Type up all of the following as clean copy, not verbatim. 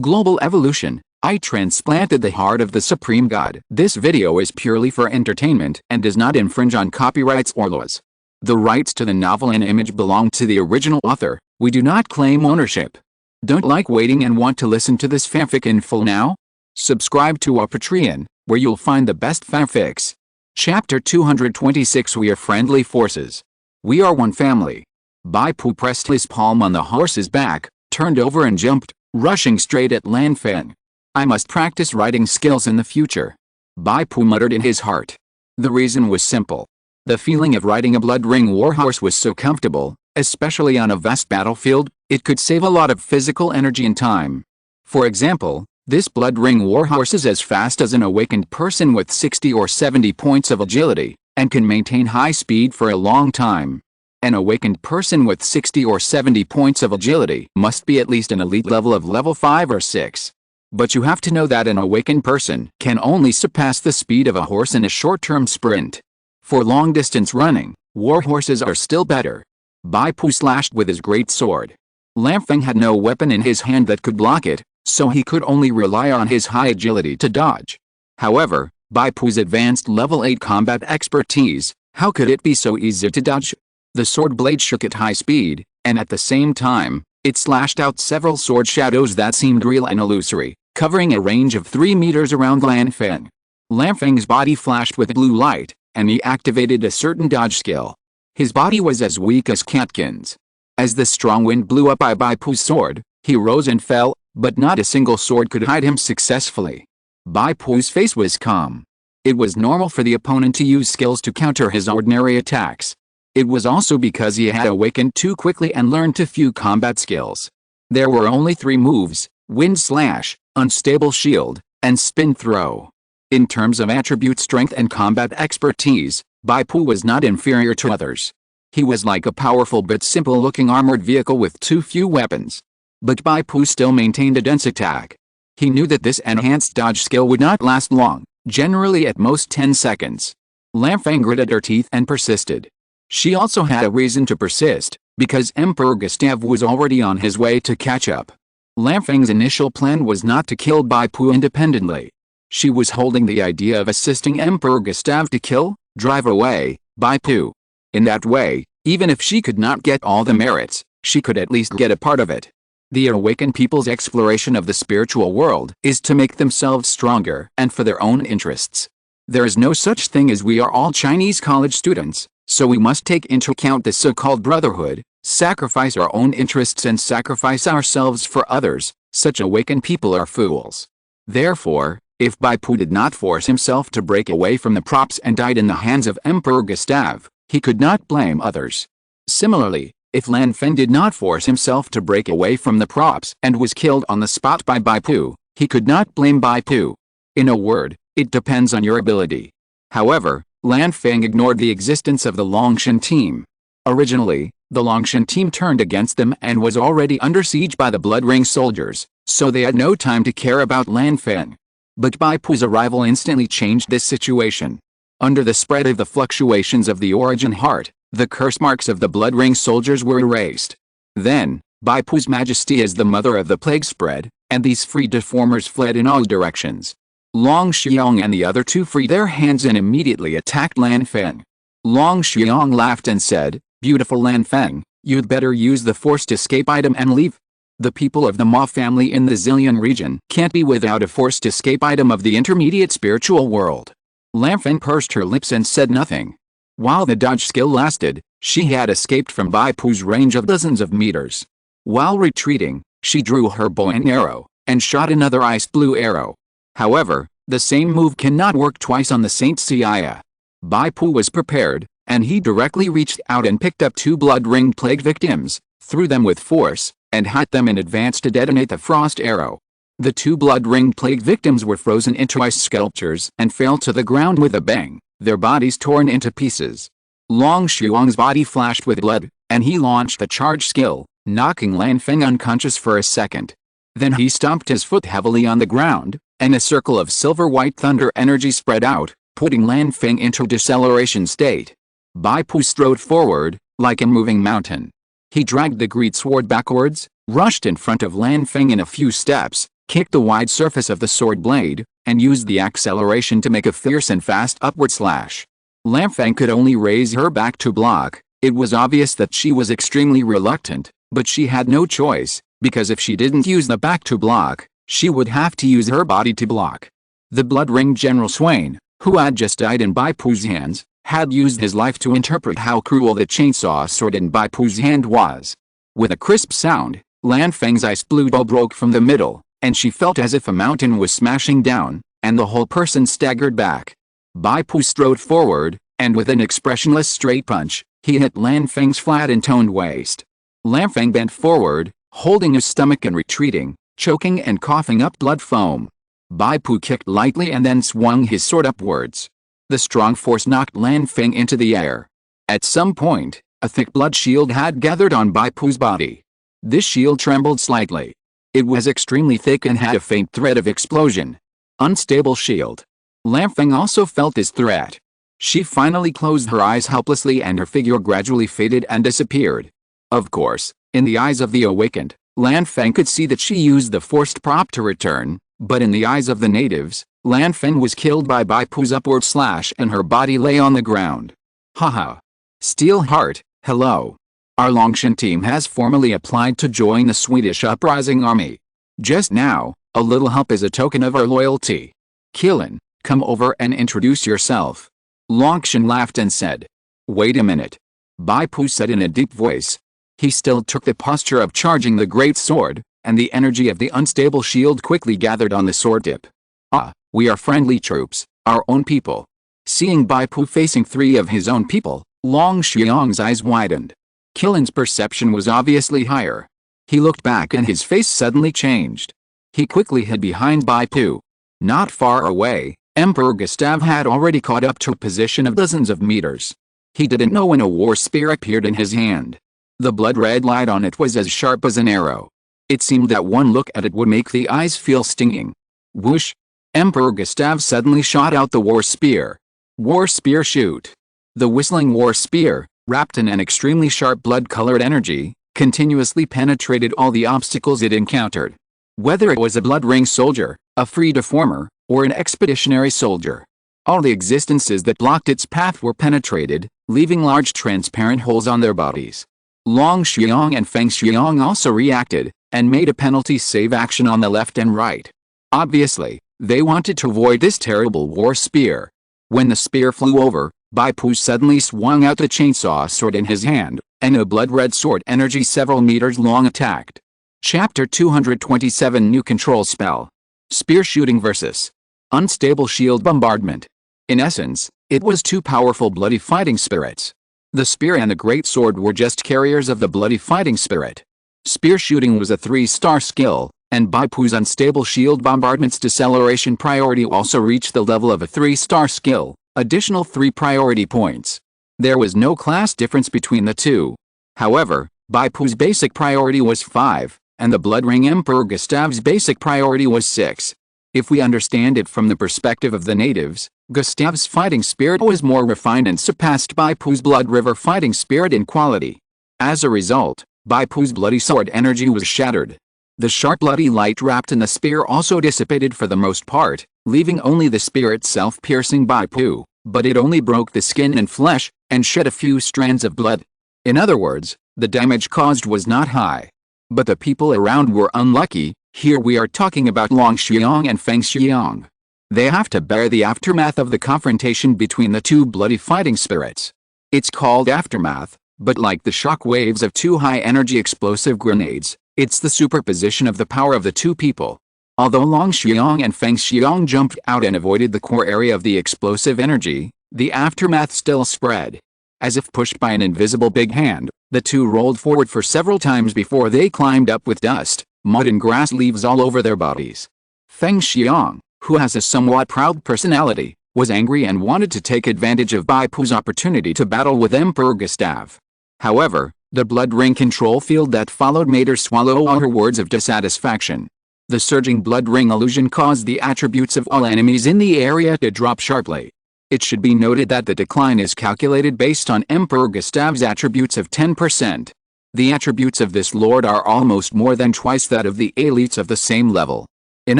Global evolution. I transplanted the heart of the Supreme God. This video is purely for entertainment and does not infringe on copyrights or laws. The rights to the novel and image belong to the original author. We do not claim ownership. Don't like waiting and want to listen to this fanfic in full now? Subscribe to our Patreon, where you'll find the best fanfics. Chapter 226. We are friendly forces. We are one family. Bai Pu pressed his palm on the horse's back, turned over and jumped, rushing straight at Lan Feng. I must practice riding skills in the future. Bai Pu muttered in his heart. The reason was simple. The feeling of riding a blood ring warhorse was so comfortable, especially on a vast battlefield, it could save a lot of physical energy and time. For example, this blood ring warhorse is as fast as an awakened person with 60 or 70 points of agility, and can maintain high speed for a long time. An awakened person with 60 or 70 points of agility must be at least an elite level of level 5 or 6. But you have to know that an awakened person can only surpass the speed of a horse in a short-term sprint. For long-distance running, warhorses are still better. Bai Pu slashed with his great sword. Lan Feng had no weapon in his hand that could block it, so he could only rely on his high agility to dodge. However, Bai Pu's advanced level 8 combat expertise, how could it be so easy to dodge? The sword blade shook at high speed, and at the same time, it slashed out several sword shadows that seemed real and illusory, covering a range of 3 meters around Lan Feng. Lan Feng's body flashed with blue light, and he activated a certain dodge skill. His body was as weak as catkins. As the strong wind blew up by Bai Pu's sword, he rose and fell, but not a single sword could hide him successfully. Bai Pu's face was calm. It was normal for the opponent to use skills to counter his ordinary attacks. It was also because he had awakened too quickly and learned too few combat skills. There were only 3 moves: wind slash, unstable shield, and spin throw. In terms of attribute strength and combat expertise, Bai Pu was not inferior to others. He was like a powerful but simple-looking armored vehicle with too few weapons. But Bai Pu still maintained a dense attack. He knew that this enhanced dodge skill would not last long, generally at most 10 seconds. Lan Feng gritted her teeth and persisted. She also had a reason to persist, because Emperor Gustav was already on his way to catch up. Lan Feng's initial plan was not to kill Bai Pu independently. She was holding the idea of assisting Emperor Gustav to kill, drive away, Bai Pu. In that way, even if she could not get all the merits, she could at least get a part of it. The awakened people's exploration of the spiritual world is to make themselves stronger and for their own interests. There is no such thing as we are all Chinese college students, so we must take into account the so-called brotherhood, sacrifice our own interests and sacrifice ourselves for others. Such awakened people are fools. Therefore, if Bai Pu did not force himself to break away from the props and died in the hands of Emperor Gustav, he could not blame others. Similarly, if Lan Feng did not force himself to break away from the props and was killed on the spot by Bai Pu, he could not blame Bai Pu. In a word, it depends on your ability. However, Lan Feng ignored the existence of the Longshan team. Originally, the Longshan team turned against them and was already under siege by the Blood Ring soldiers, so they had no time to care about Lan Feng. But Bai Pu's arrival instantly changed this situation. Under the spread of the fluctuations of the origin heart, the curse marks of the Blood Ring soldiers were erased. Then, Bai Pu's majesty as the mother of the plague spread, and these free deformers fled in all directions. Long Xiong and the other 2 freed their hands and immediately attacked Lan Feng. Long Xiong laughed and said, "Beautiful Lan Feng, you'd better use the forced escape item and leave. The people of the Ma family in the Zillion region can't be without a forced escape item of the intermediate spiritual world." Lan Feng pursed her lips and said nothing. While the dodge skill lasted, she had escaped from Bai Pu's range of dozens of meters. While retreating, she drew her bow and arrow, and shot another ice blue arrow. However, the same move cannot work twice on the Saint Seiya. Bai Pu was prepared, and he directly reached out and picked up 2 blood ring plague victims, threw them with force, and hit them in advance to detonate the frost arrow. The 2 blood ring plague victims were frozen into ice sculptures and fell to the ground with a bang, their bodies torn into pieces. Long Xiong's body flashed with blood, and he launched the charge skill, knocking Lan Feng unconscious for a second. Then he stomped his foot heavily on the ground, and a circle of silver-white thunder energy spread out, putting Lan Feng into deceleration state. Bai Pu strode forward, like a moving mountain. He dragged the great sword backwards, rushed in front of Lan Feng in a few steps, kicked the wide surface of the sword blade, and used the acceleration to make a fierce and fast upward slash. Lan Feng could only raise her back to block. It was obvious that she was extremely reluctant, but she had no choice, because if she didn't use the back to block, she would have to use her body to block. The Blood Ring General Swain, who had just died in Bai Pu's hands, had used his life to interpret how cruel the chainsaw sword in Bai Pu's hand was. With a crisp sound, Lan Feng's ice blue bow broke from the middle, and she felt as if a mountain was smashing down, and the whole person staggered back. Bai Pu strode forward, and with an expressionless straight punch, he hit Lan Feng's flat and toned waist. Lan Feng bent forward, holding his stomach and retreating, choking and coughing up blood foam. Bai Pu kicked lightly and then swung his sword upwards. The strong force knocked Lan Feng into the air. At some point, a thick blood shield had gathered on Bai Pu's body. This shield trembled slightly. It was extremely thick and had a faint threat of explosion. Unstable shield. Lan Feng also felt this threat. She finally closed her eyes helplessly and her figure gradually faded and disappeared. Of course, in the eyes of the awakened, Lan Feng could see that she used the forced prop to return, but in the eyes of the natives, Lan Feng was killed by Bai Pu's upward slash and her body lay on the ground. Haha. Steel Heart, hello. Our Longshan team has formally applied to join the Swedish Uprising Army. Just now, a little help is a token of our loyalty. Killen, come over and introduce yourself. Longshan laughed and said. Wait a minute. Bai Pu said in a deep voice. He still took the posture of charging the great sword, and the energy of the unstable shield quickly gathered on the sword tip. Ah, we are friendly troops, our own people. Seeing Bai Pu facing three of his own people, Long Xiang's eyes widened. Killen's perception was obviously higher. He looked back and his face suddenly changed. He quickly hid behind Bai Pu. Not far away, Emperor Gustav had already caught up to a position of dozens of meters. He didn't know when a war spear appeared in his hand. The blood-red light on it was as sharp as an arrow. It seemed that one look at it would make the eyes feel stinging. Whoosh! Emperor Gustav suddenly shot out the war spear. War spear shoot. The whistling war spear, wrapped in an extremely sharp blood-colored energy, continuously penetrated all the obstacles it encountered. Whether it was a blood ring soldier, a free deformer, or an expeditionary soldier. All the existences that blocked its path were penetrated, leaving large transparent holes on their bodies. Long Xiang and Feng Xiang also reacted, and made a penalty save action on the left and right. Obviously, they wanted to avoid this terrible war spear. When the spear flew over, Bai Pu suddenly swung out the chainsaw sword in his hand, and a blood-red sword energy several meters long attacked. Chapter 227 New Control Spell. Spear Shooting vs. Unstable Shield Bombardment. In essence, it was two powerful bloody fighting spirits. The spear and the great sword were just carriers of the bloody fighting spirit. Spear shooting was a 3-star skill, and Bai Pu's unstable shield bombardment's deceleration priority also reached the level of a 3-star skill, additional 3 priority points. There was no class difference between the two. However, Bai Pu's basic priority was 5, and the Blood Ring Emperor Gustav's basic priority was 6. If we understand it from the perspective of the natives, Gustav's fighting spirit was more refined and surpassed Bai Pu's Blood River fighting spirit in quality. As a result, Bai Pu's bloody sword energy was shattered. The sharp bloody light wrapped in the spear also dissipated for the most part, leaving only the spear itself piercing Bai Pu, but it only broke the skin and flesh, and shed a few strands of blood. In other words, the damage caused was not high. But the people around were unlucky. Here we are talking about Long Xiang and Feng Xiang. They have to bear the aftermath of the confrontation between the two bloody fighting spirits. It's called aftermath, but like the shock waves of two high-energy explosive grenades, it's the superposition of the power of the two people. Although Long Xiang and Feng Xiang jumped out and avoided the core area of the explosive energy, the aftermath still spread. As if pushed by an invisible big hand, the two rolled forward for several times before they climbed up with dust, mud and grass leaves all over their bodies. Feng Xiang, who has a somewhat proud personality, was angry and wanted to take advantage of Bai Pu's opportunity to battle with Emperor Gustav. However, the blood ring control field that followed made her swallow all her words of dissatisfaction. The surging blood ring illusion caused the attributes of all enemies in the area to drop sharply. It should be noted that the decline is calculated based on Emperor Gustav's attributes of 10%. The attributes of this lord are almost more than twice that of the elites of the same level. In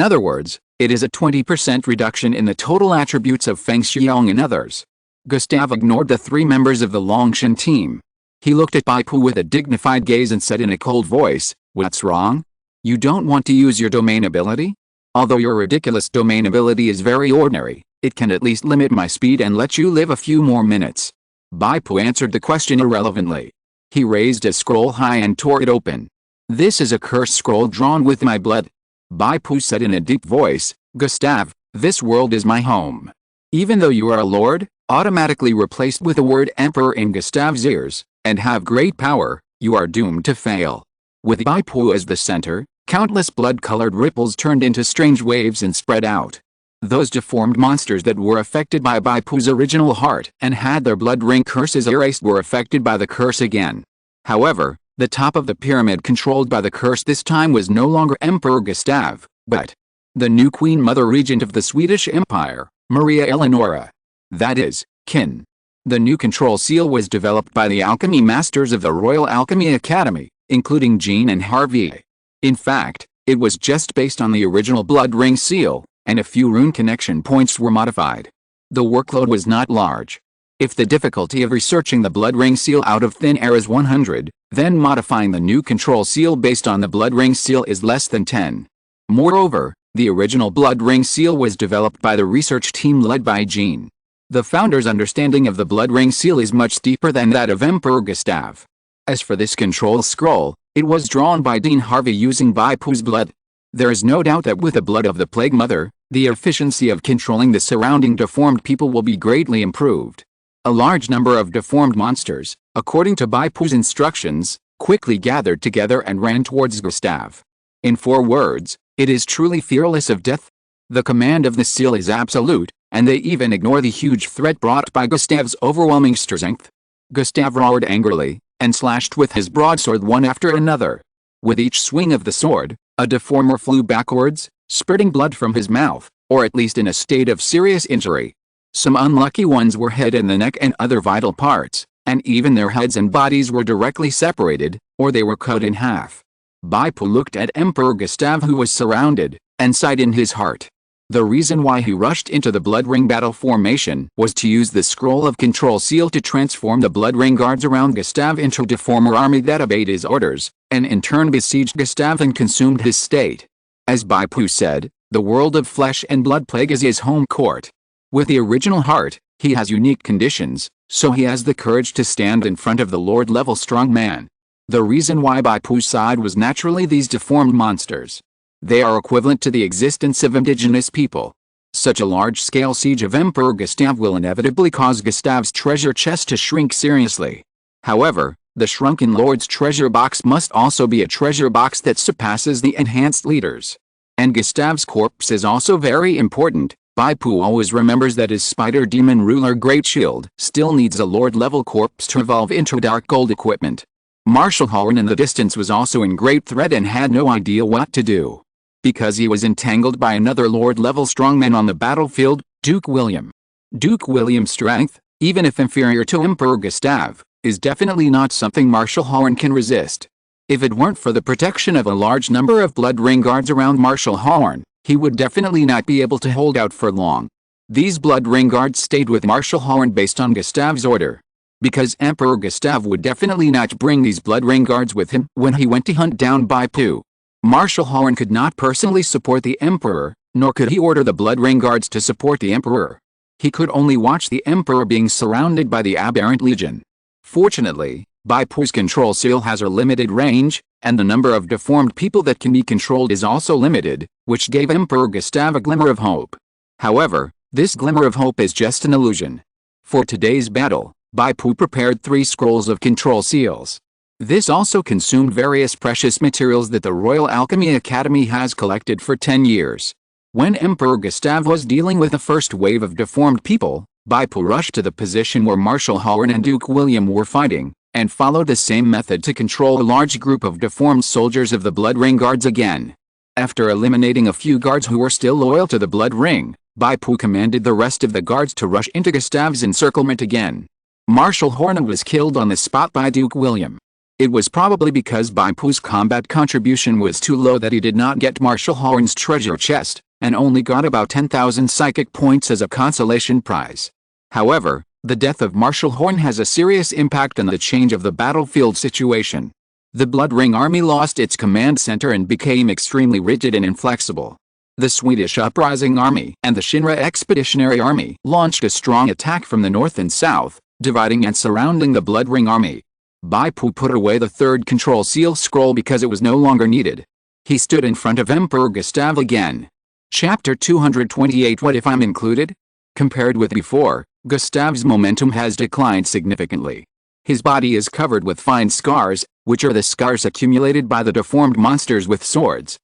other words, it is a 20% reduction in the total attributes of Feng Xiong and others. Gustave ignored the three members of the Longshan team. He looked at Bai Pu with a dignified gaze and said in a cold voice, "What's wrong? You don't want to use your domain ability? Although your ridiculous domain ability is very ordinary, it can at least limit my speed and let you live a few more minutes." Bai Pu answered the question irrelevantly. He raised a scroll high and tore it open. "This is a cursed scroll drawn with my blood." Bai Pu said in a deep voice, "Gustave, this world is my home. Even though you are a lord, automatically replaced with the word emperor in Gustave's ears, and have great power, you are doomed to fail." With Bai Pu as the center, countless blood-colored ripples turned into strange waves and spread out. Those deformed monsters that were affected by Bai Pu's original heart and had their blood ring curses erased were affected by the curse again. However, the top of the pyramid controlled by the curse this time was no longer Emperor Gustave, but the new Queen Mother Regent of the Swedish Empire, Maria Eleonora. That is, Qin. The new control seal was developed by the alchemy masters of the Royal Alchemy Academy, including Jean and Harvey. In fact, it was just based on the original blood ring seal, and a few rune connection points were modified. The workload was not large. If the difficulty of researching the blood ring seal out of thin air is 100, then modifying the new control seal based on the blood ring seal is less than 10. Moreover, the original blood ring seal was developed by the research team led by Jean. The founder's understanding of the blood ring seal is much deeper than that of Emperor Gustave. As for this control scroll, it was drawn by Dean Harvey using Bai Pu's blood. There is no doubt that with the blood of the Plague Mother, the efficiency of controlling the surrounding deformed people will be greatly improved. A large number of deformed monsters, according to Bai Pu's instructions, quickly gathered together and ran towards Gustave. In 4 words, it is truly fearless of death. The command of the seal is absolute, and they even ignore the huge threat brought by Gustave's overwhelming strength. Gustave roared angrily, and slashed with his broadsword one after another. With each swing of the sword, a deformer flew backwards, spurting blood from his mouth, or at least in a state of serious injury. Some unlucky ones were hit in the neck and other vital parts, and even their heads and bodies were directly separated, or they were cut in half. Bai Pu looked at Emperor Gustave, who was surrounded, and sighed in his heart. The reason why he rushed into the Blood Ring battle formation was to use the Scroll of Control seal to transform the Blood Ring guards around Gustave into a deformer army that obeyed his orders, and in turn besieged Gustave and consumed his state. As Bai Pu said, the world of flesh and blood plague is his home court. With the original heart, he has unique conditions, so he has the courage to stand in front of the Lord-level strong man. The reason why Bai Pu sighed was naturally these deformed monsters. They are equivalent to the existence of indigenous people. Such a large-scale siege of Emperor Gustave will inevitably cause Gustave's treasure chest to shrink seriously. However, the shrunken lord's treasure box must also be a treasure box that surpasses the enhanced leaders. And Gustave's corpse is also very important. Bai Pu always remembers that his spider demon ruler Great Shield still needs a lord-level corpse to evolve into dark gold equipment. Marshal Horn in the distance was also in great threat and had no idea what to do. Because he was entangled by another lord-level strongman on the battlefield, Duke William. Duke William's strength, even if inferior to Emperor Gustave, is definitely not something Marshal Horn can resist. If it weren't for the protection of a large number of Blood Ring guards around Marshal Horn, he would definitely not be able to hold out for long. These Blood Ring guards stayed with Marshal Horn based on Gustave's order. Because Emperor Gustave would definitely not bring these Blood Ring guards with him when he went to hunt down Bai Pu. Marshal Horn could not personally support the Emperor, nor could he order the Blood Ring guards to support the Emperor. He could only watch the Emperor being surrounded by the Aberrant Legion. Fortunately, Bai Pu's control seal has a limited range, and the number of deformed people that can be controlled is also limited, which gave Emperor Gustave a glimmer of hope. However, this glimmer of hope is just an illusion. For today's battle, Bai Pu prepared 3 scrolls of control seals. This also consumed various precious materials that the Royal Alchemy Academy has collected for 10 years. When Emperor Gustave was dealing with the first wave of deformed people, Bai Pu rushed to the position where Marshal Horn and Duke William were fighting, and followed the same method to control a large group of deformed soldiers of the Blood Ring guards again. After eliminating a few guards who were still loyal to the Blood Ring, Bai Pu commanded the rest of the guards to rush into Gustave's encirclement again. Marshal Horn was killed on the spot by Duke William. It was probably because Bai Pu's combat contribution was too low that he did not get Marshal Horn's treasure chest, and only got about 10,000 psychic points as a consolation prize. However, the death of Marshal Horn has a serious impact on the change of the battlefield situation. The Blood Ring army lost its command center and became extremely rigid and inflexible. The Swedish Uprising Army and the Shinra Expeditionary Army launched a strong attack from the north and south, dividing and surrounding the Blood Ring army. Bai Pu put away the third control seal scroll because it was no longer needed. He stood in front of Emperor Gustav again. Chapter 228 What if I'm included? Compared with before, Gustav's momentum has declined significantly. His body is covered with fine scars, which are the scars accumulated by the deformed monsters with swords,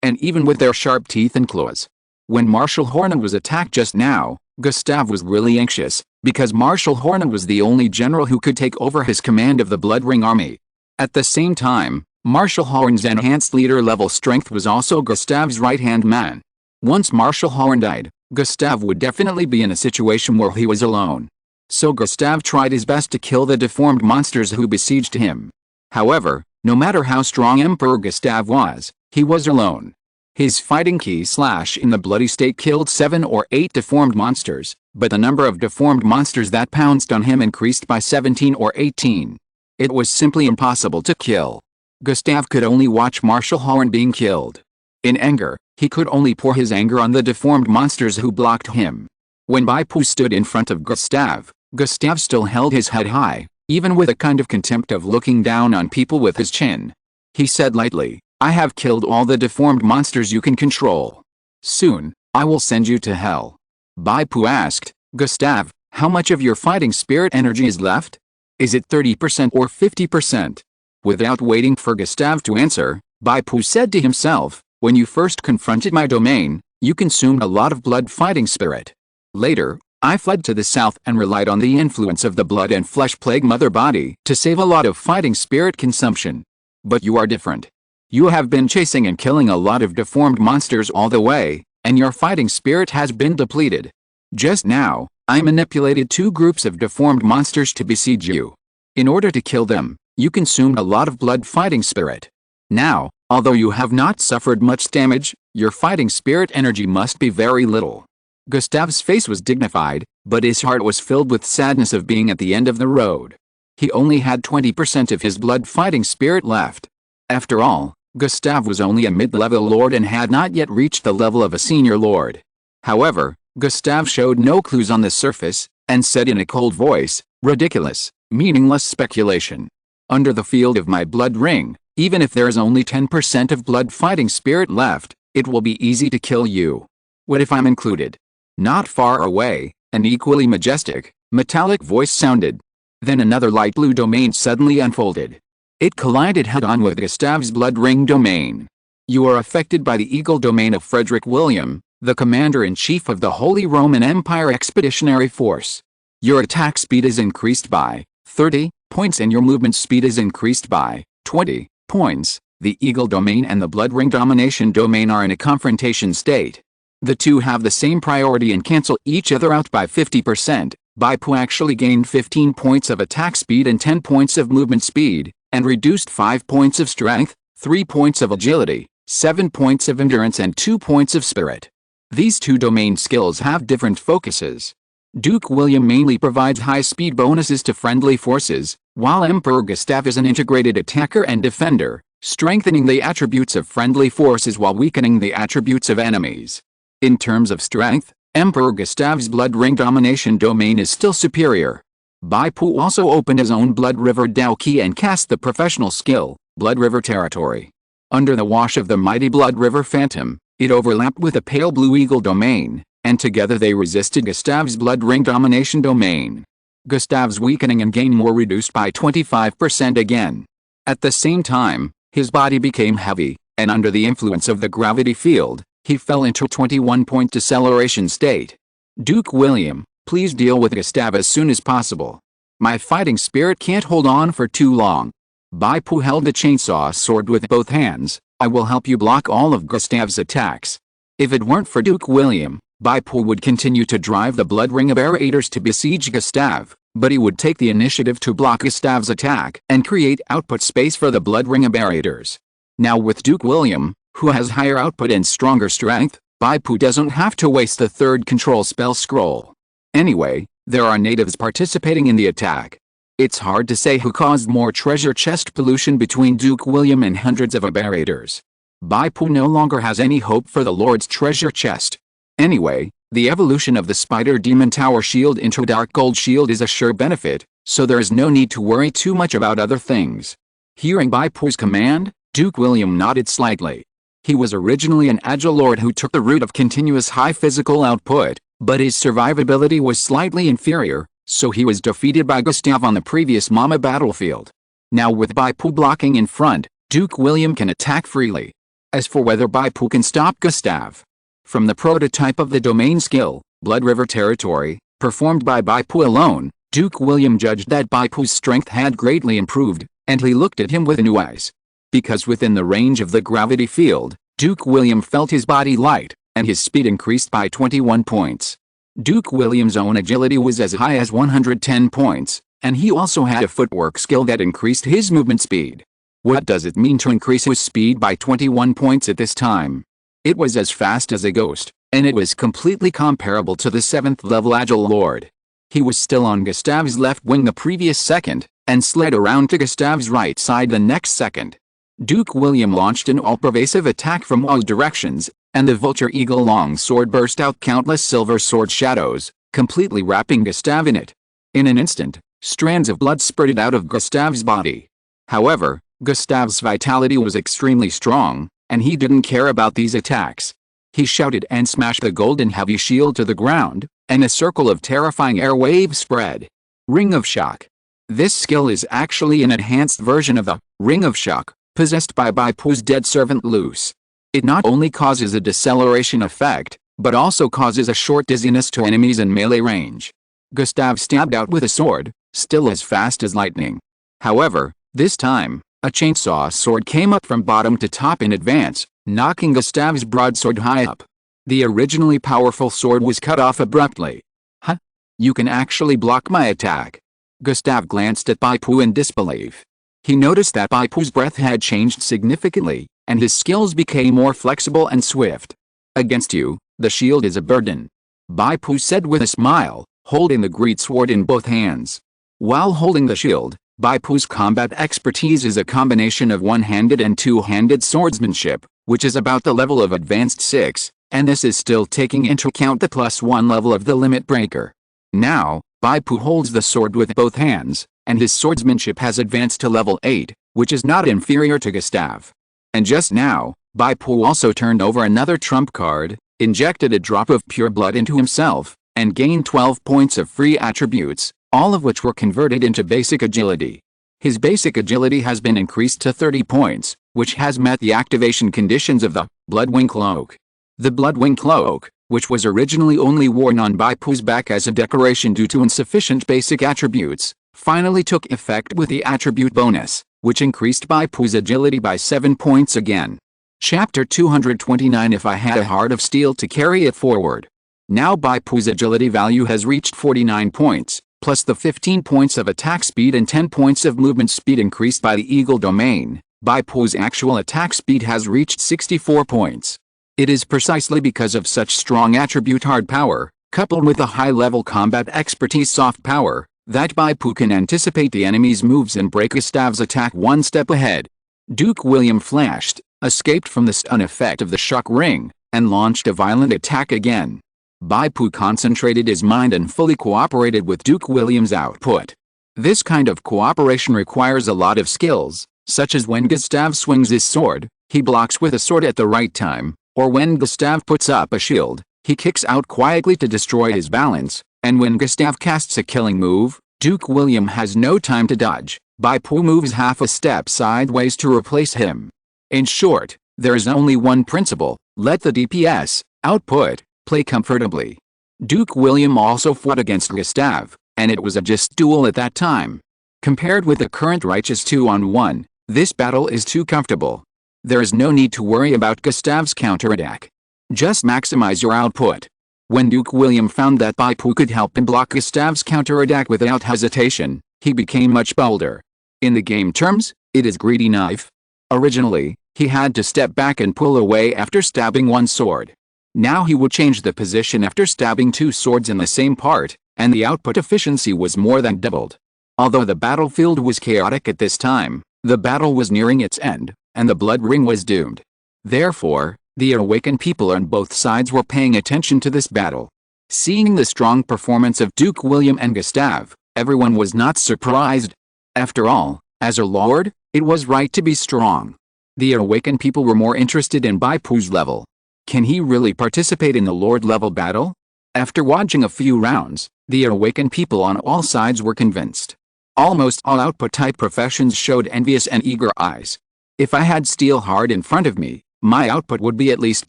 and even with their sharp teeth and claws. When Marshal Horn was attacked just now, Gustav was really anxious, because Marshal Horn was the only general who could take over his command of the Blood Ring army. At the same time, Marshal Horn's enhanced leader-level strength was also Gustav's right-hand man. Once Marshal Horn died, Gustav would definitely be in a situation where he was alone. So Gustav tried his best to kill the deformed monsters who besieged him. However, no matter how strong Emperor Gustav was, he was alone. His fighting key slash in the bloody state killed 7 or 8 deformed monsters, but the number of deformed monsters that pounced on him increased by 17 or 18. It was simply impossible to kill. Gustav could only watch Marshal Horn being killed. In anger, he could only pour his anger on the deformed monsters who blocked him. When Bai Pu stood in front of Gustav, Gustav still held his head high, even with a kind of contempt of looking down on people with his chin. He said lightly, "I have killed all the deformed monsters you can control. Soon, I will send you to hell." Bai Pu asked, "Gustav, how much of your fighting spirit energy is left? Is it 30% or 50%? Without waiting for Gustav to answer, Bai Pu said to himself, "When you first confronted my domain, you consumed a lot of blood fighting spirit. Later, I fled to the south and relied on the influence of the blood and flesh plague mother body to save a lot of fighting spirit consumption. But you are different. You have been chasing and killing a lot of deformed monsters all the way, and your fighting spirit has been depleted. Just now, I manipulated 2 groups of deformed monsters to besiege you. In order to kill them, you consumed a lot of blood fighting spirit. Now, although you have not suffered much damage, your fighting spirit energy must be very little." Gustav's face was dignified, but his heart was filled with sadness of being at the end of the road. He only had 20% of his blood fighting spirit left. After all, Gustav was only a mid-level lord and had not yet reached the level of a senior lord. However, Gustav showed no clues on the surface, and said in a cold voice, "Ridiculous, meaningless speculation. Under the field of my blood ring, even if there is only 10% of blood fighting spirit left, it will be easy to kill you. What if I'm included?" Not far away, an equally majestic, metallic voice sounded. Then another light blue domain suddenly unfolded. It collided head-on with Gustav's blood ring domain. "You are affected by the eagle domain of Frederick William, the commander-in-chief of the Holy Roman Empire Expeditionary Force. Your attack speed is increased by 30 points and your movement speed is increased by 20 points. The eagle domain and the blood ring domination domain are in a confrontation state. The two have the same priority and cancel each other out by 50%. Bai Pu actually gained 15 points of attack speed and 10 points of movement speed, and reduced 5 points of strength, 3 points of agility, 7 points of endurance and 2 points of spirit. These 2 domain skills have different focuses. Duke William mainly provides high-speed bonuses to friendly forces, while Emperor Gustav is an integrated attacker and defender, strengthening the attributes of friendly forces while weakening the attributes of enemies. In terms of strength, Emperor Gustav's blood ring domination domain is still superior. Bai Pu also opened his own Blood River Dao key and cast the professional skill, Blood River Territory. Under the wash of the mighty Blood River Phantom, it overlapped with the pale blue eagle domain, and together they resisted Gustav's blood ring domination domain. Gustav's weakening and gain were reduced by 25% again. At the same time, his body became heavy, and under the influence of the gravity field, he fell into a 21-point deceleration state. "Duke William, please deal with Gustav as soon as possible. My fighting spirit can't hold on for too long." Bai Pu held the chainsaw sword with both hands. "I will help you block all of Gustav's attacks." If it weren't for Duke William, Bai Pu would continue to drive the blood ring of aerators to besiege Gustav, but he would take the initiative to block Gustav's attack and create output space for the blood ring aberrators. Now with Duke William, who has higher output and stronger strength, Bai Pu doesn't have to waste the third control spell scroll. Anyway, there are natives participating in the attack. It's hard to say who caused more treasure chest pollution between Duke William and hundreds of aberrators. Bai Pu no longer has any hope for the Lord's treasure chest. Anyway, the evolution of the Spider Demon Tower shield into Dark Gold shield is a sure benefit, so there is no need to worry too much about other things. Hearing Bai Pu's command, Duke William nodded slightly. He was originally an agile lord who took the route of continuous high physical output, but his survivability was slightly inferior, so he was defeated by Gustav on the previous Mama battlefield. Now with Bai Pu blocking in front, Duke William can attack freely. As for whether Bai Pu can stop Gustav, from the prototype of the domain skill, Blood River Territory, performed by Bai Pu alone, Duke William judged that Bai Pu's strength had greatly improved, and he looked at him with new eyes. Because within the range of the gravity field, Duke William felt his body light, and his speed increased by 21 points. Duke William's own agility was as high as 110 points, and he also had a footwork skill that increased his movement speed. What does it mean to increase his speed by 21 points at this time? It was as fast as a ghost, and it was completely comparable to the 7th level Agile Lord. He was still on Gustav's left wing the previous second, and slid around to Gustav's right side the next second. Duke William launched an all-pervasive attack from all directions, and the Vulture Eagle longsword burst out countless silver sword shadows, completely wrapping Gustav in it. In an instant, strands of blood spurted out of Gustav's body. However, Gustav's vitality was extremely strong, and he didn't care about these attacks. He shouted and smashed the golden heavy shield to the ground, and a circle of terrifying air waves spread. Ring of Shock. This skill is actually an enhanced version of the Ring of Shock, possessed by Bai Pu's dead servant Luce. It not only causes a deceleration effect, but also causes a short dizziness to enemies in melee range. Gustav stabbed out with a sword, still as fast as lightning. However, this time, a chainsaw sword came up from bottom to top in advance, knocking Gustav's broadsword high up. The originally powerful sword was cut off abruptly. Huh? You can actually block my attack? Gustav glanced at Bai Pu in disbelief. He noticed that Bai Pu's breath had changed significantly, and his skills became more flexible and swift. Against you, the shield is a burden, Bai Pu said with a smile, holding the greatsword in both hands. While holding the shield, Bai Pu's combat expertise is a combination of one-handed and two-handed swordsmanship, which is about the level of Advanced 6, and this is still taking into account the +1 level of the Limit Breaker. Now, Bai Pu holds the sword with both hands, and his swordsmanship has advanced to level 8, which is not inferior to Gustav. And just now, Bai Pu also turned over another trump card, injected a drop of pure blood into himself, and gained 12 points of free attributes, all of which were converted into basic agility. His basic agility has been increased to 30 points, which has met the activation conditions of the Bloodwing Cloak. The Bloodwing Cloak, which was originally only worn on Bai Pu's back as a decoration due to insufficient basic attributes, finally took effect with the attribute bonus, which increased Bai Pu's agility by 7 points again. Chapter 229 If I had a heart of steel to carry it forward. Now Bai Pu's agility value has reached 49 points, plus the 15 points of attack speed and 10 points of movement speed increased by the Eagle domain. Bai Pu's actual attack speed has reached 64 points. It is precisely because of such strong attribute hard power, coupled with a high-level combat expertise soft power, that Bai Pu can anticipate the enemy's moves and break Gustav's attack one step ahead. Duke William flashed, escaped from the stun effect of the shock ring, and launched a violent attack again. Bai Pu concentrated his mind and fully cooperated with Duke William's output. This kind of cooperation requires a lot of skills, such as when Gustav swings his sword, he blocks with a sword at the right time, or when Gustav puts up a shield, he kicks out quietly to destroy his balance, and when Gustav casts a killing move, Duke William has no time to dodge. Bai Pu moves half a step sideways to replace him. In short, there is only one principle: let the DPS, output, play comfortably. Duke William also fought against Gustav, and it was a just duel at that time. Compared with the current righteous 2-on-1, this battle is too comfortable. There is no need to worry about Gustav's counterattack. Just maximize your output. When Duke William found that Bai Pu could help him block Gustav's counterattack without hesitation, he became much bolder. In the game terms, it is greedy knife. Originally, he had to step back and pull away after stabbing one sword. Now he would change the position after stabbing two swords in the same part, and the output efficiency was more than doubled. Although the battlefield was chaotic at this time, the battle was nearing its end, and the blood ring was doomed. Therefore, the awakened people on both sides were paying attention to this battle. Seeing the strong performance of Duke William and Gustav, everyone was not surprised. After all, as a lord, it was right to be strong. The awakened people were more interested in Bai Pu's level. Can he really participate in the lord-level battle? After watching a few rounds, the awakened people on all sides were convinced. Almost all output-type professions showed envious and eager eyes. If I had steel hard in front of me, my output would be at least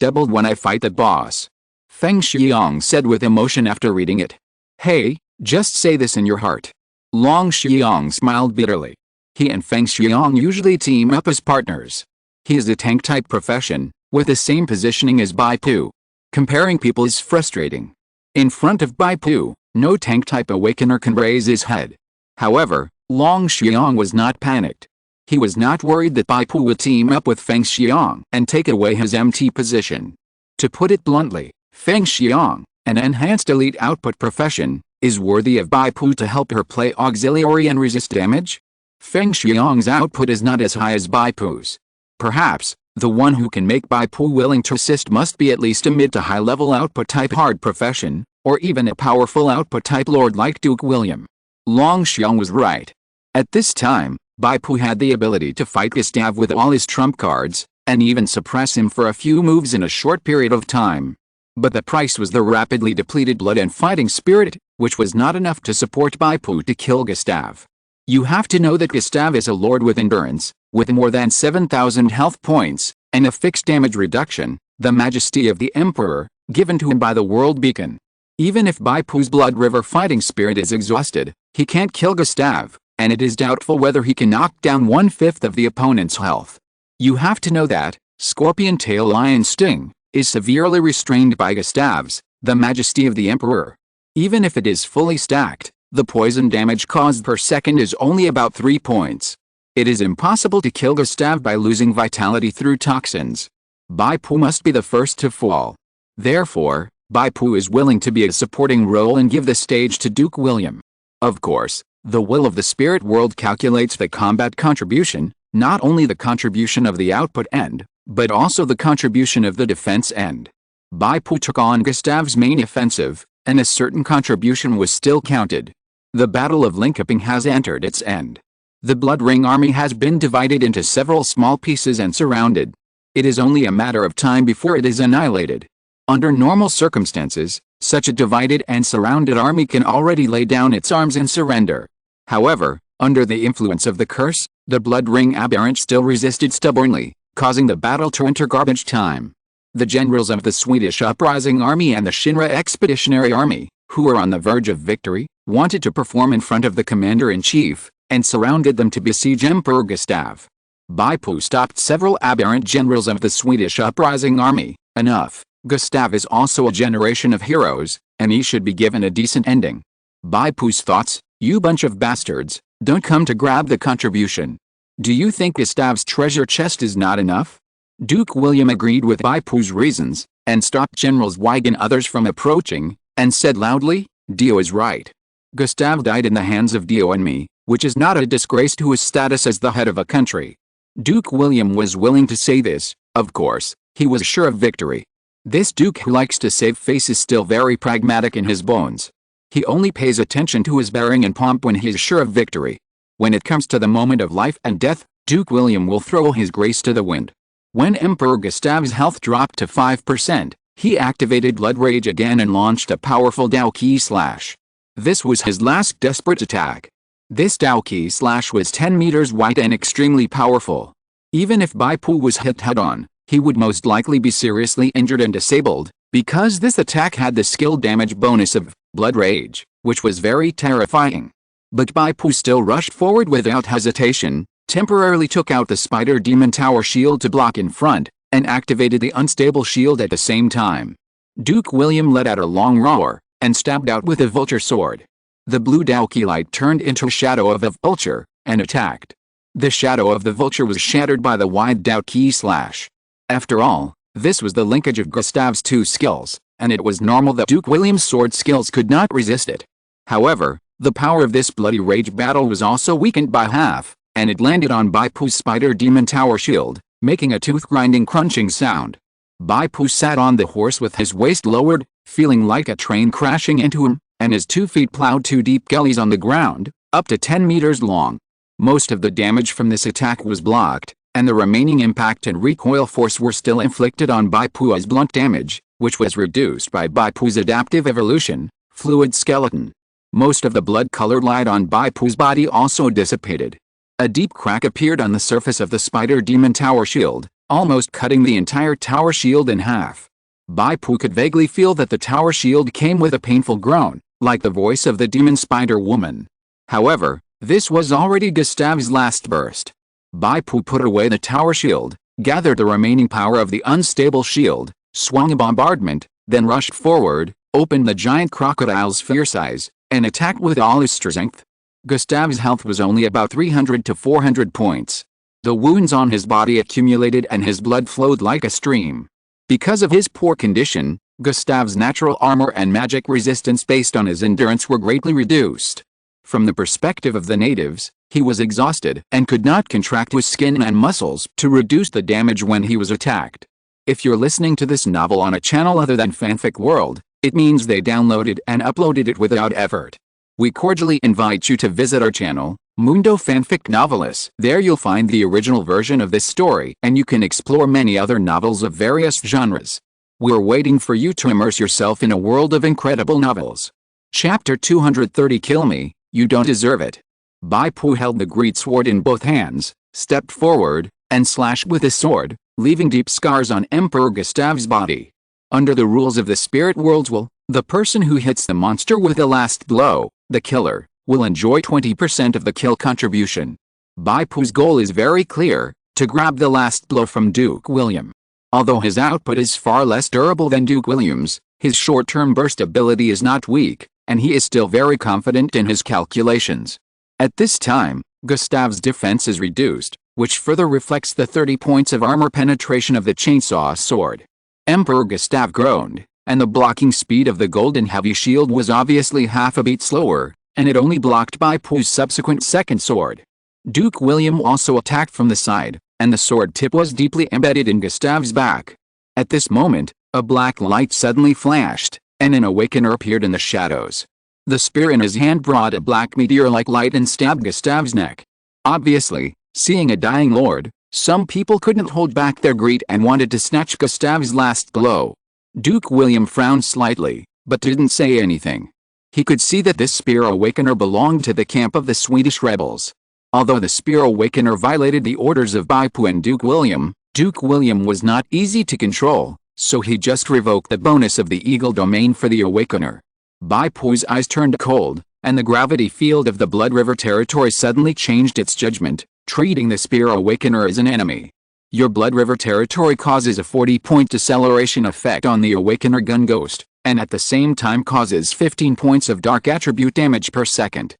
doubled when I fight the boss. Feng Xiong said with emotion after reading it. Hey, just say this in your heart. Long Xiong smiled bitterly. He and Feng Xiong usually team up as partners. He is a tank-type profession, with the same positioning as Bai Pu. Comparing people is frustrating. In front of Bai Pu, no tank-type awakener can raise his head. However, Long Xiong was not panicked. He was not worried that Bai Pu would team up with Feng Xiong and take away his MT position. To put it bluntly, Feng Xiong, an enhanced elite output profession, is worthy of Bai Pu to help her play auxiliary and resist damage? Feng Xiong's output is not as high as Bai Pu's. Perhaps, the one who can make Bai Pu willing to assist must be at least a mid to high level output type hard profession, or even a powerful output type lord like Duke William. Long Xiong was right. At this time, Bai Pu had the ability to fight Gustav with all his trump cards, and even suppress him for a few moves in a short period of time. But the price was the rapidly depleted blood and fighting spirit, which was not enough to support Bai Pu to kill Gustav. You have to know that Gustav is a lord with endurance, with more than 7,000 health points, and a fixed damage reduction, the majesty of the Emperor, given to him by the world beacon. Even if Bai Pu's blood river fighting spirit is exhausted, he can't kill Gustav, and it is doubtful whether he can knock down 1/5 of the opponent's health. You have to know that Scorpion Tail Lion Sting is severely restrained by Gustav's, the majesty of the Emperor. Even if it is fully stacked, the poison damage caused per second is only about 3 points. It is impossible to kill Gustav by losing vitality through toxins. Bai Pu must be the first to fall. Therefore, Bai Pu is willing to be a supporting role and give the stage to Duke William. Of course, the will of the spirit world calculates the combat contribution, not only the contribution of the output end, but also the contribution of the defense end. Bai Pu took on Gustav's main offensive, and a certain contribution was still counted. The Battle of Linkoping has entered its end. The Blood Ring army has been divided into several small pieces and surrounded. It is only a matter of time before it is annihilated. Under normal circumstances, such a divided and surrounded army can already lay down its arms and surrender. However, under the influence of the curse, the Blood Ring aberrant still resisted stubbornly, causing the battle to enter garbage time. The generals of the Swedish Uprising Army and the Shinra Expeditionary Army, who were on the verge of victory, wanted to perform in front of the commander-in-chief, and surrounded them to besiege Emperor Gustav. Bai Pu stopped several aberrant generals of the Swedish Uprising Army. Enough. Gustav is also a generation of heroes, and he should be given a decent ending. Bai Pu's thoughts: you bunch of bastards, don't come to grab the contribution. Do you think Gustav's treasure chest is not enough? Duke William agreed with Bai Pu's reasons, and stopped Generals Weig and others from approaching, and said loudly, Dio is right. Gustav died in the hands of Dio and me, which is not a disgrace to his status as the head of a country. Duke William was willing to say this. Of course, he was sure of victory. This Duke who likes to save face is still very pragmatic in his bones. He only pays attention to his bearing and pomp when he is sure of victory. When it comes to the moment of life and death, Duke William will throw his grace to the wind. When Emperor Gustav's health dropped to 5%, he activated Blood Rage again and launched a powerful Dao Ki Slash. This was his last desperate attack. This Dao Ki Slash was 10 meters wide and extremely powerful. Even if Bai Pu was hit head-on, he would most likely be seriously injured and disabled, because this attack had the skill damage bonus of Blood Rage, which was very terrifying. But Bai Pu still rushed forward without hesitation, temporarily took out the Spider Demon Tower shield to block in front, and activated the Unstable Shield at the same time. Duke William let out a long roar, and stabbed out with a vulture sword. The blue Dalki light turned into a shadow of a vulture, and attacked. The shadow of the vulture was shattered by the wide Dalki slash. After all, this was the linkage of Gustav's two skills, and it was normal that Duke William's sword skills could not resist it. However, the power of this bloody rage battle was also weakened by half, and it landed on Bai Pu's spider demon tower shield, making a tooth-grinding crunching sound. Bai Pu sat on the horse with his waist lowered, feeling like a train crashing into him, and his 2 feet plowed 2 deep gullies on the ground, up to 10 meters long. Most of the damage from this attack was blocked, and the remaining impact and recoil force were still inflicted on Bai Pu as blunt damage, which was reduced by Bai Pu's adaptive evolution, fluid skeleton. Most of the blood-colored light on Bai Pu's body also dissipated. A deep crack appeared on the surface of the spider demon tower shield, almost cutting the entire tower shield in half. Bai Pu could vaguely feel that the tower shield came with a painful groan, like the voice of the demon spider woman. However, this was already Gustav's last burst. Bai Pu put away the tower shield, gathered the remaining power of the unstable shield, swung a bombardment, then rushed forward, opened the giant crocodile's fierce eyes, and attacked with all his strength. Gustav's health was only about 300 to 400 points. The wounds on his body accumulated and his blood flowed like a stream. Because of his poor condition, Gustav's natural armor and magic resistance based on his endurance were greatly reduced. From the perspective of the natives, he was exhausted and could not contract his skin and muscles to reduce the damage when he was attacked. If you're listening to this novel on a channel other than Fanfic World, it means they downloaded and uploaded it without effort. We cordially invite you to visit our channel, Mundo Fanfic Novelis. There you'll find the original version of this story and you can explore many other novels of various genres. We're waiting for you to immerse yourself in a world of incredible novels. Chapter 230 Kill Me, You Don't Deserve It. Bai Pu held the great sword in both hands, stepped forward, and slashed with his sword, leaving deep scars on Emperor Gustav's body. Under the rules of the spirit world's will, the person who hits the monster with the last blow, the killer, will enjoy 20% of the kill contribution. Bai Pu's goal is very clear, to grab the last blow from Duke William. Although his output is far less durable than Duke William's, his short-term burst ability is not weak, and he is still very confident in his calculations. At this time, Gustav's defense is reduced, which further reflects the 30 points of armor penetration of the chainsaw sword. Emperor Gustav groaned, and the blocking speed of the golden heavy shield was obviously half a beat slower, and it only blocked Bai Pu's subsequent second sword. Duke William also attacked from the side, and the sword tip was deeply embedded in Gustav's back. At this moment, a black light suddenly flashed, and an awakener appeared in the shadows. The spear in his hand brought a black meteor-like light and stabbed Gustav's neck. Obviously, seeing a dying lord, some people couldn't hold back their greed and wanted to snatch Gustav's last blow. Duke William frowned slightly, but didn't say anything. He could see that this spear awakener belonged to the camp of the Swedish rebels. Although the spear awakener violated the orders of Bai Pu and Duke William was not easy to control, so he just revoked the bonus of the eagle domain for the awakener. Bai Pu's eyes turned cold, and the gravity field of the Blood River territory suddenly changed its judgment, treating the spear awakener as an enemy. Your Blood River territory causes a 40-point deceleration effect on the awakener gun ghost, and at the same time causes 15 points of dark attribute damage per second.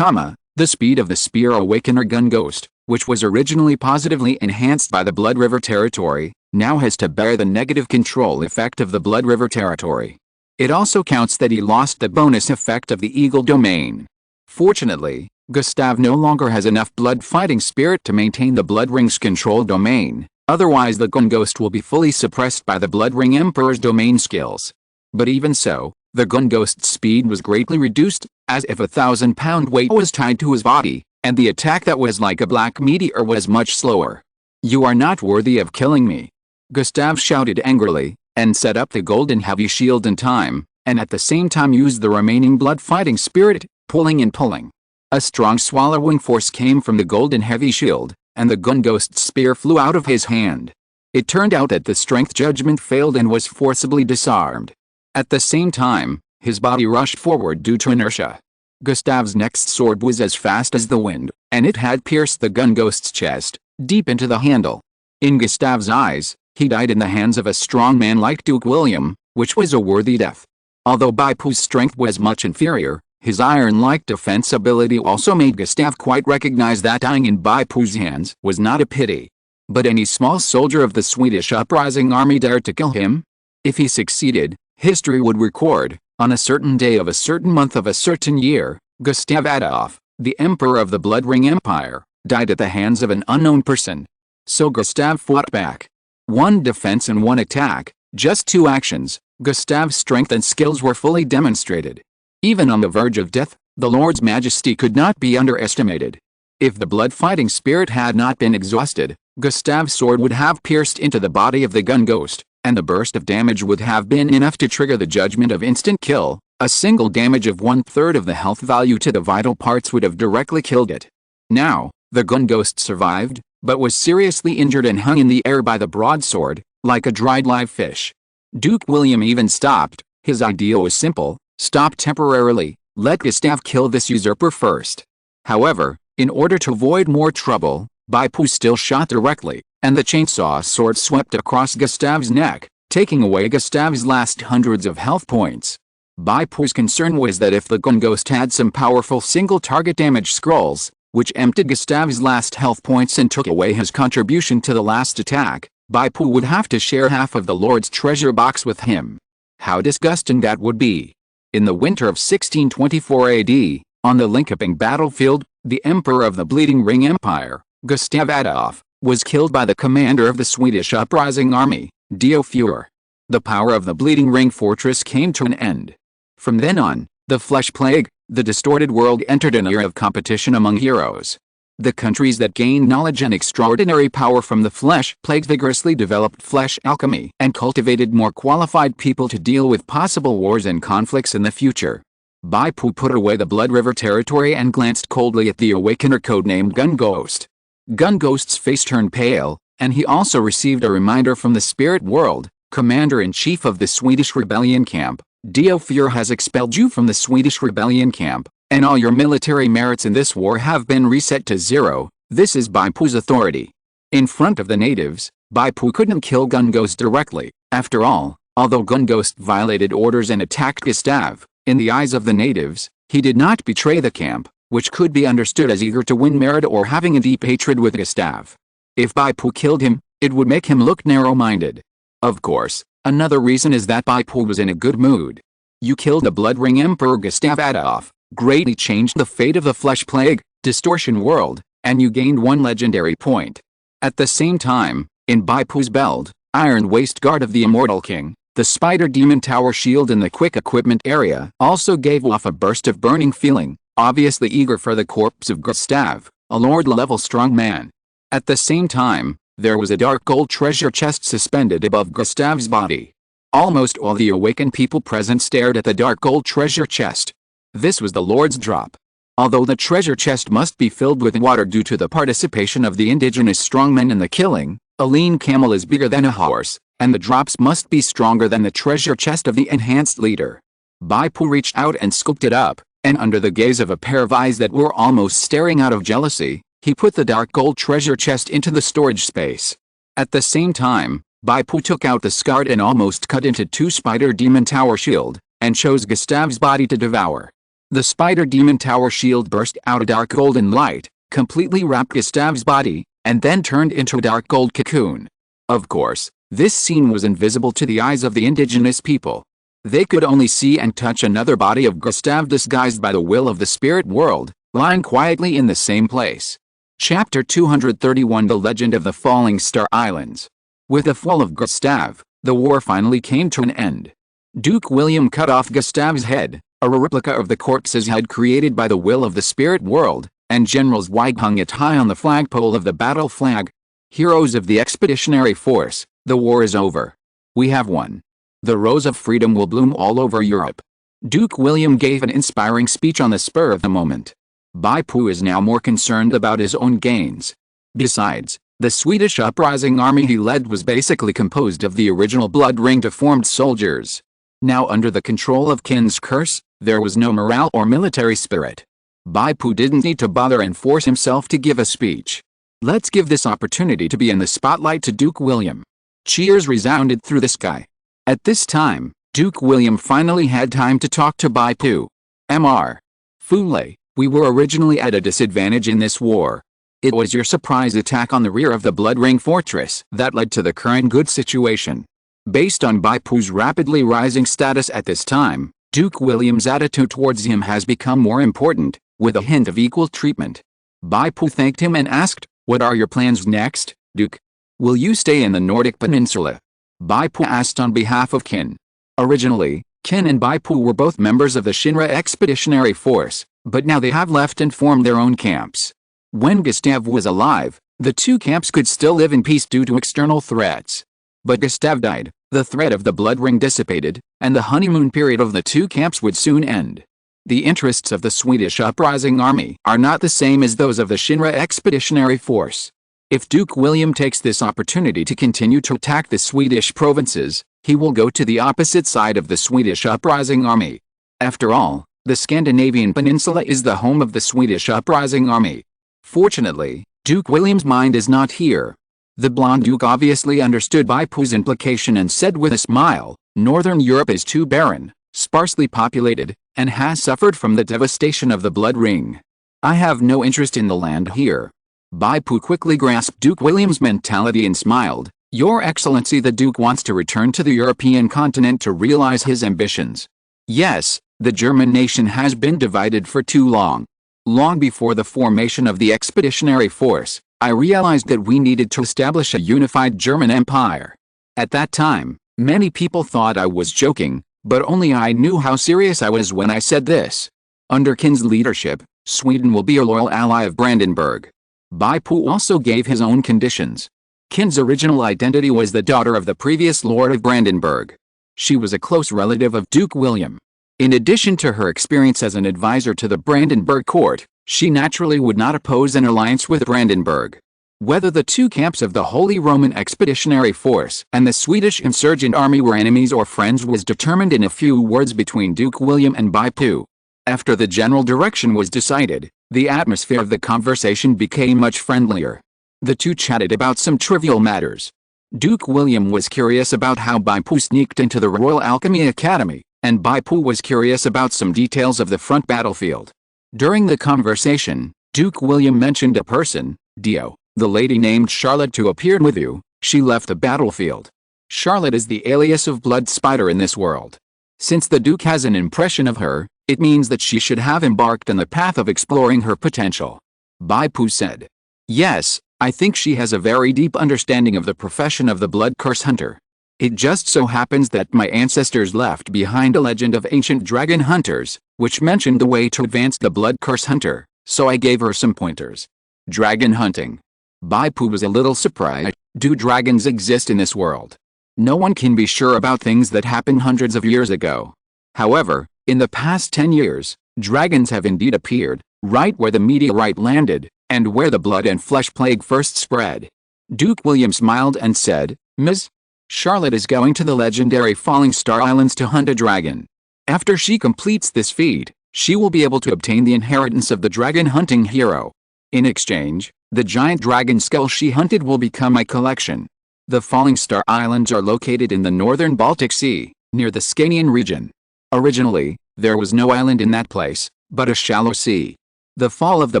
The speed of the spear awakener gun ghost, which was originally positively enhanced by the Blood River territory, now has to bear the negative control effect of the Blood River territory. It also counts that he lost the bonus effect of the eagle domain. Fortunately, Gustav no longer has enough blood fighting spirit to maintain the Blood Ring's control domain, otherwise the gun ghost will be fully suppressed by the Blood Ring Emperor's domain skills. But even so, the gun ghost's speed was greatly reduced, as if a 1,000-pound weight was tied to his body, and the attack that was like a black meteor was much slower. You are not worthy of killing me. Gustav shouted angrily, and set up the golden heavy shield in time, and at the same time used the remaining blood fighting spirit, pulling and pulling. A strong swallowing force came from the golden heavy shield, and the gun ghost's spear flew out of his hand. It turned out that the strength judgment failed and was forcibly disarmed. At the same time, his body rushed forward due to inertia. Gustav's next sword was as fast as the wind, and it had pierced the gun ghost's chest, deep into the handle. In Gustav's eyes, he died in the hands of a strong man like Duke William, which was a worthy death. Although Bai Pu's strength was much inferior, his iron-like defense ability also made Gustav quite recognize that dying in Bai Pu's hands was not a pity. But any small soldier of the Swedish uprising army dared to kill him? If he succeeded, history would record, on a certain day of a certain month of a certain year, Gustav Adolf, the Emperor of the Blood Ring Empire, died at the hands of an unknown person. So Gustav fought back. One defense and one attack, just two actions. Gustav's strength and skills were fully demonstrated. Even on the verge of death, the Lord's majesty could not be underestimated. If the blood-fighting spirit had not been exhausted, Gustav's sword would have pierced into the body of the gun ghost, and the burst of damage would have been enough to trigger the judgment of instant kill. A single damage of 1/3 of the health value to the vital parts would have directly killed it. Now, the gun ghost survived, but was seriously injured and hung in the air by the broadsword, like a dried live fish. Duke William even stopped. His idea was simple: stop temporarily, let Gustav kill this usurper first. However, in order to avoid more trouble, Bai Pu still shot directly, and the chainsaw sword swept across Gustav's neck, taking away Gustav's last hundreds of health points. Bai Pu's concern was that if the gun ghost had some powerful single-target damage scrolls, which emptied Gustav's last health points and took away his contribution to the last attack, Bai Pu would have to share half of the Lord's treasure box with him. How disgusting that would be! In the winter of 1624 AD, on the Linköping battlefield, the Emperor of the Bleeding Ring Empire, Gustav Adolf, was killed by the commander of the Swedish uprising army, Defies. The power of the Bleeding Ring fortress came to an end. From then on, the Flesh Plague, the distorted world, entered an era of competition among heroes. The countries that gained knowledge and extraordinary power from the Flesh Plague vigorously developed flesh alchemy and cultivated more qualified people to deal with possible wars and conflicts in the future. Bai Pu put away the Blood River territory and glanced coldly at the awakener codenamed Gun Ghost. Gun Ghost's face turned pale, and he also received a reminder from the spirit world: Commander-in-Chief of the Swedish rebellion camp, Defies has expelled you from the Swedish rebellion camp, and all your military merits in this war have been reset to 0. This is Bai Pu's authority. In front of the natives, Bai Pu couldn't kill Gun Ghost directly. After all, although Gun Ghost violated orders and attacked Gustav, in the eyes of the natives, he did not betray the camp, which could be understood as eager to win merit or having a deep hatred with Gustav. If Bai Pu killed him, it would make him look narrow-minded. Of course, another reason is that Bai Pu was in a good mood. You killed the Blood Ring Emperor Gustav Adolf, greatly changed the fate of the Flesh Plague, distortion world, and you gained 1 legendary point. At the same time, in Bai Pu's belt, iron waistguard of the Immortal King, the Spider Demon Tower shield in the quick equipment area also gave off a burst of burning feeling, obviously eager for the corpse of Gustav, a Lord-level strong man. At the same time, there was a dark gold treasure chest suspended above Gustav's body. Almost all the awakened people present stared at the dark gold treasure chest. This was the Lord's drop. Although the treasure chest must be filled with water due to the participation of the indigenous strongmen in the killing, a lean camel is bigger than a horse, and the drops must be stronger than the treasure chest of the enhanced leader. Bai Pu reached out and scooped it up, and under the gaze of a pair of eyes that were almost staring out of jealousy, he put the dark gold treasure chest into the storage space. At the same time, Bai Pu took out the scarred and almost cut into 2 Spider Demon Tower shield, and chose Gustav's body to devour. The Spider Demon Tower shield burst out a dark golden light, completely wrapped Gustav's body, and then turned into a dark gold cocoon. Of course, this scene was invisible to the eyes of the indigenous people. They could only see and touch another body of Gustav disguised by the will of the spirit world, lying quietly in the same place. Chapter 231: The Legend of the Falling Star Islands. With the fall of Gustav, the war finally came to an end. Duke William cut off Gustav's head, a replica of the corpse's head created by the will of the spirit world, and General Zweig hung it high on the flagpole of the battle flag. Heroes of the expeditionary force, the war is over. We have won. The rose of freedom will bloom all over Europe. Duke William gave an inspiring speech on the spur of the moment. Bai Pu is now more concerned about his own gains. Besides, the Swedish uprising army he led was basically composed of the original Blood Ring deformed soldiers. Now under the control of Kin's curse, there was no morale or military spirit. Bai Pu didn't need to bother and force himself to give a speech. Let's give this opportunity to be in the spotlight to Duke William. Cheers resounded through the sky. At this time, Duke William finally had time to talk to Bai Pu. Mr. Fule, we were originally at a disadvantage in this war. It was your surprise attack on the rear of the Blood Ring Fortress that led to the current good situation. Based on Bai Pu's rapidly rising status at this time, Duke William's attitude towards him has become more important, with a hint of equal treatment. Bai Pu thanked him and asked, "What are your plans next, Duke? Will you stay in the Nordic Peninsula?" Bai Pu asked on behalf of Qin. Originally, Qin and Bai Pu were both members of the Shinra Expeditionary Force, but now they have left and formed their own camps. When Gustav was alive, the two camps could still live in peace due to external threats. But Gustav died, the threat of the Blood Ring dissipated, and the honeymoon period of the two camps would soon end. The interests of the Swedish uprising army are not the same as those of the Shinra Expeditionary Force. If Duke William takes this opportunity to continue to attack the Swedish provinces, he will go to the opposite side of the Swedish uprising army. After all, the Scandinavian peninsula is the home of the Swedish uprising army. Fortunately, Duke William's mind is not here. The blonde Duke obviously understood Bai Pu's implication and said with a smile, "Northern Europe is too barren, sparsely populated, and has suffered from the devastation of the Blood Ring. I have no interest in the land here." Bai Pu quickly grasped Duke William's mentality and smiled. "Your Excellency, the Duke wants to return to the European continent to realize his ambitions. Yes, the German nation has been divided for too long. Long before the formation of the Expeditionary Force, I realized that we needed to establish a unified German empire. At that time, many people thought I was joking, but only I knew how serious I was when I said this. Under Qin's leadership, Sweden will be a loyal ally of Brandenburg." Bai Pu also gave his own conditions. Qin's original identity was the daughter of the previous Lord of Brandenburg. She was a close relative of Duke William. In addition to her experience as an advisor to the Brandenburg court, she naturally would not oppose an alliance with Brandenburg. Whether the two camps of the Holy Roman Expeditionary Force and the Swedish insurgent army were enemies or friends was determined in a few words between Duke William and Bai Pu. After the general direction was decided, the atmosphere of the conversation became much friendlier. The two chatted about some trivial matters. Duke William was curious about how Bai Pu sneaked into the Royal Alchemy Academy, and Bai Pu was curious about some details of the front battlefield. During the conversation, Duke William mentioned a person, Dio, the lady named Charlotte, who appeared with you. She left the battlefield. Charlotte is the alias of Blood Spider in this world. Since the Duke has an impression of her, it means that she should have embarked on the path of exploring her potential. Bai Pu said, "Yes, I think she has a very deep understanding of the profession of the Blood Curse Hunter. It just so happens that my ancestors left behind a legend of ancient dragon hunters, which mentioned the way to advance the Blood Curse Hunter, so I gave her some pointers." Dragon hunting. Bai Pu was a little surprised. Do dragons exist in this world? No one can be sure about things that happened hundreds of years ago. However, in the past 10 years, dragons have indeed appeared, right where the meteorite landed, and where the blood and flesh plague first spread. Duke William smiled and said, "Ms. Charlotte is going to the legendary Falling Star Islands to hunt a dragon. After she completes this feat, she will be able to obtain the inheritance of the dragon hunting hero. In exchange, the giant dragon skull she hunted will become my collection." The Falling Star Islands are located in the northern Baltic Sea, near the Scanian region. Originally, there was no island in that place, but a shallow sea. The fall of the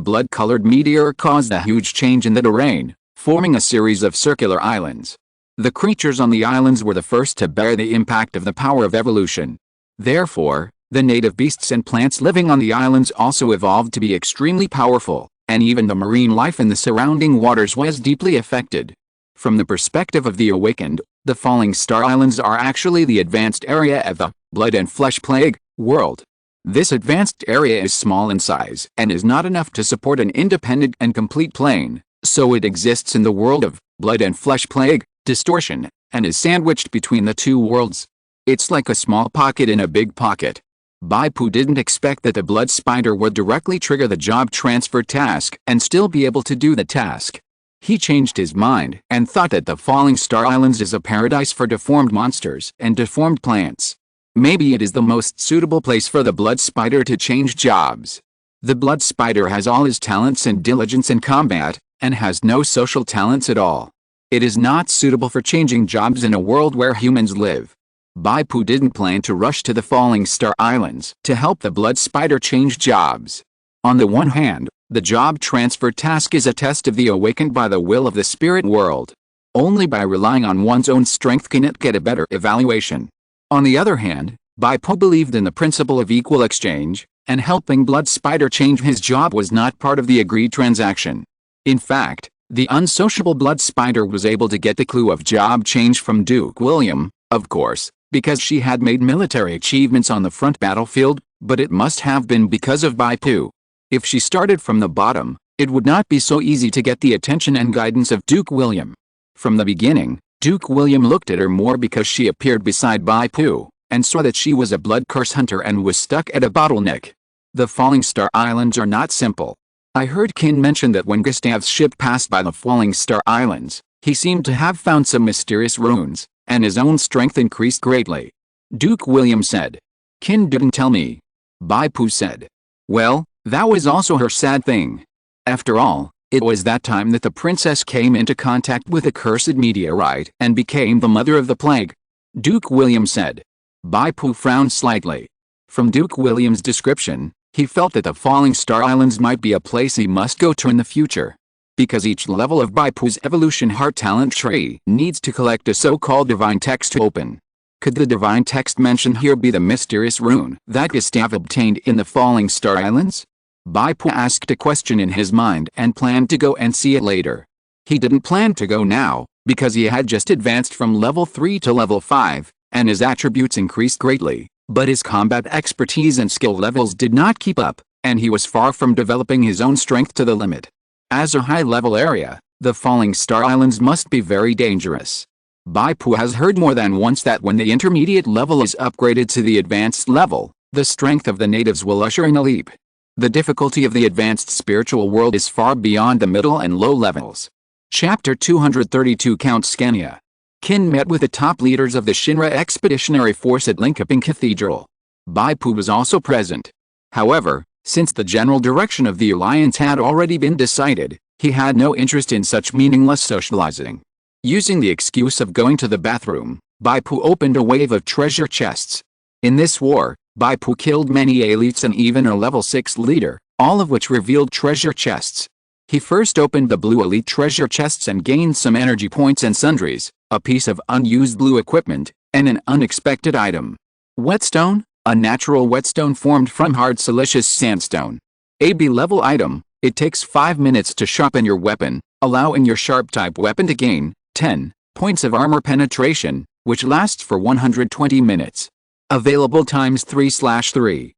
blood-colored meteor caused a huge change in the terrain, forming a series of circular islands. The creatures on the islands were the first to bear the impact of the power of evolution. Therefore, the native beasts and plants living on the islands also evolved to be extremely powerful, and even the marine life in the surrounding waters was deeply affected. From the perspective of the awakened, the Falling Star Islands are actually the advanced area of the Blood and Flesh Plague world. This advanced area is small in size and is not enough to support an independent and complete plane, so it exists in the world of Blood and Flesh Plague distortion, and is sandwiched between the two worlds. It's like a small pocket in a big pocket. Bai Pu didn't expect that the Blood Spider would directly trigger the job transfer task and still be able to do the task. He changed his mind and thought that the Falling Star Islands is a paradise for deformed monsters and deformed plants. Maybe it is the most suitable place for the Blood Spider to change jobs. The Blood Spider has all his talents and diligence in combat, and has no social talents at all. It is not suitable for changing jobs in a world where humans live. Bai Pu didn't plan to rush to the Falling Star Islands to help the Blood Spider change jobs. On the one hand, the job transfer task is a test of the awakened by the will of the spirit world. Only by relying on one's own strength can it get a better evaluation. On the other hand, Bai Pu believed in the principle of equal exchange, and helping Blood Spider change his job was not part of the agreed transaction. In fact, the unsociable Blood Spider was able to get the clue of job change from Duke William, of course, because she had made military achievements on the front battlefield, but it must have been because of Bai Pu. If she started from the bottom, it would not be so easy to get the attention and guidance of Duke William. From the beginning, Duke William looked at her more because she appeared beside Bai Pu, and saw that she was a blood curse hunter and was stuck at a bottleneck. The Falling Star Islands are not simple. I heard Kin mention that when Gustav's ship passed by the Falling Star Islands, he seemed to have found some mysterious runes, and his own strength increased greatly. Duke William said. Kin didn't tell me. Bai Pu said. Well, that was also her sad thing. After all, it was that time that the princess came into contact with a cursed meteorite and became the mother of the plague. Duke William said. Bai Pu frowned slightly. From Duke William's description, he felt that the Falling Star Islands might be a place he must go to in the future. Because each level of Bai Pu's evolution heart talent tree needs to collect a so-called divine text to open. Could the divine text mentioned here be the mysterious rune that Gustav obtained in the Falling Star Islands? Bai Pu asked a question in his mind and planned to go and see it later. He didn't plan to go now, because he had just advanced from level 3 to level 5, and his attributes increased greatly, but his combat expertise and skill levels did not keep up, and he was far from developing his own strength to the limit. As a high-level area, the Falling Star Islands must be very dangerous. Bai Pu has heard more than once that when the intermediate level is upgraded to the advanced level, the strength of the natives will usher in a leap. The difficulty of the advanced spiritual world is far beyond the middle and low levels. Chapter 232 Count Scania. Kin met with the top leaders of the Shinra Expeditionary Force at Linkoping Cathedral. Bai Pu was also present. However, since the general direction of the alliance had already been decided, he had no interest in such meaningless socializing. Using the excuse of going to the bathroom, Bai Pu opened a wave of treasure chests. In this war, Bai Pu killed many elites and even a level 6 leader, all of which revealed treasure chests. He first opened the blue elite treasure chests and gained some energy points and sundries, a piece of unused blue equipment, and an unexpected item. Whetstone, a natural whetstone formed from hard siliceous sandstone. A B-level item, it takes 5 minutes to sharpen your weapon, allowing your sharp-type weapon to gain 10 points of armor penetration, which lasts for 120 minutes. Available times 3/3.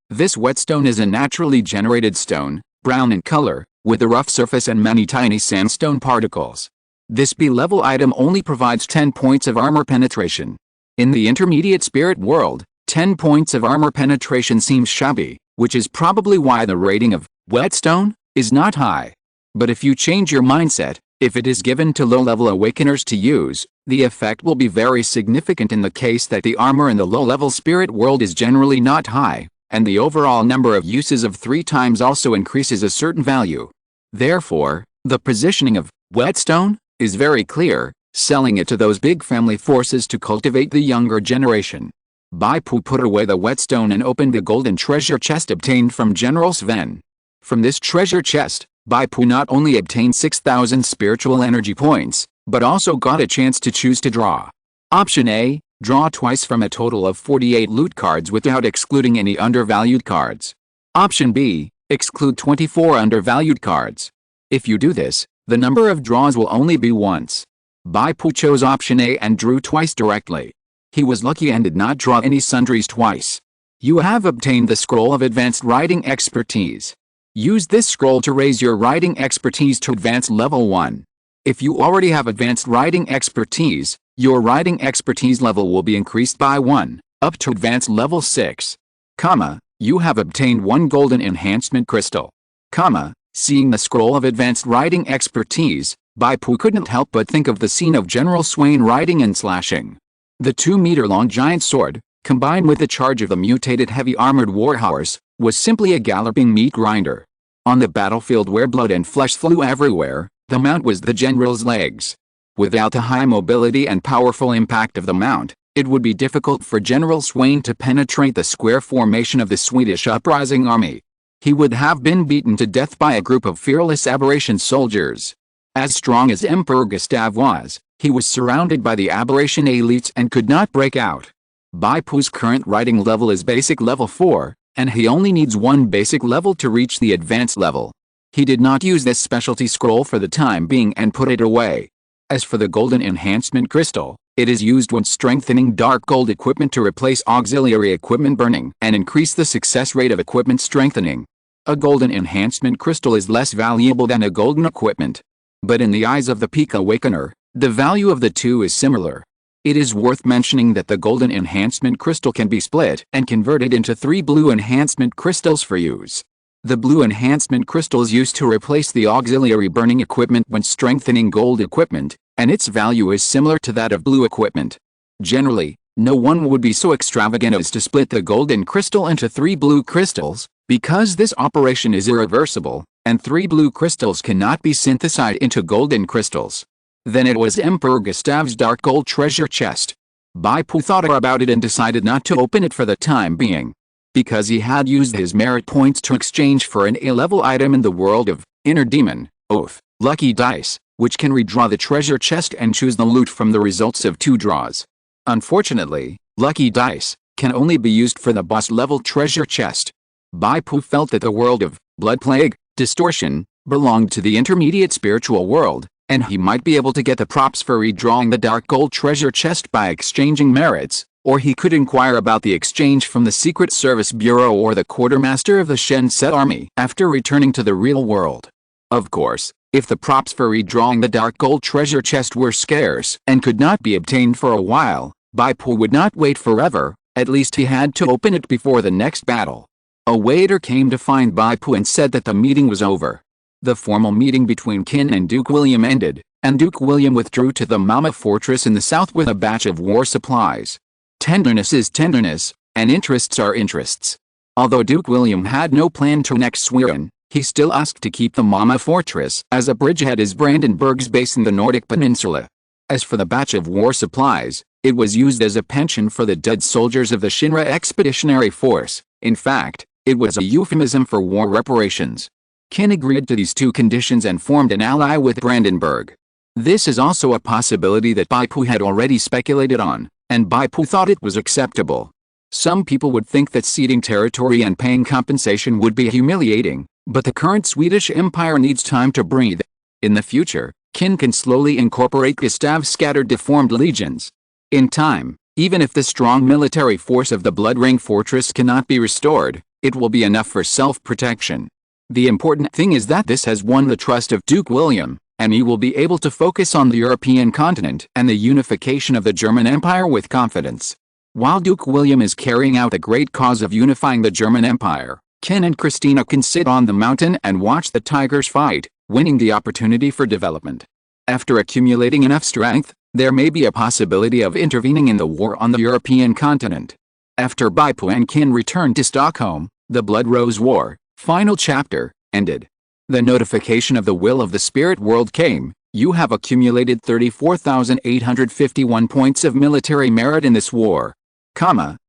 This whetstone is a naturally generated stone, brown in color, with a rough surface and many tiny sandstone particles. This B-level item only provides 10 points of armor penetration. In the intermediate spirit world, 10 points of armor penetration seems shabby, which is probably why the rating of whetstone is not high. But if you change your mindset, if it is given to low-level awakeners to use, the effect will be very significant in the case that the armor in the low-level spirit world is generally not high, and the overall number of uses of 3 times also increases a certain value. Therefore, the positioning of whetstone is very clear, selling it to those big family forces to cultivate the younger generation. Bai Pu put away the whetstone and opened the golden treasure chest obtained from General Sven. From this treasure chest, Bai Pu not only obtained 6,000 spiritual energy points, but also got a chance to choose to draw. Option A, draw twice from a total of 48 loot cards without excluding any undervalued cards. Option B, exclude 24 undervalued cards. If you do this, the number of draws will only be once. Bai Pu chose option A and drew twice directly. He was lucky and did not draw any sundries twice. You have obtained the scroll of advanced writing expertise. Use this scroll to raise your writing expertise to advanced level 1. If you already have advanced writing expertise, your writing expertise level will be increased by 1, up to advanced level 6. You have obtained 1 golden enhancement crystal. Seeing the scroll of advanced writing expertise, Bai Pu couldn't help but think of the scene of General Swain writing and slashing. The 2-meter-long giant sword, combined with the charge of the mutated heavy armored warhorse, was simply a galloping meat grinder. On the battlefield where blood and flesh flew everywhere, the mount was the general's legs. Without the high mobility and powerful impact of the mount, It would be difficult for General Swain to penetrate the square formation of the Swedish uprising army. He would have been beaten to death by a group of fearless aberration soldiers. As strong as Emperor Gustav was, he was surrounded by the aberration elites and could not break out. Bai Pu's current writing level is basic level 4, and he only needs one basic level to reach the advanced level. He did not use this specialty scroll for the time being and put it away. As for the golden enhancement crystal, it is used when strengthening dark gold equipment to replace auxiliary equipment burning and increase the success rate of equipment strengthening. A golden enhancement crystal is less valuable than a golden equipment. But in the eyes of the peak awakener, the value of the two is similar. It is worth mentioning that the golden enhancement crystal can be split and converted into 3 blue enhancement crystals for use. The blue enhancement crystal is used to replace the auxiliary burning equipment when strengthening gold equipment, and its value is similar to that of blue equipment. Generally, no one would be so extravagant as to split the golden crystal into 3 blue crystals, because this operation is irreversible, and 3 blue crystals cannot be synthesized into golden crystals. Then it was Emperor Gustav's dark gold treasure chest. Bai Pu thought about it and decided not to open it for the time being. Because he had used his merit points to exchange for an A-level item in the world of Inner Demon, Oath, Lucky Dice, which can redraw the treasure chest and choose the loot from the results of 2 draws. Unfortunately, Lucky Dice can only be used for the boss level treasure chest. Bai Pu felt that the world of Blood Plague, Distortion, belonged to the intermediate spiritual world, and he might be able to get the props for redrawing the dark gold treasure chest by exchanging merits, or he could inquire about the exchange from the Secret Service Bureau or the quartermaster of the Shenset army after returning to the real world. Of course, if the props for redrawing the dark gold treasure chest were scarce and could not be obtained for a while, Bai Pu would not wait forever. At least he had to open it before the next battle. A waiter came to find Bai Pu and said that the meeting was over. The formal meeting between Qin and Duke William ended, and Duke William withdrew to the Magma fortress in the south with a batch of war supplies. Tenderness is tenderness, and interests are interests. Although Duke William had no plan to annex Sweden, he still asked to keep the Magma fortress as a bridgehead as Brandenburg's base in the Nordic peninsula. As for the batch of war supplies, it was used as a pension for the dead soldiers of the Shinra Expeditionary Force. In fact, it was a euphemism for war reparations. Qin agreed to these 2 conditions and formed an ally with Brandenburg. This is also a possibility that Bai Pu had already speculated on, and Bai Pu thought it was acceptable. Some people would think that ceding territory and paying compensation would be humiliating, but the current Swedish Empire needs time to breathe. In the future, Qin can slowly incorporate Gustav's scattered deformed legions. In time, even if the strong military force of the Blood Ring Fortress cannot be restored, it will be enough for self-protection. The important thing is that this has won the trust of Duke William, and he will be able to focus on the European continent and the unification of the German Empire with confidence. While Duke William is carrying out the great cause of unifying the German Empire, Qin and Christina can sit on the mountain and watch the tigers fight, winning the opportunity for development. After accumulating enough strength, there may be a possibility of intervening in the war on the European continent. After Bai Pu and Qin returned to Stockholm, the Blood Rose War, final chapter, ended. The notification of the will of the spirit world came. You have accumulated 34,851 points of military merit in this war.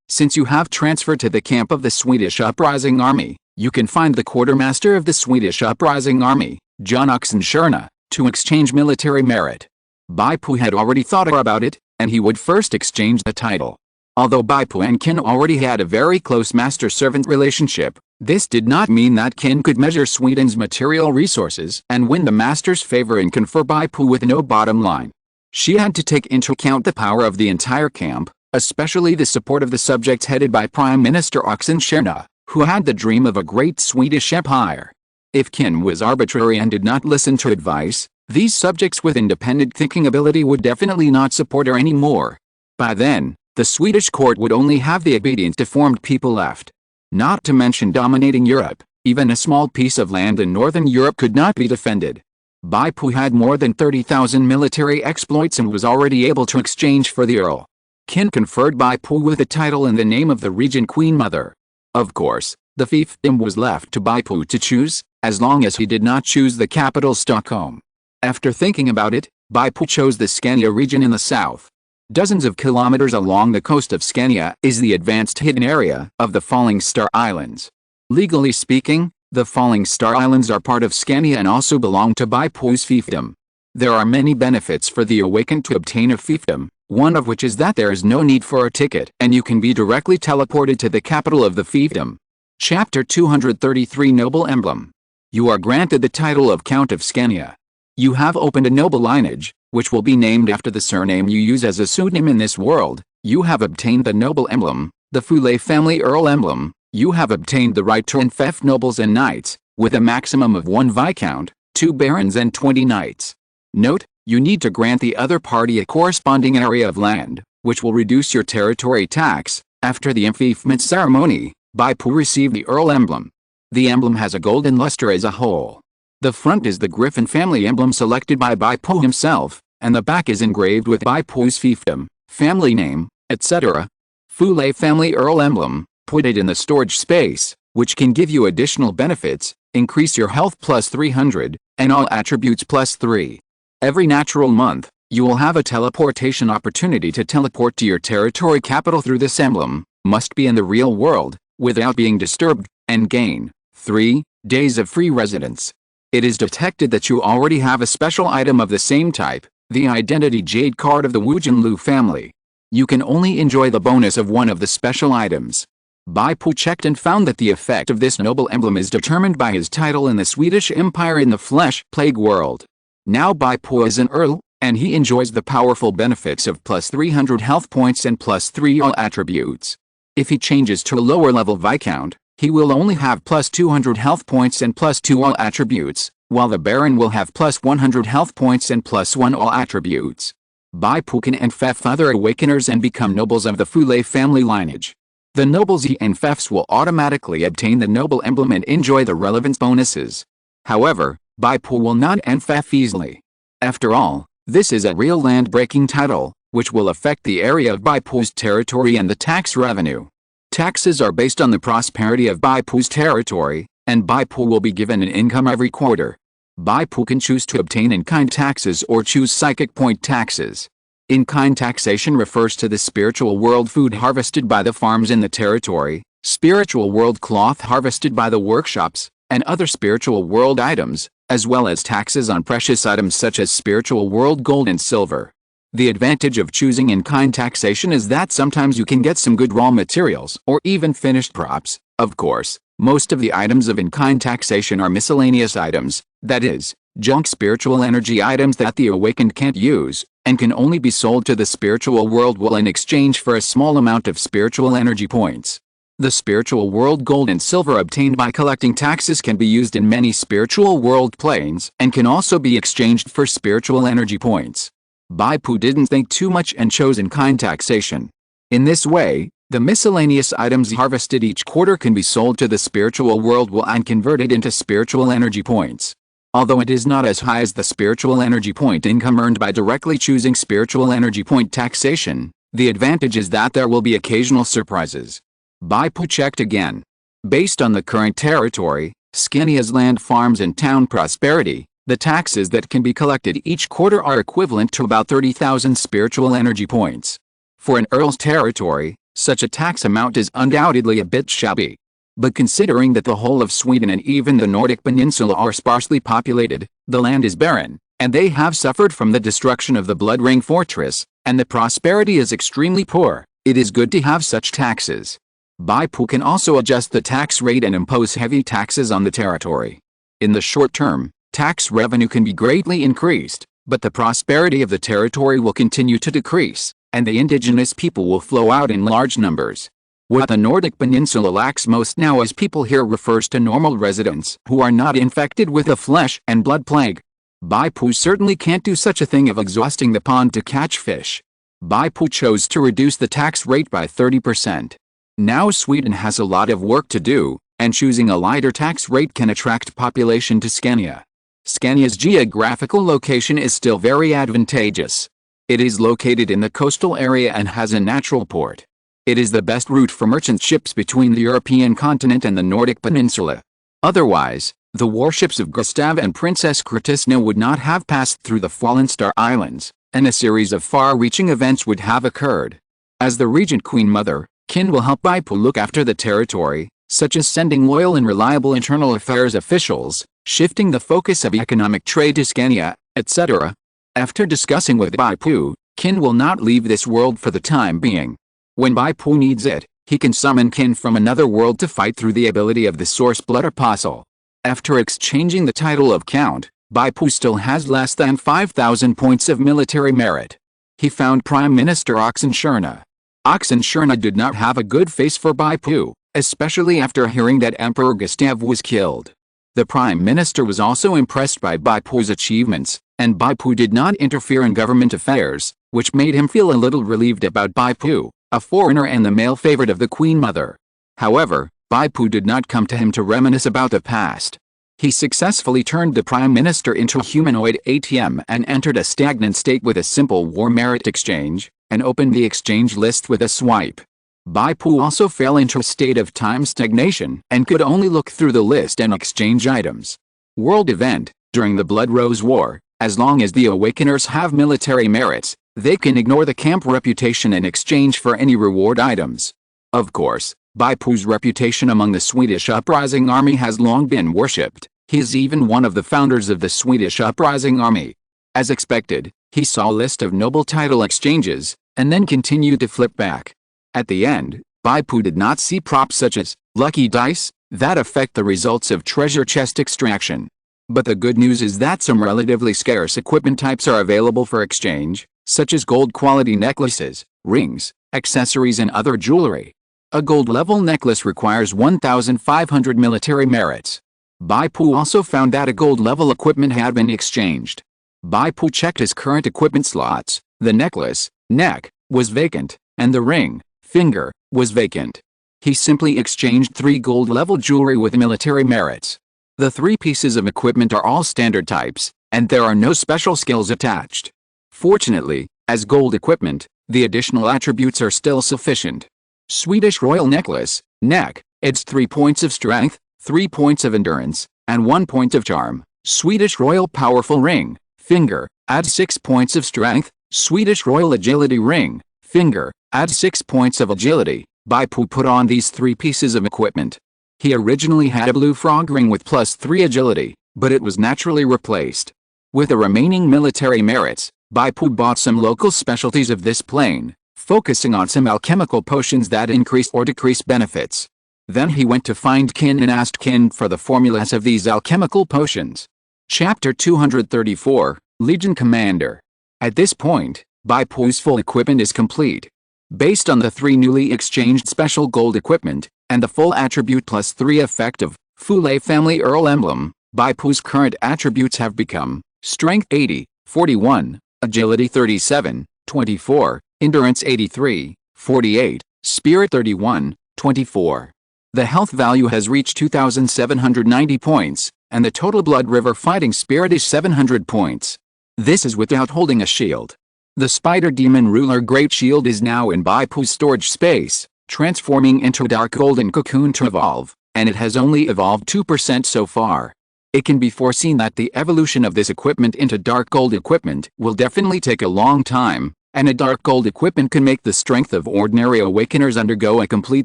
Since you have transferred to the camp of the Swedish Uprising Army, you can find the quartermaster of the Swedish Uprising Army, John Oxenstierna, to exchange military merit. Bai Pu had already thought about it, and he would first exchange the title. Although Bai Pu and Qin already had a very close master-servant relationship, this did not mean that Qin could measure Sweden's material resources and win the master's favor and confer Bai Pu with no bottom line. She had to take into account the power of the entire camp, especially the support of the subjects headed by Prime Minister Oxenstierna, who had the dream of a great Swedish empire. If Qin was arbitrary and did not listen to advice, these subjects with independent thinking ability would definitely not support her anymore. By then, the Swedish court would only have the obedient deformed people left. Not to mention dominating Europe, even a small piece of land in northern Europe could not be defended. Bai Pu had more than 30,000 military exploits and was already able to exchange for the Earl. Qin conferred Bai Pu with the title in the name of the Regent Queen Mother. Of course, the fiefdom was left to Bai Pu to choose, as long as he did not choose the capital Stockholm. After thinking about it, Bai Pu chose the Scania region in the south. Dozens of kilometers along the coast of Scania is the advanced hidden area of the Falling Star Islands. Legally speaking, the Falling Star Islands are part of Scania and also belong to Bai Pu's fiefdom. There are many benefits for the awakened to obtain a fiefdom, one of which is that there is no need for a ticket and you can be directly teleported to the capital of the fiefdom. Chapter 233 Noble Emblem. You are granted the title of Count of Scania. You have opened a noble lineage, which will be named after the surname you use as a pseudonym in this world. You have obtained the noble emblem, the Fule family Earl emblem. You have obtained the right to infect nobles and knights, with a maximum of 1 viscount, 2 barons and 20 knights. Note, you need to grant the other party a corresponding area of land, which will reduce your territory tax. After the enfeoffment ceremony, Bai Pu received the Earl emblem. The emblem has a golden luster as a whole. The front is the Griffin family emblem selected by Bai Pu himself, and the back is engraved with Bai Pu's fiefdom, family name, etc. Fule family Earl emblem. Put it in the storage space, which can give you additional benefits, increase your health plus 300, and all attributes plus 3. Every natural month, you will have a teleportation opportunity to teleport to your territory capital through this emblem, must be in the real world, without being disturbed, and gain 3 days of free residence. It is detected that you already have a special item of the same type, the Identity Jade card of the Wujinlu family. You can only enjoy the bonus of one of the special items. Bai Pu checked and found that the effect of this noble emblem is determined by his title in the Swedish Empire in the Flesh Plague world. Now Bai Pu is an Earl, and he enjoys the powerful benefits of plus 300 health points and plus 3 all attributes. If he changes to a lower level Viscount, he will only have plus 200 health points and plus 2 all attributes, while the Baron will have plus 100 health points and plus 1 all attributes. Bai Pu can enfeoff other awakeners and become nobles of the Fule family lineage. The nobles he enfeoffs will automatically obtain the noble emblem and enjoy the relevance bonuses. However, Bai Pu will not enfeoff easily. After all, this is a real land-breaking title, which will affect the area of Bai Pu's territory and the tax revenue. Taxes are based on the prosperity of Bai Pu's territory, and Bai Pu will be given an income every quarter. Bai Pu can choose to obtain in-kind taxes or choose psychic point taxes. In-kind taxation refers to the spiritual world food harvested by the farms in the territory, spiritual world cloth harvested by the workshops, and other spiritual world items, as well as taxes on precious items such as spiritual world gold and silver. The advantage of choosing in-kind taxation is that sometimes you can get some good raw materials or even finished props. Of course, most of the items of in-kind taxation are miscellaneous items, that is, junk spiritual energy items that the awakened can't use, and can only be sold to the spiritual world in exchange for a small amount of spiritual energy points. The spiritual world gold and silver obtained by collecting taxes can be used in many spiritual world planes and can also be exchanged for spiritual energy points. Bai Pu didn't think too much and chose in-kind taxation. In this way, the miscellaneous items harvested each quarter can be sold to the spiritual world and converted into spiritual energy points. Although it is not as high as the spiritual energy point income earned by directly choosing spiritual energy point taxation, the advantage is that there will be occasional surprises. Bai Pu checked again. Based on the current territory, Scania's land farms and town prosperity, the taxes that can be collected each quarter are equivalent to about 30,000 spiritual energy points. For an Earl's territory, such a tax amount is undoubtedly a bit shabby. But considering that the whole of Sweden and even the Nordic peninsula are sparsely populated, the land is barren, and they have suffered from the destruction of the Blood Ring Fortress, and the prosperity is extremely poor, it is good to have such taxes. Bai Pu can also adjust the tax rate and impose heavy taxes on the territory. In the short term, tax revenue can be greatly increased, but the prosperity of the territory will continue to decrease, and the indigenous people will flow out in large numbers. What the Nordic peninsula lacks most now as people here refers to normal residents who are not infected with the flesh and blood plague. Bai Pu certainly can't do such a thing of exhausting the pond to catch fish. Bai Pu chose to reduce the tax rate by 30%. Now Sweden has a lot of work to do, and choosing a lighter tax rate can attract population to Scania. Scania's geographical location is still very advantageous. It is located in the coastal area and has a natural port. It is the best route for merchant ships between the European continent and the Nordic peninsula. Otherwise, the warships of Gustav and Princess Kritisna would not have passed through the Fallen Star Islands, and a series of far-reaching events would have occurred. As the Regent Queen Mother, Qin will help Bai Pu look after the territory, such as sending loyal and reliable internal affairs officials, shifting the focus of economic trade to Scania, etc. After discussing with Bai Pu, Qin will not leave this world for the time being. When Bai Pu needs it, he can summon Qin from another world to fight through the ability of the Source Blood Apostle. After exchanging the title of Count, Bai Pu still has less than 5,000 points of military merit. He found Prime Minister Oxenstierna. Oxenstierna did not have a good face for Bai Pu, especially after hearing that Emperor Gustav was killed. The Prime Minister was also impressed by Bai Pu's achievements, and Bai Pu did not interfere in government affairs, which made him feel a little relieved about Bai Pu, a foreigner and the male favorite of the Queen Mother. However, Bai Pu did not come to him to reminisce about the past. He successfully turned the Prime Minister into a humanoid ATM and entered a stagnant state with a simple war merit exchange, and opened the exchange list with a swipe. Bai Pu also fell into a state of time stagnation and could only look through the list and exchange items. World event: during the Blood Rose War, as long as the Awakeners have military merits, they can ignore the camp reputation in exchange for any reward items. Of course, Bai Pu's reputation among the Swedish Uprising Army has long been worshipped. He is even one of the founders of the Swedish Uprising Army. As expected, he saw a list of noble title exchanges, and then continued to flip back. At the end, Bai Pu did not see props such as lucky dice that affect the results of treasure chest extraction. But the good news is that some relatively scarce equipment types are available for exchange, such as gold quality necklaces, rings, accessories and other jewelry. A gold level necklace requires 1,500 military merits. Bai Pu also found that a gold level equipment had been exchanged. Bai Pu checked his current equipment slots. The necklace, neck, was vacant, and the ring, finger, was vacant. He simply exchanged 3 gold level jewelry with military merits. The 3 pieces of equipment are all standard types, and there are no special skills attached. Fortunately, as gold equipment, the additional attributes are still sufficient. Swedish Royal Necklace, neck, adds 3 points of strength, 3 points of endurance, and 1 point of charm. Swedish Royal Powerful Ring, finger, adds 6 points of strength. Swedish Royal Agility Ring, finger, adds 6 points of agility. Bai Pu put on these 3 pieces of equipment. He originally had a blue frog ring with +3 agility, but it was naturally replaced. With the remaining military merits, Bai Pu bought some local specialties of this plane, focusing on some alchemical potions that increased or decreased benefits. Then he went to find Qin and asked Qin for the formulas of these alchemical potions. Chapter 234, Legion Commander. At this point, Bai Pu's full equipment is complete. Based on the 3 newly exchanged special gold equipment, and the full attribute +3 effect of Fule Family Earl Emblem, Bai Pu's current attributes have become Strength 80, 41, Agility 37, 24, Endurance 83, 48, Spirit 31, 24. The health value has reached 2,790 points, and the total Blood River Fighting Spirit is 700 points. This is without holding a shield. The Spider Demon Ruler Great Shield is now in Bai Pu's storage space, transforming into a dark golden cocoon to evolve, and it has only evolved 2% so far. It can be foreseen that the evolution of this equipment into dark gold equipment will definitely take a long time, and a dark gold equipment can make the strength of ordinary awakeners undergo a complete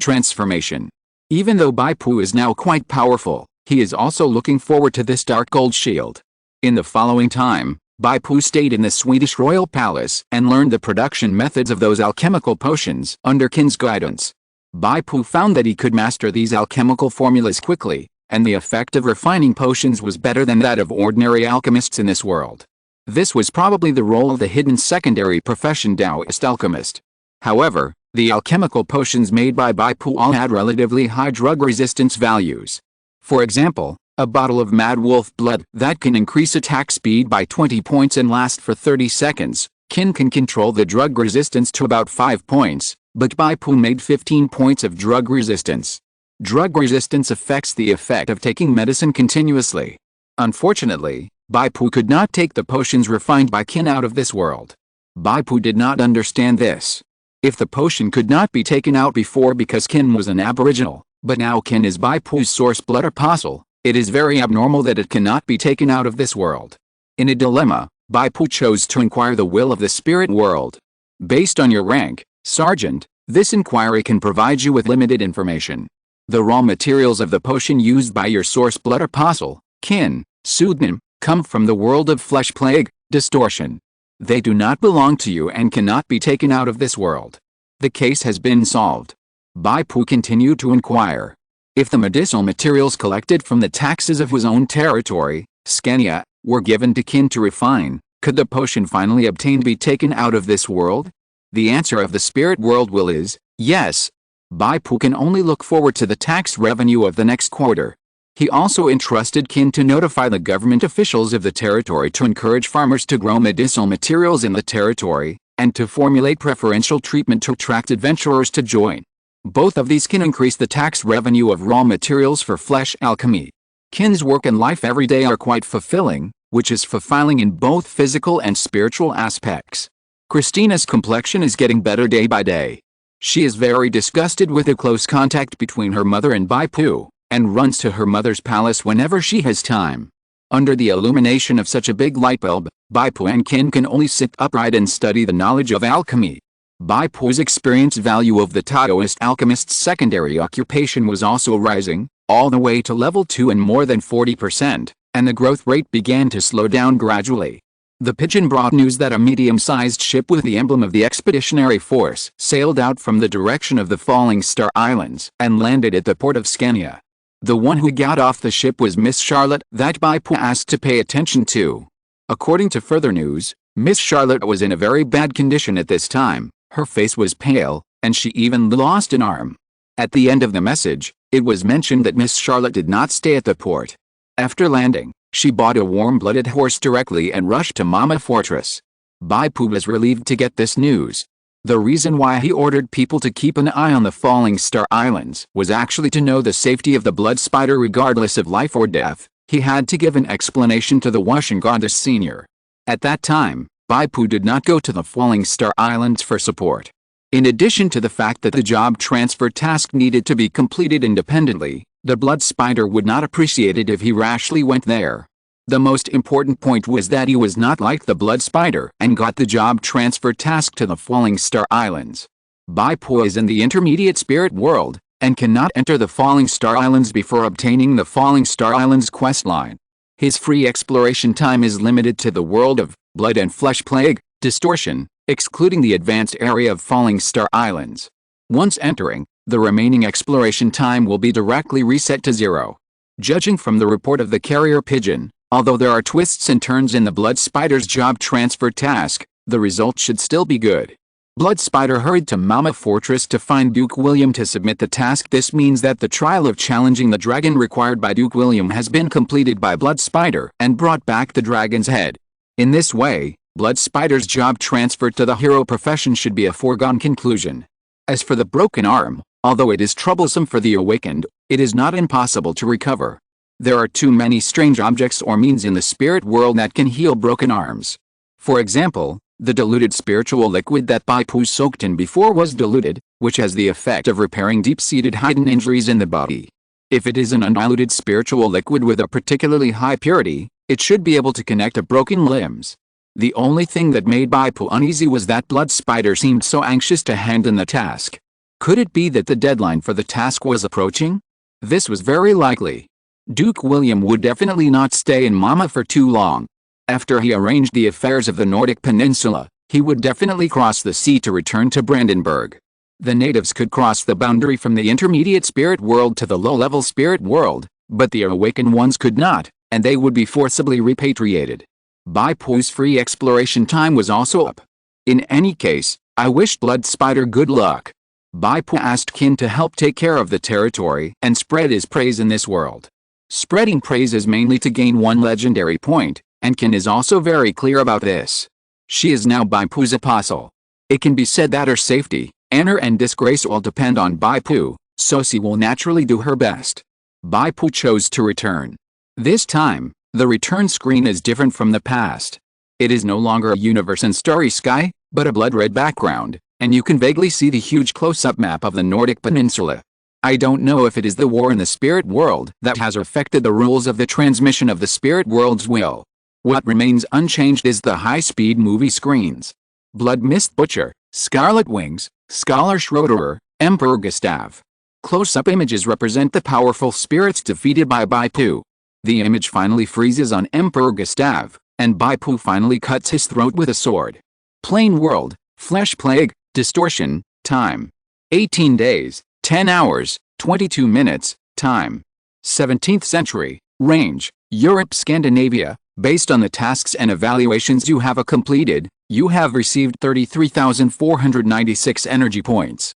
transformation. Even though Bai Pu is now quite powerful, he is also looking forward to this dark gold shield. In the following time, Bai Pu stayed in the Swedish royal palace and learned the production methods of those alchemical potions under Qin's guidance. Bai Pu found that he could master these alchemical formulas quickly, and the effect of refining potions was better than that of ordinary alchemists in this world. This was probably the role of the hidden secondary profession Taoist alchemist. However, the alchemical potions made by Bai Pu all had relatively high drug resistance values. For example, a bottle of Mad Wolf blood that can increase attack speed by 20 points and last for 30 seconds. Qin can control the drug resistance to about 5 points, but Bai Pu made 15 points of drug resistance. Drug resistance affects the effect of taking medicine continuously. Unfortunately, Bai Pu could not take the potions refined by Qin out of this world. Bai Pu did not understand this. If the potion could not be taken out before because Qin was an aboriginal, but now Qin is Bai Pu's source blood apostle, it is very abnormal that it cannot be taken out of this world. In a dilemma, Bai Pu chose to inquire the will of the spirit world. Based on your rank, Sergeant, this inquiry can provide you with limited information. The raw materials of the potion used by your source blood apostle, kin, pseudonym, come from the world of flesh plague, distortion. They do not belong to you and cannot be taken out of this world. The case has been solved. Bai Pu continued to inquire. If the medicinal materials collected from the taxes of his own territory, Scania, were given to kin to refine, could the potion finally obtained be taken out of this world? The answer of the spirit world will is, yes. Bai Pu can only look forward to the tax revenue of the next quarter. He also entrusted kin to notify the government officials of the territory to encourage farmers to grow medicinal materials in the territory, and to formulate preferential treatment to attract adventurers to join. Both of these can increase the tax revenue of raw materials for flesh alchemy. Kin's work and life every day are quite fulfilling, which is fulfilling in both physical and spiritual aspects. Christina's complexion is getting better day by day. She is very disgusted with the close contact between her mother and Bai Pu, and runs to her mother's palace whenever she has time. Under the illumination of such a big light bulb, Bai Pu and kin can only sit upright and study the knowledge of alchemy. Bai Pu's experience value of the Taoist alchemist's secondary occupation was also rising, all the way to level 2 and more than 40%, and the growth rate began to slow down gradually. The pigeon brought news that a medium-sized ship with the emblem of the expeditionary force sailed out from the direction of the Falling Star Islands and landed at the port of Scania. The one who got off the ship was Miss Charlotte that Bai Pu asked to pay attention to. According to further news, Miss Charlotte was in a very bad condition at this time. Her face was pale, and she even lost an arm. At the end of the message, it was mentioned that Miss Charlotte did not stay at the port. After landing, she bought a warm-blooded horse directly and rushed to Mama Fortress. Bai Pu was relieved to get this news. The reason why he ordered people to keep an eye on the Falling Star Islands was actually to know the safety of the blood spider regardless of life or death. He had to give an explanation to the Washington Goddess Senior. At that time, Bai Pu did not go to the Falling Star Islands for support. In addition to the fact that the job transfer task needed to be completed independently, the blood spider would not appreciate it if he rashly went there. The most important point was that he was not like the blood spider and got the job transfer task to the Falling Star Islands. Bai Pu is in the intermediate spirit world, and cannot enter the Falling Star Islands before obtaining the Falling Star Islands questline. His free exploration time is limited to the world of blood and flesh plague, distortion, excluding the advanced area of Falling Star Islands. Once entering, the remaining exploration time will be directly reset to 0. Judging from the report of the carrier pigeon, although there are twists and turns in the blood spider's job transfer task, the result should still be good. Blood Spider hurried to Mama Fortress to find Duke William to submit the task. This means that the trial of challenging the dragon required by Duke William has been completed by Blood Spider and brought back the dragon's head. In this way, Blood Spider's job transfer to the hero profession should be a foregone conclusion. As for the broken arm, although it is troublesome for the awakened, it is not impossible to recover. There are too many strange objects or means in the spirit world that can heal broken arms. For example, the diluted spiritual liquid that Bai Pu soaked in before was diluted, which has the effect of repairing deep-seated hidden injuries in the body. If it is an undiluted spiritual liquid with a particularly high purity, it should be able to connect to broken limbs. The only thing that made Bai Pu uneasy was that Blood Spider seemed so anxious to hand in the task. Could it be that the deadline for the task was approaching? This was very likely. Duke William would definitely not stay in Mama for too long. After he arranged the affairs of the Nordic Peninsula, he would definitely cross the sea to return to Brandenburg. The natives could cross the boundary from the intermediate spirit world to the low-level spirit world, but the awakened ones could not, and they would be forcibly repatriated. Bai Pu's free exploration time was also up. In any case, I wished Blood Spider good luck. Bai Pu asked kin to help take care of the territory and spread his praise in this world. Spreading praise is mainly to gain one legendary point, and kin is also very clear about this. She is now Bai Pu's apostle. It can be said that her safety, honor and disgrace all depend on Bai Pu, so she will naturally do her best. Bai Pu chose to return. This time, the return screen is different from the past. It is no longer a universe and starry sky, but a blood-red background, and you can vaguely see the huge close-up map of the Nordic Peninsula. I don't know if it is the war in the spirit world that has affected the rules of the transmission of the spirit world's will. What remains unchanged is the high-speed movie screens. Blood Mist Butcher, Scarlet Wings, Scholar Schroederer, Emperor Gustav. Close-up images represent the powerful spirits defeated by Bai Pu. The image finally freezes on Emperor Gustav, and Bai Pu finally cuts his throat with a sword. Plain world, flesh plague, distortion, time. 18 days, 10 hours, 22 minutes, time. 17th century, range, Europe Scandinavia. Based on the tasks and evaluations you have completed, you have received 33,496 energy points.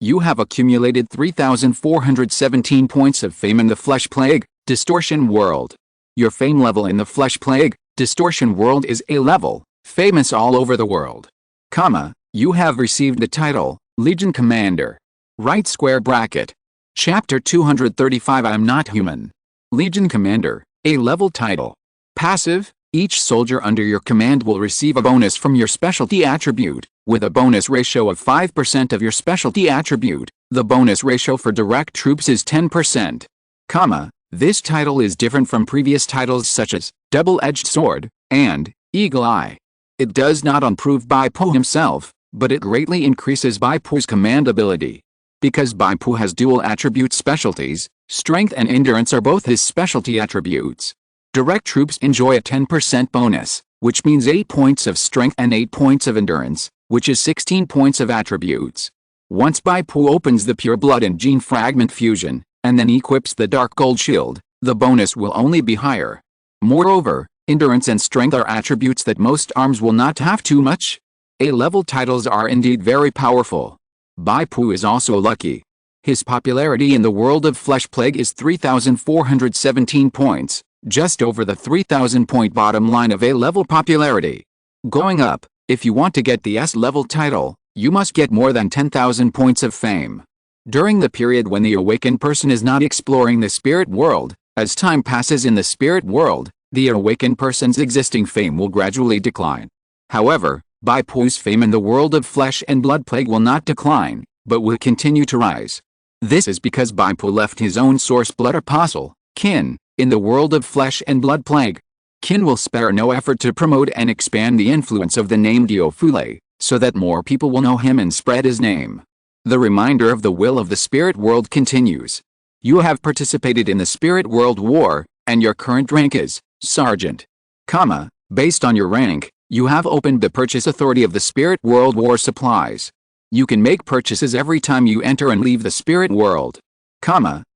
You have accumulated 3,417 points of fame in the Flesh Plague, Distortion World. Your fame level in the Flesh Plague, Distortion World is A level, famous all over the world. You have received the title, Legion Commander. Right square bracket. Chapter 235 I'm Not Human. Legion Commander, A level title. Passive, each soldier under your command will receive a bonus from your specialty attribute, with a bonus ratio of 5% of your specialty attribute. The bonus ratio for direct troops is 10%. This title is different from previous titles such as Double-Edged Sword and Eagle Eye. It does not improve Bai Pu himself, but it greatly increases Bai Pu's command ability. Because Bai Pu has dual attribute specialties, strength and endurance are both his specialty attributes. Direct troops enjoy a 10% bonus, which means 8 points of strength and 8 points of endurance, which is 16 points of attributes. Once Bai Pu opens the Pure Blood and Gene Fragment Fusion, and then equips the Dark Gold Shield, the bonus will only be higher. Moreover, endurance and strength are attributes that most arms will not have too much. A-level titles are indeed very powerful. Bai Pu is also lucky. His popularity in the world of Flesh Plague is 3,417 points. Just over the 3,000 point bottom line of A-level popularity. Going up, if you want to get the S-level title, you must get more than 10,000 points of fame. During the period when the awakened person is not exploring the spirit world, as time passes in the spirit world, the awakened person's existing fame will gradually decline. However, Bai Pu's fame in the world of Flesh and Blood Plague will not decline, but will continue to rise. This is because Bai Pu left his own source blood apostle, Qin, in the world of Flesh and Blood Plague. Qin will spare no effort to promote and expand the influence of the name Diofule, so that more people will know him and spread his name. The reminder of the will of the spirit world continues. You have participated in the spirit world war, and your current rank is Sergeant. Based on your rank, you have opened the purchase authority of the spirit world war supplies. You can make purchases every time you enter and leave the spirit world.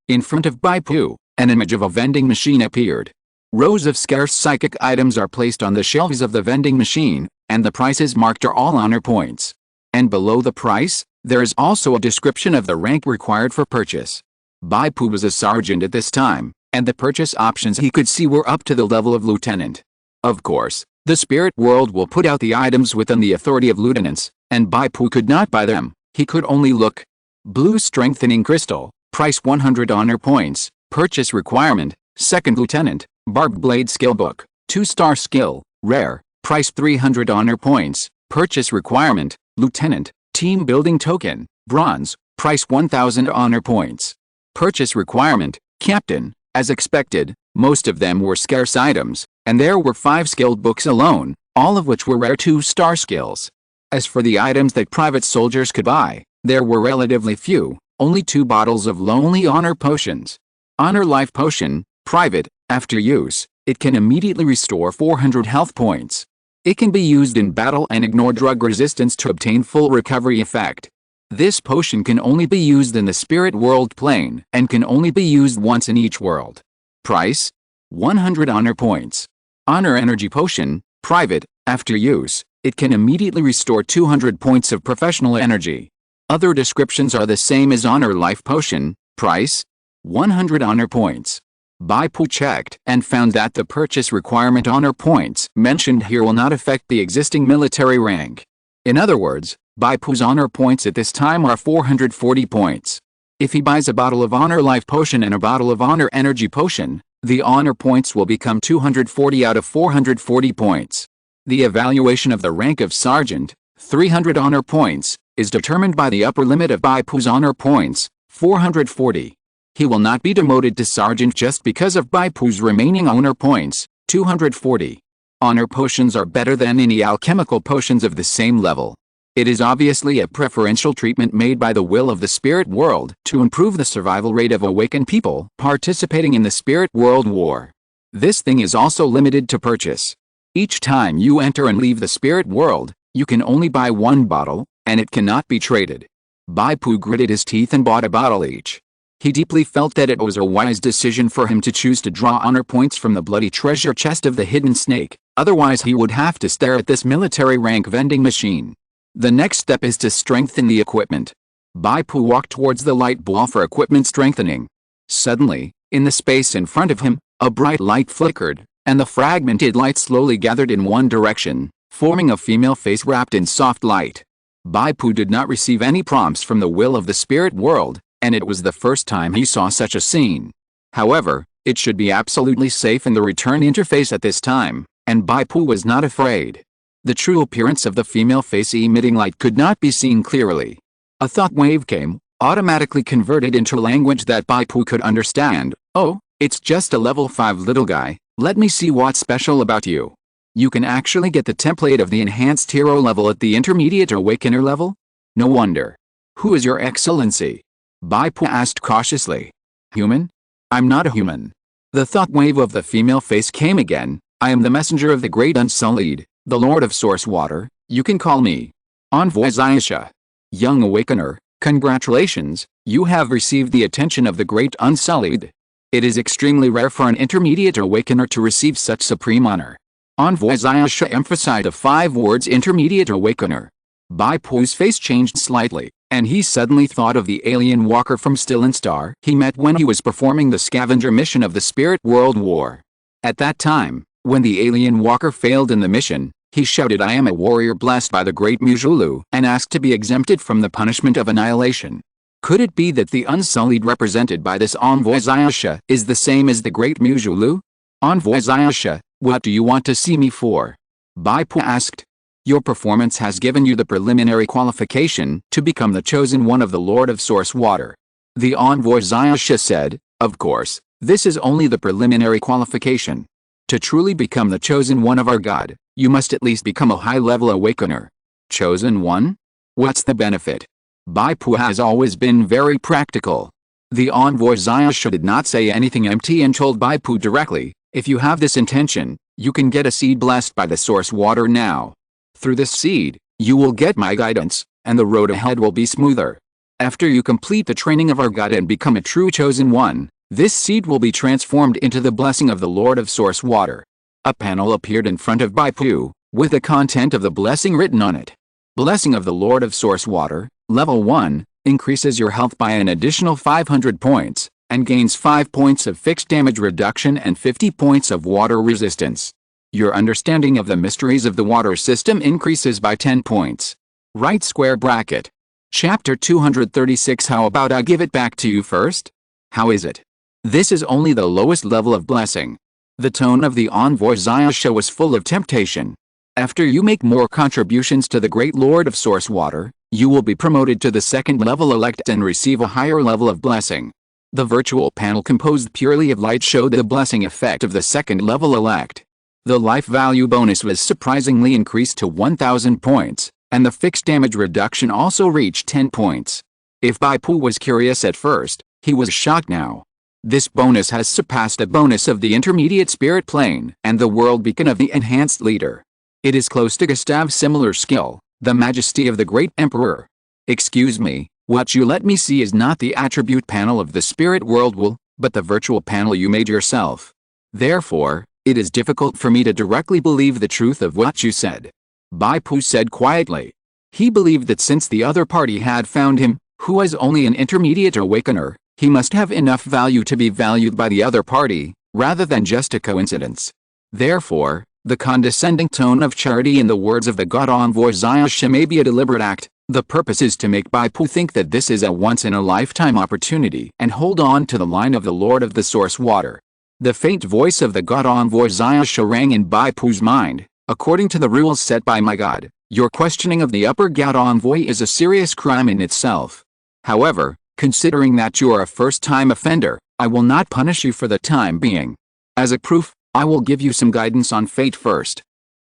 In front of Bai Pu, an image of a vending machine appeared. Rows of scarce psychic items are placed on the shelves of the vending machine, and the prices marked are all honor points. And below the price, there is also a description of the rank required for purchase. Bai Pu was a sergeant at this time, and the purchase options he could see were up to the level of lieutenant. Of course, the spirit world will put out the items within the authority of lieutenants, and Bai Pu could not buy them, he could only look. Blue Strengthening Crystal, price 100 honor points. Purchase requirement, 2nd Lieutenant, Barbed Blade Skill Book, 2-star skill, rare, price 300 honor points. Purchase requirement, Lieutenant, Team Building Token, bronze, price 1,000 honor points. Purchase requirement, Captain. As expected, most of them were scarce items, and there were 5 skilled books alone, all of which were rare 2-star skills. As for the items that private soldiers could buy, there were relatively few, only 2 bottles of Lonely Honor Potions. Honor Life Potion, private, after use, it can immediately restore 400 health points. It can be used in battle and ignore drug resistance to obtain full recovery effect. This potion can only be used in the spirit world plane and can only be used once in each world. Price? 100 honor points. Honor Energy Potion, private, after use, it can immediately restore 200 points of professional energy. Other descriptions are the same as Honor Life Potion, price? 100 honor points. Bai Pu checked and found that the purchase requirement honor points mentioned here will not affect the existing military rank. In other words, Bai Pu's honor points at this time are 440 points. If he buys a bottle of Honor Life Potion and a bottle of Honor Energy Potion, the honor points will become 240 out of 440 points. The evaluation of the rank of Sergeant, 300 honor points, is determined by the upper limit of Bai Pu's honor points, 440. He will not be demoted to Sergeant just because of Bai Pu's remaining honor points, 240. Honor potions are better than any alchemical potions of the same level. It is obviously a preferential treatment made by the will of the spirit world to improve the survival rate of awakened people participating in the spirit world war. This thing is also limited to purchase. Each time you enter and leave the spirit world, you can only buy one bottle, and it cannot be traded. Bai Pu gritted his teeth and bought a bottle each. He deeply felt that it was a wise decision for him to choose to draw honor points from the bloody treasure chest of the hidden snake, otherwise he would have to stare at this military rank vending machine. The next step is to strengthen the equipment. Bai Pu walked towards the light ball for equipment strengthening. Suddenly, in the space in front of him, a bright light flickered, and the fragmented light slowly gathered in one direction, forming a female face wrapped in soft light. Bai Pu did not receive any prompts from the will of the spirit world, and it was the first time he saw such a scene. However, it should be absolutely safe in the return interface at this time, and Bai Pu was not afraid. The true appearance of the female face emitting light could not be seen clearly. A thought wave came, automatically converted into language that Bai Pu could understand. Oh, it's just a level 5 little guy, let me see what's special about you. You can actually get the template of the enhanced hero level at the intermediate awakener level? No wonder. Who is your excellency? Bai Pu asked cautiously. Human? I'm not a human. The thought wave of the female face came again. I am the messenger of the great Unsullied, the Lord of Source Water. You can call me Envoy Xiaxia. Young awakener, congratulations, you have received the attention of the great Unsullied. It is extremely rare for an intermediate awakener to receive such supreme honor. Envoy Xiaxia emphasized the 5 words intermediate awakener. Bai Pu's face changed slightly, and he suddenly thought of the alien walker from Still and Star he met when he was performing the scavenger mission of the Spirit World War. At that time, when the alien walker failed in the mission, he shouted, I am a warrior blessed by the great Muzhulu, and asked to be exempted from the punishment of annihilation. Could it be that the Unsullied represented by this Envoy Xiaxia is the same as the great Muzhulu? Envoy Xiaxia, what do you want to see me for? Bai Pu asked. Your performance has given you the preliminary qualification to become the chosen one of the Lord of Source Water. The Envoy Xiaxia said, of course, this is only the preliminary qualification. To truly become the chosen one of our God, you must at least become a high-level awakener. Chosen one? What's the benefit? Bai Pu has always been very practical. The Envoy Xiaxia did not say anything empty and told Bai Pu directly, if you have this intention, you can get a seed blessed by the source water now. Through this seed, you will get my guidance, and the road ahead will be smoother. After you complete the training of our God and become a true chosen one, this seed will be transformed into the blessing of the Lord of Source Water. A panel appeared in front of Bai Pu, with the content of the blessing written on it. Blessing of the Lord of Source Water, Level 1, increases your health by an additional 500 points, and gains 5 points of fixed damage reduction and 50 points of water resistance. Your understanding of the mysteries of the water system increases by 10 points. Right square bracket. Chapter 236. How about I give it back to you first? How is it? This is only the lowest level of blessing. The tone of the Envoy Xiaxia was full of temptation. After you make more contributions to the great Lord of Source Water, you will be promoted to the second level elect and receive a higher level of blessing. The virtual panel composed purely of light showed the blessing effect of the second level elect. The life value bonus was surprisingly increased to 1000 points, and the fixed damage reduction also reached 10 points. If Bai Pu was curious at first, he was shocked now. This bonus has surpassed the bonus of the intermediate spirit plane and the world beacon of the enhanced leader. It is close to Gustave's similar skill, the majesty of the great emperor. Excuse me, what you let me see is not the attribute panel of the spirit world will, but the virtual panel you made yourself. Therefore, it is difficult for me to directly believe the truth of what you said. Bai Pu said quietly. He believed that since the other party had found him, who was only an intermediate awakener, he must have enough value to be valued by the other party, rather than just a coincidence. Therefore, the condescending tone of charity in the words of the God Envoy Xiaxia may be a deliberate act. The purpose is to make Bai Pu think that this is a once-in-a-lifetime opportunity and hold on to the line of the Lord of the Source Water. The faint voice of the God Envoy Xiaxia rang in Bai Pu's mind. According to the rules set by my God, your questioning of the upper God Envoy is a serious crime in itself. However, considering that you are a first-time offender, I will not punish you for the time being. As a proof, I will give you some guidance on fate first."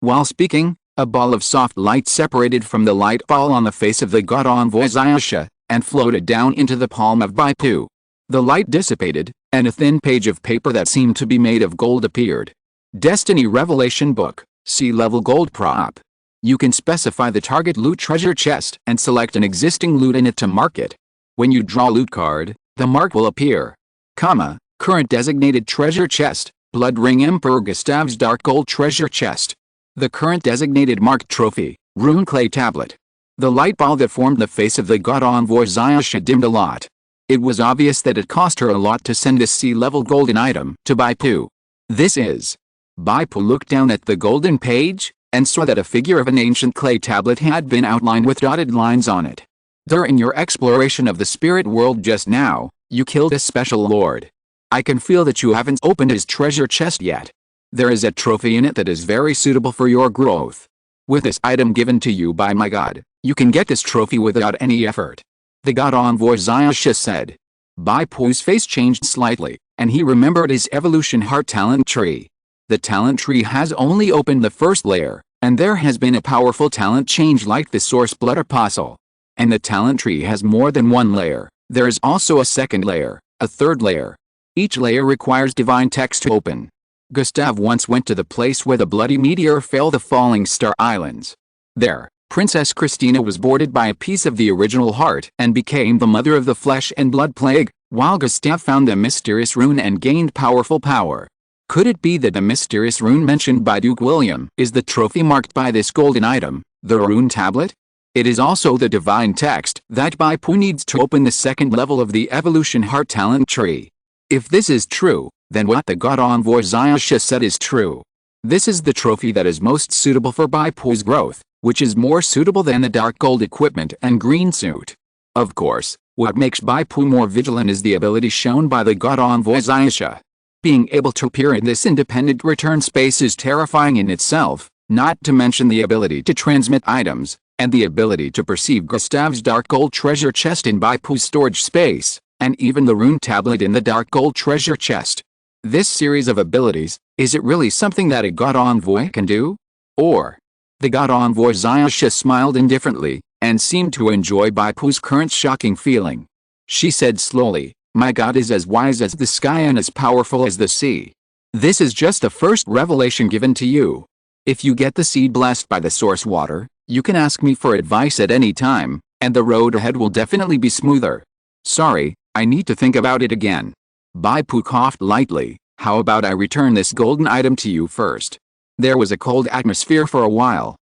While speaking, a ball of soft light separated from the light ball on the face of the god envoy Xiaxia, and floated down into the palm of Bai Pu. The light dissipated, and a thin page of paper that seemed to be made of gold appeared. Destiny Revelation Book, Sea-Level Gold Prop. You can specify the target loot treasure chest and select an existing loot in it to mark it. When you draw loot card, the mark will appear. Current designated treasure chest, Blood Ring Emperor Gustav's Dark Gold Treasure Chest. The current designated marked trophy, Rune Clay Tablet. The light ball that formed the face of the god envoy Xiaxia dimmed a lot. It was obvious that it cost her a lot to send this sea-level golden item to Bai Pu. This is. Bai Pu looked down at the golden page, and saw that a figure of an ancient clay tablet had been outlined with dotted lines on it. During your exploration of the spirit world just now, you killed a special lord. I can feel that you haven't opened his treasure chest yet. There is a trophy in it that is very suitable for your growth. With this item given to you by my god, you can get this trophy without any effort. The god envoy Xiaxia said. Bai Pu's face changed slightly, and he remembered his evolution heart talent tree. The talent tree has only opened the first layer, and there has been a powerful talent change like the source blood apostle. And the talent tree has more than one layer. There is also a second layer, a third layer. Each layer requires divine text to open. Gustav once went to the place where the bloody meteor fell, the Falling Star Islands. There, Princess Christina was boarded by a piece of the original heart and became the mother of the flesh and blood plague, while Gustav found the mysterious rune and gained powerful power. Could it be that the mysterious rune mentioned by Duke William is the trophy marked by this golden item, the rune tablet? It is also the divine text that Bai Pu needs to open the second level of the evolution heart talent tree. If this is true, then what the god envoy Xiaxia said is true. This is the trophy that is most suitable for Bai Pu's growth, which is more suitable than the dark gold equipment and green suit. Of course, what makes Bai Pu more vigilant is the ability shown by the god envoy Xiaxia. Being able to appear in this independent return space is terrifying in itself, not to mention the ability to transmit items, and the ability to perceive Gustav's dark gold treasure chest in Bai Pu's storage space, and even the rune tablet in the dark gold treasure chest. This series of abilities, is it really something that a god envoy can do? Or? The god envoy Xiaxia smiled indifferently, and seemed to enjoy Bai Pu's current shocking feeling. She said slowly, "My god is as wise as the sky and as powerful as the sea. This is just the first revelation given to you. If you get the seed blessed by the source water, you can ask me for advice at any time, and the road ahead will definitely be smoother. Sorry, I need to think about it again." Bai Pu coughed lightly. "How about I return this golden item to you first?" There was a cold atmosphere for a while.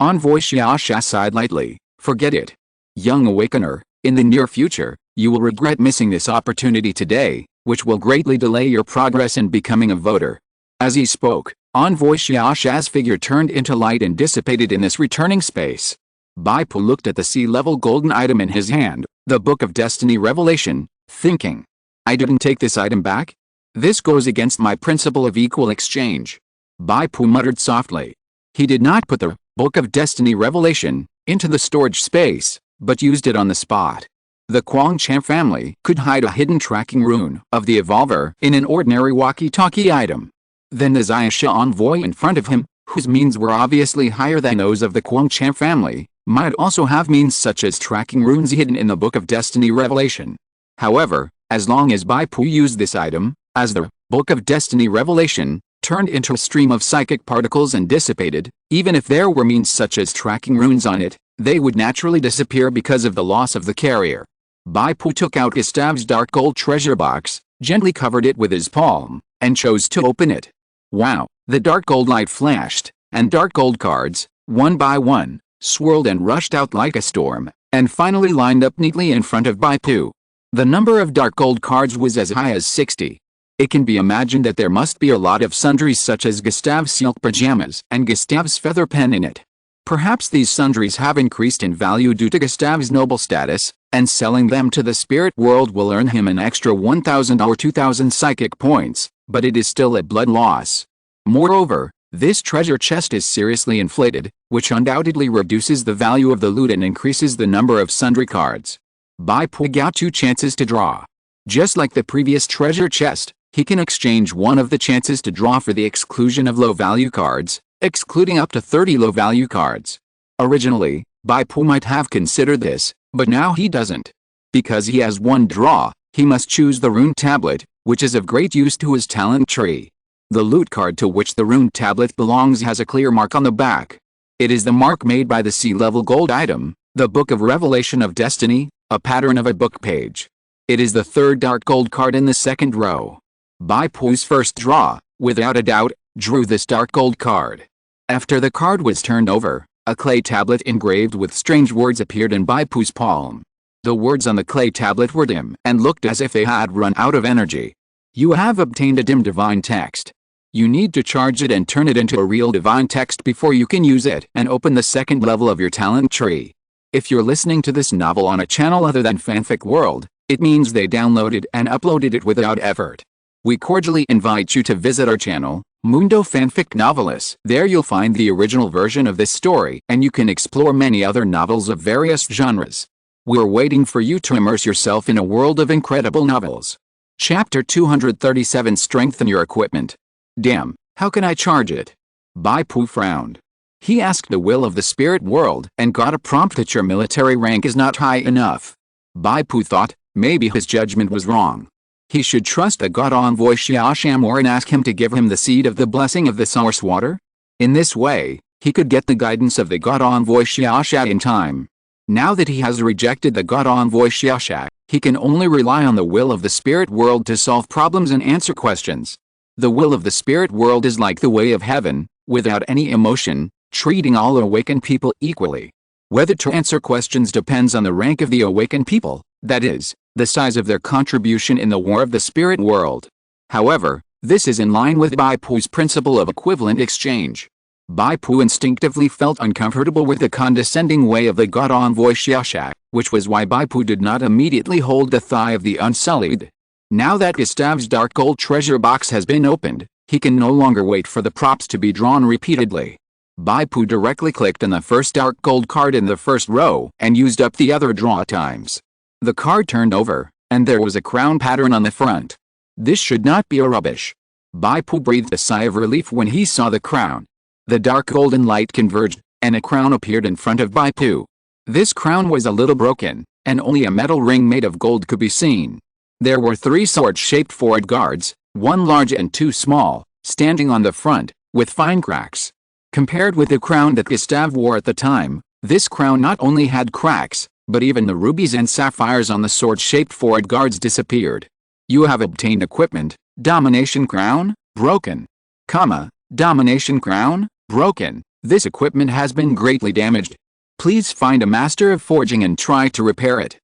Envoy Xiaxia sighed lightly. "Forget it. Young awakener, in the near future, you will regret missing this opportunity today, which will greatly delay your progress in becoming a voter." As he spoke, Envoy Xiaxia's figure turned into light and dissipated in this returning space. Bai Pu looked at the sea-level golden item in his hand, the Book of Destiny Revelation, thinking, "I didn't take this item back? This goes against my principle of equal exchange." Bai Pu muttered softly. He did not put the Book of Destiny Revelation into the storage space, but used it on the spot. The Quangchan family could hide a hidden tracking rune of the Evolver in an ordinary walkie-talkie item. Then the Xiaxia envoy in front of him, whose means were obviously higher than those of the Quangchan family, might also have means such as tracking runes hidden in the Book of Destiny Revelation. However, as long as Bai Pu used this item, as the Book of Destiny Revelation turned into a stream of psychic particles and dissipated, even if there were means such as tracking runes on it, they would naturally disappear because of the loss of the carrier. Bai Pu took out Gustav's dark gold treasure box, gently covered it with his palm, and chose to open it. Wow, the dark gold light flashed, and dark gold cards, one by one, swirled and rushed out like a storm, and finally lined up neatly in front of Bai Pu. The number of dark gold cards was as high as 60. It can be imagined that there must be a lot of sundries such as Gustav's silk pajamas and Gustav's feather pen in it. Perhaps these sundries have increased in value due to Gustav's noble status, and selling them to the spirit world will earn him an extra 1,000 or 2,000 psychic points, but it is still a blood loss. Moreover, this treasure chest is seriously inflated, which undoubtedly reduces the value of the loot and increases the number of sundry cards. Bai Pu got 2 chances to draw. Just like the previous treasure chest, He can exchange one of the chances to draw for the exclusion of low-value cards, excluding up to 30 low-value cards. Originally, Bai Pu might have considered this, but now he doesn't. Because he has one draw, he must choose the rune tablet, which is of great use to his talent tree. The loot card to which the rune tablet belongs has a clear mark on the back. It is the mark made by the sea-level gold item, the Book of Revelation of Destiny, a pattern of a book page. It is the third dark gold card in the second row. Bai Pu's first draw, without a doubt, drew this dark gold card. After the card was turned over, a clay tablet engraved with strange words appeared in Bai Pu's palm. The words on the clay tablet were dim and looked as if they had run out of energy. You have obtained a dim divine text. You need to charge it and turn it into a real divine text before you can use it and open the second level of your talent tree. If you're listening to this novel on a channel other than Fanfic World, it means they downloaded and uploaded it without effort. We cordially invite you to visit our channel, Mundo Fanfic Novelis. There you'll find the original version of this story and you can explore many other novels of various genres. We're waiting for you to immerse yourself in a world of incredible novels. Chapter 237 Strengthen your equipment. Damn, how can I charge it? Bai Pu frowned. He asked the will of the spirit world and got a prompt that your military rank is not high enough. Bai Pu thought, maybe his judgment was wrong. He should trust the god envoy Xiaoshamor and ask him to give him the seed of the blessing of the source water. In this way, he could get the guidance of the god envoy Xiaosha in time. Now that he has rejected the god envoy Xiaosha, he can only rely on the will of the spirit world to solve problems and answer questions. The will of the spirit world is like the way of heaven, without any emotion, treating all awakened people equally. Whether to answer questions depends on the rank of the awakened people, that is, the size of their contribution in the war of the spirit world. However, this is in line with Bai Pu's principle of equivalent exchange. Bai Pu instinctively felt uncomfortable with the condescending way of the god envoy Xiaosha, which was why Bai Pu did not immediately hold the thigh of the Unsullied. Now that Gustave's dark gold treasure box has been opened, he can no longer wait for the props to be drawn repeatedly. Bai Pu directly clicked on the first dark gold card in the first row and used up the other draw times. The card turned over, and there was a crown pattern on the front. This should not be a rubbish. Bai Pu breathed a sigh of relief when he saw the crown. The dark golden light converged, and a crown appeared in front of Bai Pu. This crown was a little broken, and only a metal ring made of gold could be seen. There were 3 sword-shaped forward guards, 1 large and 2 small, standing on the front, with fine cracks. Compared with the crown that Gustave wore at the time, this crown not only had cracks, but even the rubies and sapphires on the sword-shaped forward guards disappeared. You have obtained equipment, domination crown, broken. Domination crown, broken. This equipment has been greatly damaged. Please find a master of forging and try to repair it.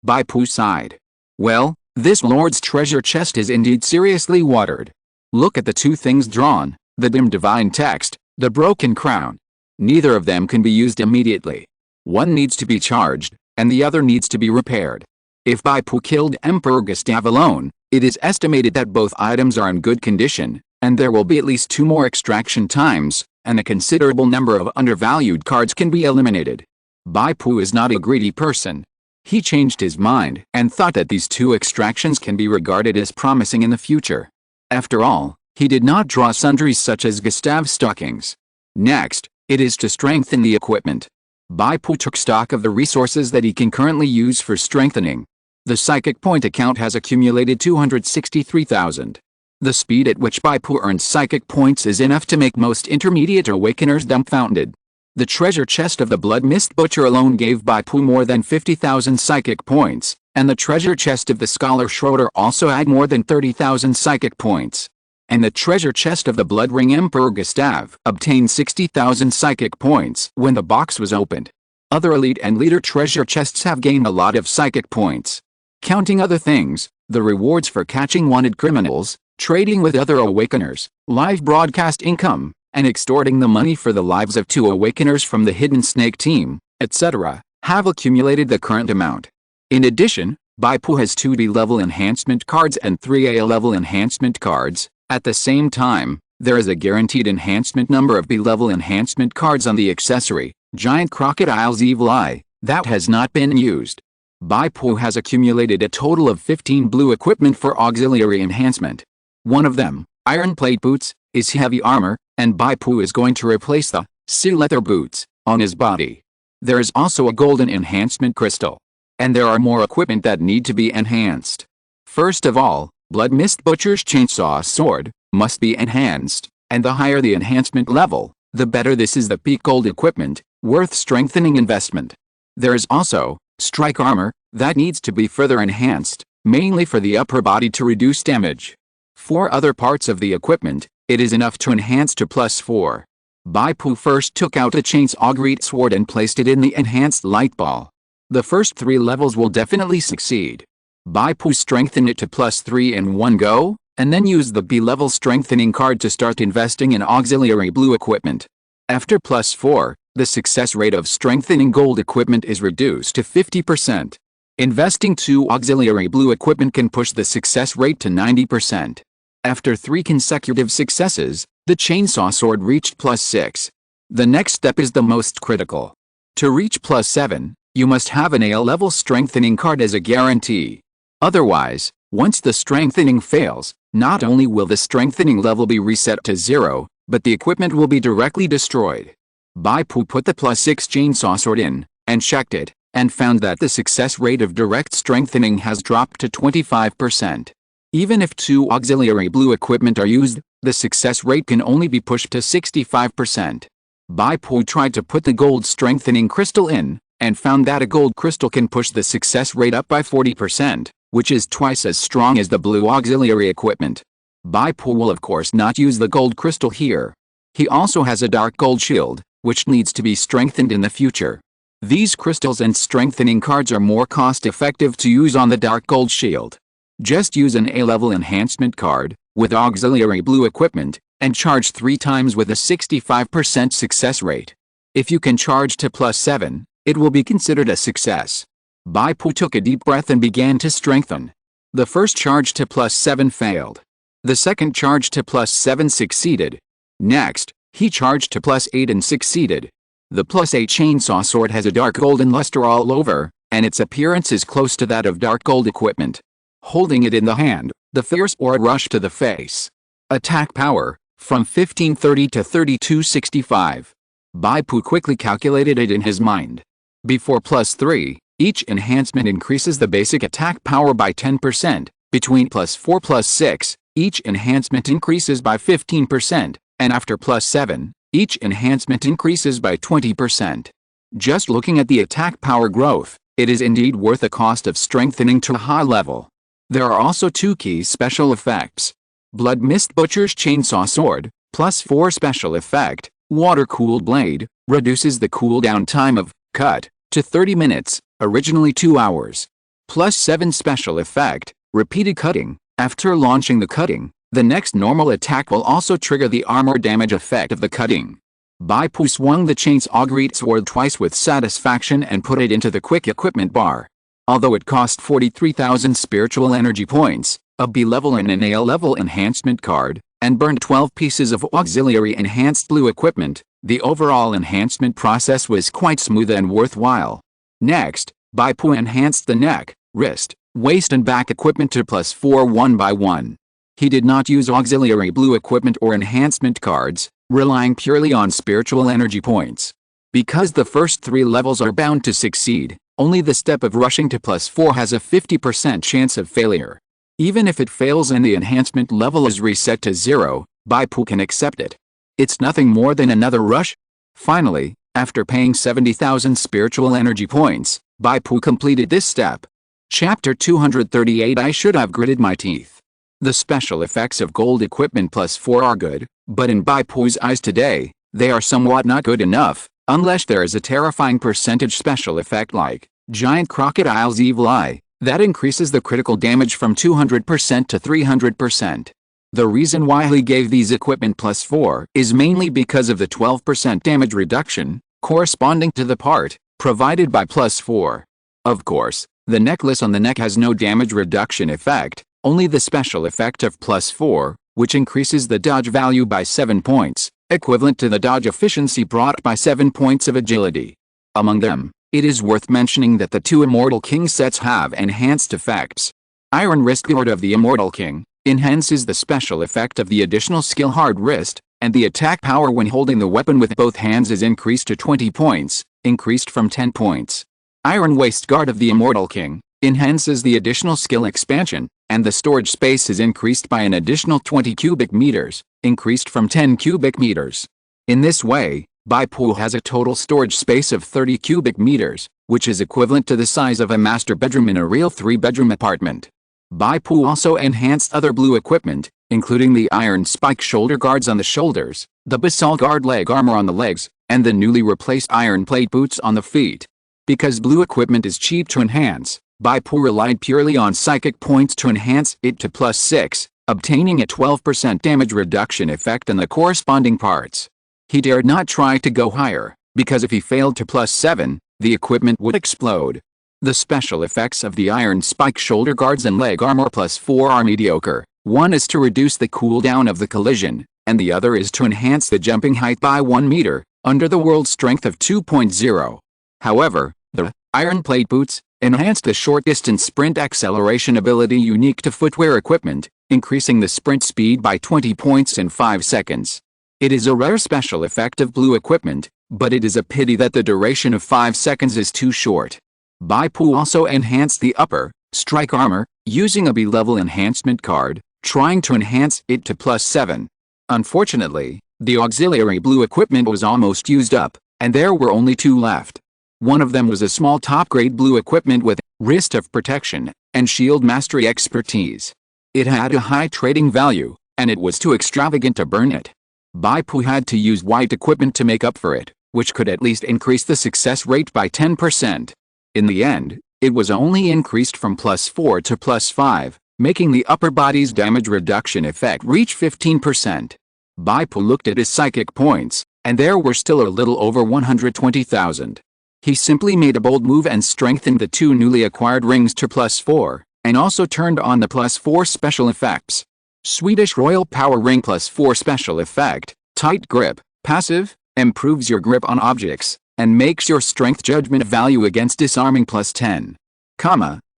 Bai Pu sighed. Well, this lord's treasure chest is indeed seriously watered. Look at the 2 things drawn, the dim divine text, the broken crown. Neither of them can be used immediately. One needs to be charged, and the other needs to be repaired. If Bai Pu killed Emperor Gustave alone, it is estimated that both items are in good condition, and there will be at least 2 more extraction times, and a considerable number of undervalued cards can be eliminated. Bai Pu is not a greedy person. He changed his mind and thought that these 2 extractions can be regarded as promising in the future. After all, he did not draw sundries such as Gustave's stockings. Next, it is to strengthen the equipment. Bai Pu took stock of the resources that he can currently use for strengthening. The psychic point account has accumulated 263,000. The speed at which Bai Pu earns psychic points is enough to make most intermediate awakeners dumbfounded. The treasure chest of the Blood Mist Butcher alone gave Bai Pu more than 50,000 psychic points, and the treasure chest of the Scholar Schroeder also had more than 30,000 psychic points. And the treasure chest of the Blood Ring Emperor Gustave obtained 60,000 psychic points when the box was opened. Other elite and leader treasure chests have gained a lot of psychic points. Counting other things, the rewards for catching wanted criminals, trading with other awakeners, live broadcast income, and extorting the money for the lives of 2 awakeners from the Hidden Snake team, etc., have accumulated the current amount. In addition, Bai Pu has 2 B-level enhancement cards and 3 A-level enhancement cards. At the same time, there is a guaranteed enhancement number of B-level enhancement cards on the accessory, Giant Crocodile's Evil Eye, that has not been used. Bai Pu has accumulated a total of 15 blue equipment for auxiliary enhancement. One of them, iron plate boots, is heavy armor, and Bai Pu is going to replace the sea leather boots on his body. There is also a golden enhancement crystal. And there are more equipment that need to be enhanced. First of all, Blood Mist Butcher's chainsaw sword must be enhanced, and the higher the enhancement level, the better. This is the peak gold equipment, worth strengthening investment. There is also strike armor that needs to be further enhanced, mainly for the upper body to reduce damage. For other parts of the equipment, it is enough to enhance to +4. Bai Pu first took out a chainsaw great sword and placed it in the enhanced light ball. The first 3 levels will definitely succeed. Bai Pu strengthened it to +3 in one go, and then used the B-level strengthening card to start investing in auxiliary blue equipment. After +4, the success rate of strengthening gold equipment is reduced to 50%. Investing 2 auxiliary blue equipment can push the success rate to 90%. After 3 consecutive successes, the chainsaw sword reached +6. The next step is the most critical. To reach +7, you must have an A-level strengthening card as a guarantee. Otherwise, once the strengthening fails, not only will the strengthening level be reset to 0, but the equipment will be directly destroyed. Bai Pu put the +6 chainsaw sword in, and checked it, and found that the success rate of direct strengthening has dropped to 25%. Even if 2 auxiliary blue equipment are used, the success rate can only be pushed to 65%. Bai Pu tried to put the gold strengthening crystal in, and found that a gold crystal can push the success rate up by 40%, which is twice as strong as the blue auxiliary equipment. Bai Pu will of course not use the gold crystal here. He also has a dark gold shield, which needs to be strengthened in the future. These crystals and strengthening cards are more cost-effective to use on the dark gold shield. Just use an A-level enhancement card, with auxiliary blue equipment, and charge 3 times with a 65% success rate. If you can charge to +7, it will be considered a success. Bai Pu took a deep breath and began to strengthen. The first charge to +7 failed. The second charge to +7 succeeded. Next, he charged to +8 and succeeded. The +8 chainsaw sword has a dark golden luster all over, and its appearance is close to that of dark gold equipment. Holding it in the hand, the fierce aura rushed to the face. Attack power, from 1530 to 3265. Bai Pu quickly calculated it in his mind. Before +3, each enhancement increases the basic attack power by 10%, between +4 +6, each enhancement increases by 15%, and after +7, each enhancement increases by 20%. Just looking at the attack power growth, it is indeed worth the cost of strengthening to a high level. There are also 2 key special effects. Blood Mist Butcher's chainsaw sword, +4 special effect, water-cooled blade, reduces the cooldown time of cut to 30 minutes, originally 2 hours. +7 special effect, repeated cutting. After launching the cutting, the next normal attack will also trigger the armor damage effect of the cutting. Bai Pu swung the chainsaw great sword twice with satisfaction and put it into the quick equipment bar. Although it cost 43,000 spiritual energy points, a B-level and an A-level enhancement card, and burned 12 pieces of auxiliary enhanced blue equipment, the overall enhancement process was quite smooth and worthwhile. Next, Bai Pu enhanced the neck, wrist, waist and back equipment to +4 one by one. He did not use auxiliary blue equipment or enhancement cards, relying purely on spiritual energy points. Because the first 3 levels are bound to succeed, only the step of rushing to +4 has a 50% chance of failure. Even if it fails and the enhancement level is reset to 0, Bai Pu can accept it. It's nothing more than another rush. Finally, after paying 70,000 spiritual energy points, Bai Pu completed this step. Chapter 238 I should have gritted my teeth. The special effects of gold equipment +4 are good, but in Bai Pu's eyes today, they are somewhat not good enough, unless there is a terrifying percentage special effect like Giant Crocodile's Evil Eye, that increases the critical damage from 200% to 300%. The reason why he gave these equipment +4 is mainly because of the 12% damage reduction, corresponding to the part provided by +4. Of course, the necklace on the neck has no damage reduction effect, only the special effect of +4, which increases the dodge value by 7 points, equivalent to the dodge efficiency brought by 7 points of agility. Among them, It is worth mentioning that the two Immortal King sets have enhanced effects. Iron Wrist Guard of the Immortal King enhances the special effect of the additional skill Hard Wrist, and the attack power when holding the weapon with both hands is increased to 20 points, increased from 10 points. Iron Waist Guard of the Immortal King enhances the additional skill expansion, and the storage space is increased by an additional 20 cubic meters, increased from 10 cubic meters. In this way, Bai Pu has a total storage space of 30 cubic meters, which is equivalent to the size of a master bedroom in a real 3-bedroom apartment. Bai Pu also enhanced other blue equipment, including the iron spike shoulder guards on the shoulders, the basalt guard leg armor on the legs, and the newly replaced iron plate boots on the feet. Because blue equipment is cheap to enhance, Bai Pu relied purely on psychic points to enhance it to +6, obtaining a 12% damage reduction effect on the corresponding parts. He dared not try to go higher, because if he failed to +7, the equipment would explode. The special effects of the iron spike shoulder guards and leg armor +4 are mediocre. One is to reduce the cooldown of the collision, and the other is to enhance the jumping height by 1 meter, under the world strength of 2.0. However, the iron plate boots enhanced the short-distance sprint acceleration ability unique to footwear equipment, increasing the sprint speed by 20 points in 5 seconds. It is a rare special effect of blue equipment, but it is a pity that the duration of 5 seconds is too short. Bai Pu also enhanced the upper strike armor, using a B-level enhancement card, trying to enhance it to +7. Unfortunately, the auxiliary blue equipment was almost used up, and there were only 2 left. One of them was a small top-grade blue equipment with wrist of protection and shield mastery expertise. It had a high trading value, and it was too extravagant to burn it. Bai Pu had to use white equipment to make up for it, which could at least increase the success rate by 10%. In the end, it was only increased from +4 to +5, making the upper body's damage reduction effect reach 15%. Bai Pu looked at his psychic points, and there were still a little over 120,000. He simply made a bold move and strengthened the 2 newly acquired rings to +4, and also turned on the +4 special effects. Swedish Royal Power Ring +4 special effect, Tight Grip, passive, improves your grip on objects, and makes your strength judgment value against disarming +10.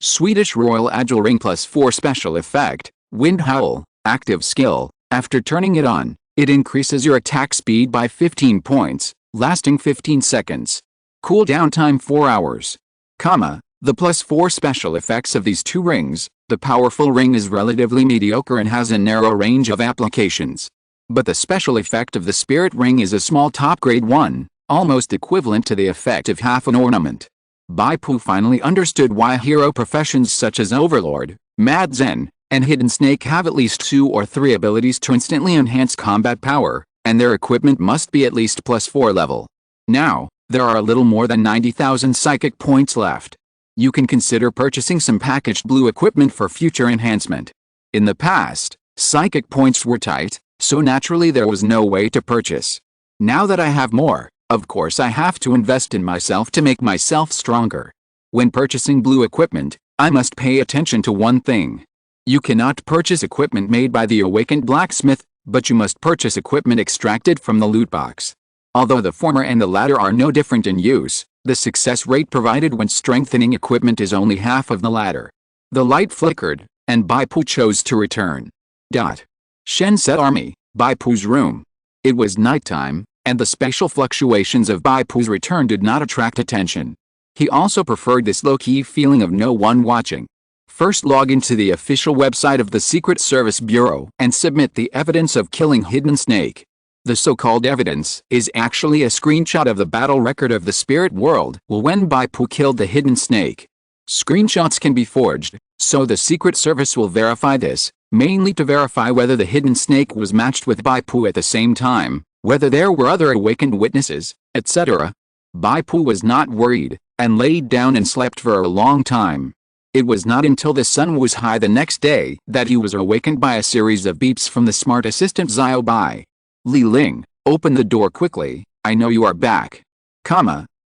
Swedish Royal Agile Ring +4 special effect, Wind Howl, active skill, after turning it on, it increases your attack speed by 15 points, lasting 15 seconds. Cooldown time 4 hours. The +4 special effects of these 2 rings, the powerful ring is relatively mediocre and has a narrow range of applications. But the special effect of the spirit ring is a small top-grade one, almost equivalent to the effect of half an ornament. Bai Pu finally understood why hero professions such as Overlord, Mad Zen, and Hidden Snake have at least 2 or 3 abilities to instantly enhance combat power, and their equipment must be at least +4 level. Now, there are a little more than 90,000 psychic points left. You can consider purchasing some packaged blue equipment for future enhancement. In the past, psychic points were tight, so naturally there was no way to purchase. Now that I have more, of course I have to invest in myself to make myself stronger. When purchasing blue equipment, I must pay attention to one thing. You cannot purchase equipment made by the awakened blacksmith, but you must purchase equipment extracted from the loot box. Although the former and the latter are no different in use, the success rate provided when strengthening equipment is only half of the latter. The light flickered, and Bai Pu chose to return. Shen said Army, Bai Pu's room. It was nighttime, and the spatial fluctuations of Bai Pu's return did not attract attention. He also preferred this low-key feeling of no one watching. First log into the official website of the Secret Service Bureau and submit the evidence of killing Hidden Snake. The so-called evidence is actually a screenshot of the battle record of the spirit world when Bai Pu killed the Hidden Snake. Screenshots can be forged, so the Secret Service will verify this, mainly to verify whether the Hidden Snake was matched with Bai Pu at the same time, whether there were other awakened witnesses, etc. Bai Pu was not worried, and laid down and slept for a long time. It was not until the sun was high the next day that he was awakened by a series of beeps from the smart assistant Xiao Bai. Li Ling, open the door quickly, I know you are back.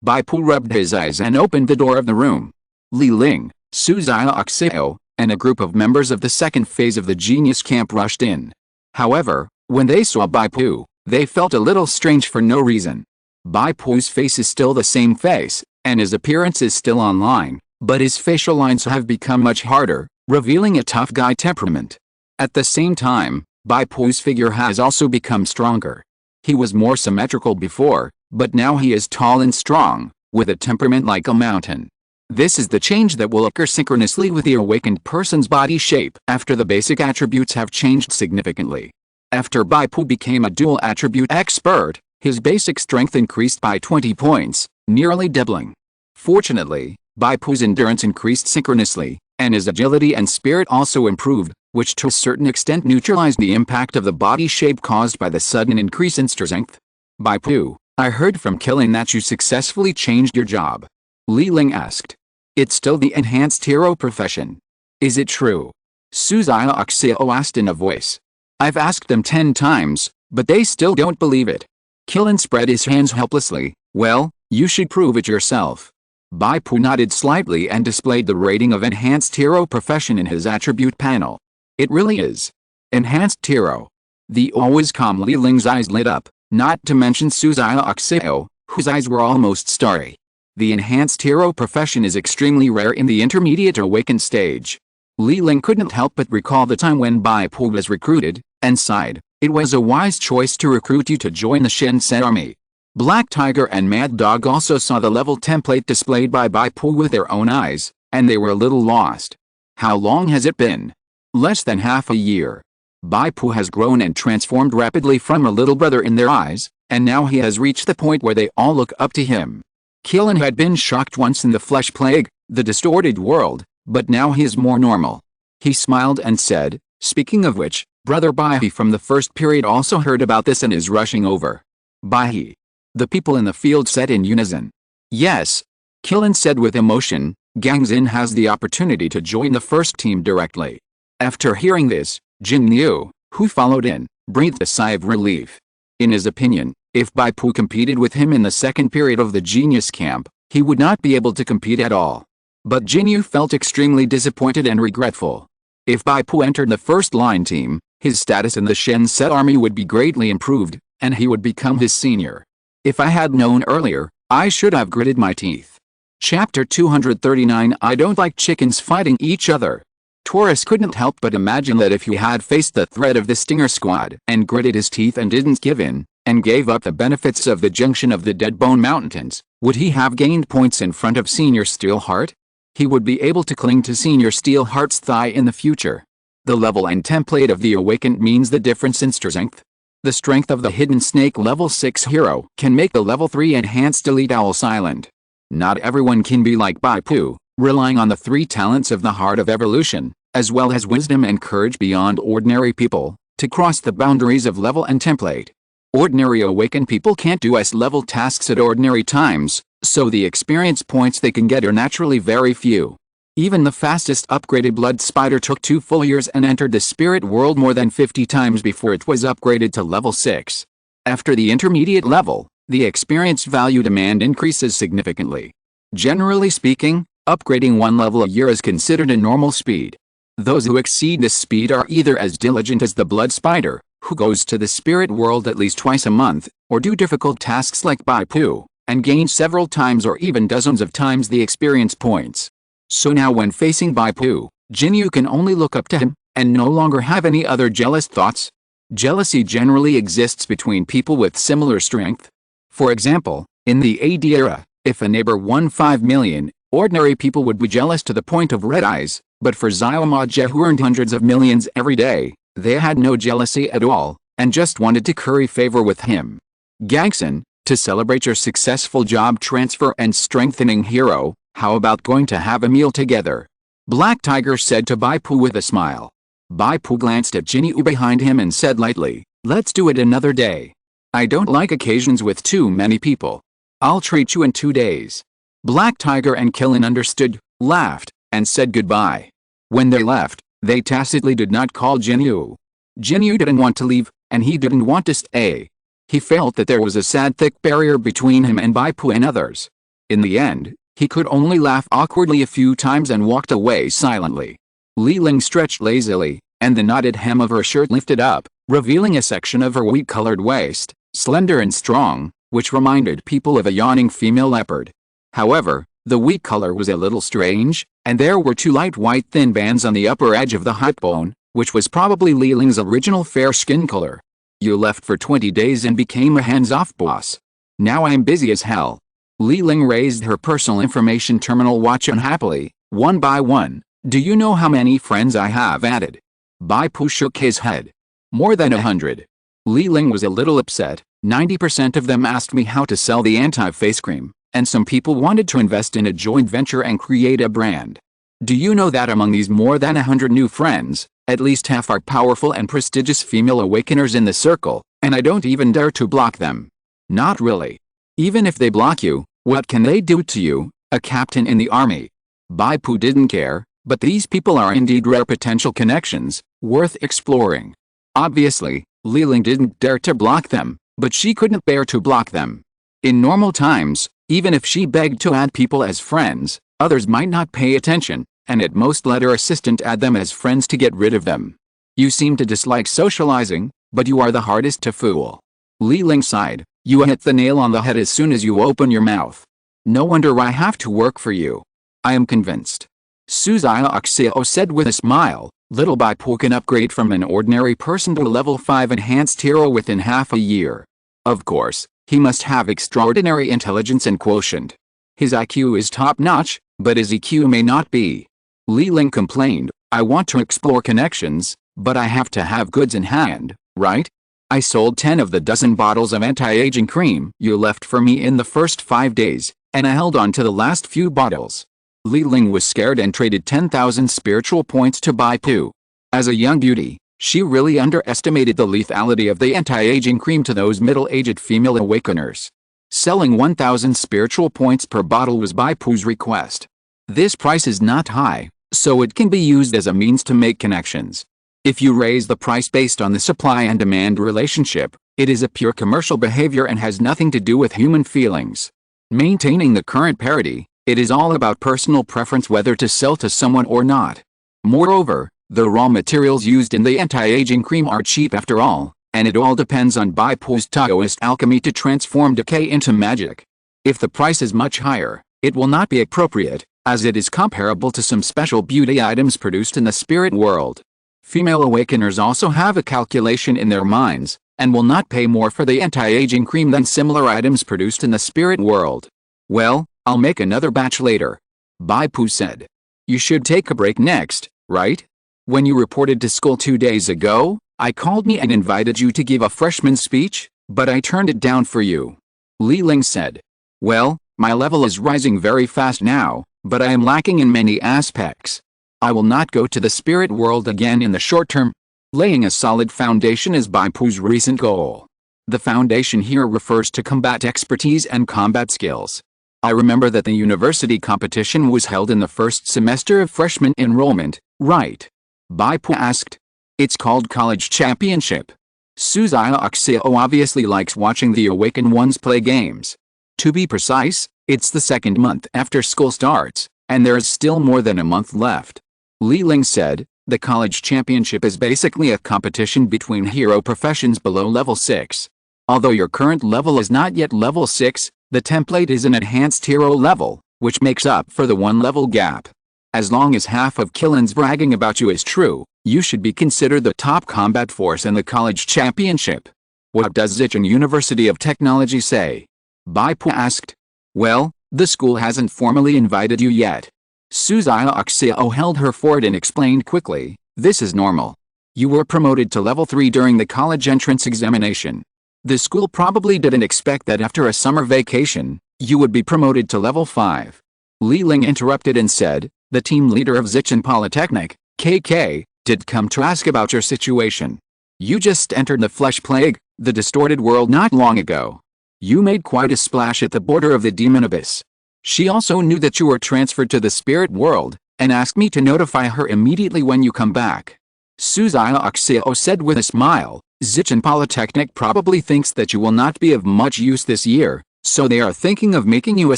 Bai Pu rubbed his eyes and opened the door of the room. Li Ling, Su Xiao Oxeo, and a group of members of the second phase of the genius camp rushed in. However, when they saw Bai Pu, they felt a little strange for no reason. Bai Pu's face is still the same face, and his appearance is still online, but his facial lines have become much harder, revealing a tough guy temperament. At the same time, Bai Pu's figure has also become stronger. He was more symmetrical before, but now he is tall and strong, with a temperament like a mountain. This is the change that will occur synchronously with the awakened person's body shape after the basic attributes have changed significantly. After Bai Pu became a dual attribute expert, his basic strength increased by 20 points, nearly doubling. Fortunately, Bai Pu's endurance increased synchronously, and his agility and spirit also improved, which to a certain extent neutralized the impact of the body shape caused by the sudden increase in strength. Bai Pu, I heard from Killing that you successfully changed your job. Li Ling asked. It's still the enhanced hero profession. Is it true? Suzuya Oxio asked in a voice. I've asked them 10 times, but they still don't believe it. Killen spread his hands helplessly. Well, you should prove it yourself. Bai Pu nodded slightly and displayed the rating of enhanced hero profession in his attribute panel. It really is. Enhanced hero. The always calm Li Ling's eyes lit up, not to mention Suzuya Oxio, whose eyes were almost starry. The enhanced hero profession is extremely rare in the intermediate awakened stage. Li Ling couldn't help but recall the time when Bai Pu was recruited, and sighed. It was a wise choice to recruit you to join the Transcend army. Black Tiger and Mad Dog also saw the level template displayed by Bai Pu with their own eyes, and they were a little lost. How long has it been? Less than half a year. Bai Pu has grown and transformed rapidly from a little brother in their eyes, and now he has reached the point where they all look up to him. Killen had been shocked once in the flesh plague, the distorted world, but now he is more normal. He smiled and said, speaking of which, Brother Bai from the first period also heard about this and is rushing over. Bai. The people in the field said in unison. Yes. Killen said with emotion, Gang Xin has the opportunity to join the first team directly. After hearing this, Jin Liu, who followed in, breathed a sigh of relief. In his opinion, if Bai Pu competed with him in the second period of the Genius Camp, he would not be able to compete at all. But Jin Liu felt extremely disappointed and regretful. If Bai Pu entered the first line team, his status in the Shen-Set army would be greatly improved, and he would become his senior. If I had known earlier, I should have gritted my teeth. Chapter 239 I don't like chickens fighting each other. Taurus couldn't help but imagine that if he had faced the threat of the Stinger Squad and gritted his teeth and didn't give in, and gave up the benefits of the junction of the Deadbone Mountains, would he have gained points in front of Senior Steelheart? He would be able to cling to Senior Steelheart's thigh in the future. The level and template of the Awakened means the difference in strength. The strength of the Hidden Snake level 6 hero can make the level 3 enhanced Elite Owl silent. Not everyone can be like Bai Pu, relying on the 3 talents of the Heart of Evolution, as well as wisdom and courage beyond ordinary people, to cross the boundaries of level and template. Ordinary awakened people can't do S-level tasks at ordinary times, so the experience points they can get are naturally very few. Even the fastest upgraded blood spider took 2 full years and entered the spirit world more than 50 times before it was upgraded to level 6. After the intermediate level, the experience value demand increases significantly. Generally speaking, upgrading 1 level a year is considered a normal speed. Those who exceed this speed are either as diligent as the blood spider, who goes to the spirit world at least twice a month, or do difficult tasks like Bai Pu, and gain several times or even dozens of times the experience points. So now when facing Bai Pu, Jinyu can only look up to him, and no longer have any other jealous thoughts. Jealousy generally exists between people with similar strength. For example, in the AD era, if a neighbor won 5 million, ordinary people would be jealous to the point of red eyes, but for Xiaomaje who earned hundreds of millions every day, they had no jealousy at all, and just wanted to curry favor with him. Gangson, to celebrate your successful job transfer and strengthening hero, how about going to have a meal together? Black Tiger said to Bai Pu with a smile. Bai Pu glanced at Jinyu behind him and said lightly, let's do it another day. I don't like occasions with too many people. I'll treat you in 2 days. Black Tiger and Killen understood, laughed, and said goodbye. When they left, they tacitly did not call Jinyu. Jinyu didn't want to leave, and he didn't want to stay. He felt that there was a sad thick barrier between him and Bai Pu and others. In the end, he could only laugh awkwardly a few times and walked away silently. Li Ling stretched lazily, and the knotted hem of her shirt lifted up, revealing a section of her wheat-colored waist, slender and strong, which reminded people of a yawning female leopard. However, the weak color was a little strange, and there were 2 light white thin bands on the upper edge of the hip bone, which was probably Li Ling's original fair skin color. You left for 20 days and became a hands-off boss. Now I'm busy as hell. Li Ling raised her personal information terminal watch unhappily, one by one. Do you know how many friends I have added? Bai Pu shook his head. More than 100. Li Ling was a little upset. 90% of them asked me how to sell the anti-face cream, and some people wanted to invest in a joint venture and create a brand. Do you know that among these more than 100 new friends, at least half are powerful and prestigious female awakeners in the circle, and I don't even dare to block them. Not really. Even if they block you, what can they do to you, a captain in the army? Bai Pu didn't care, but these people are indeed rare potential connections, worth exploring. Obviously, Li Ling didn't dare to block them, but she couldn't bear to block them. In normal times, even if she begged to add people as friends, others might not pay attention, and at most let her assistant add them as friends to get rid of them. You seem to dislike socializing, but you are the hardest to fool. Li Ling sighed. You hit the nail on the head as soon as you open your mouth. No wonder I have to work for you. I am convinced. SYNOPSIS said with a smile. Little Bai Pu can upgrade from an ordinary person to a level 5 enhanced hero within half a year. Of course, he must have extraordinary intelligence and quotient. His IQ is top-notch, but his EQ may not be. Li Ling complained, I want to explore connections, but I have to have goods in hand, right? I sold 10 of the dozen bottles of anti-aging cream you left for me in the first 5 days, and I held on to the last few bottles. Li Ling was scared and traded 10,000 spiritual points to Bai Pu. As a young beauty, she really underestimated the lethality of the anti-aging cream to those middle-aged female awakeners. Selling 1,000 spiritual points per bottle was Bai Pu's request. This price is not high, so it can be used as a means to make connections. If you raise the price based on the supply and demand relationship, it is a pure commercial behavior and has nothing to do with human feelings. Maintaining the current parity, it is all about personal preference whether to sell to someone or not. Moreover, the raw materials used in the anti-aging cream are cheap after all, and it all depends on Bai Pu's Taoist alchemy to transform decay into magic. If the price is much higher, it will not be appropriate, as it is comparable to some special beauty items produced in the spirit world. Female awakeners also have a calculation in their minds, and will not pay more for the anti-aging cream than similar items produced in the spirit world. Well, I'll make another batch later. Bai Pu said. You should take a break next, right? When you reported to school 2 days ago, I called me and invited you to give a freshman speech, but I turned it down for you. Li Ling said. Well, my level is rising very fast now, but I am lacking in many aspects. I will not go to the spirit world again in the short term. Laying a solid foundation is Bai Pu's recent goal. The foundation here refers to combat expertise and combat skills. I remember that the university competition was held in the first semester of freshman enrollment, right? Bai Pu asked. It's called College Championship. SYNOPSIS obviously likes watching the awakened ones play games. To be precise, it's the 2nd month after school starts, and there is still more than a month left. Li Ling said, the college championship is basically a competition between hero professions below level 6. Although your current level is not yet level 6, the template is an enhanced hero level, which makes up for the 1 level gap. As long as half of Killen's bragging about you is true, you should be considered the top combat force in the college championship. What does Zichin University of Technology say? Bai Pu asked. Well, the school hasn't formally invited you yet. SYNOPSIS held her forward and explained quickly, this is normal. You were promoted to level 3 during the college entrance examination. The school probably didn't expect that after a summer vacation, you would be promoted to level 5. Li Ling interrupted and said, the team leader of Zichin Polytechnic, KK, did come to ask about your situation. You just entered the flesh plague, the distorted world not long ago. You made quite a splash at the border of the demon abyss. She also knew that you were transferred to the spirit world, and asked me to notify her immediately when you come back. SYNOPSIS said with a smile, Zichin Polytechnic probably thinks that you will not be of much use this year, so they are thinking of making you a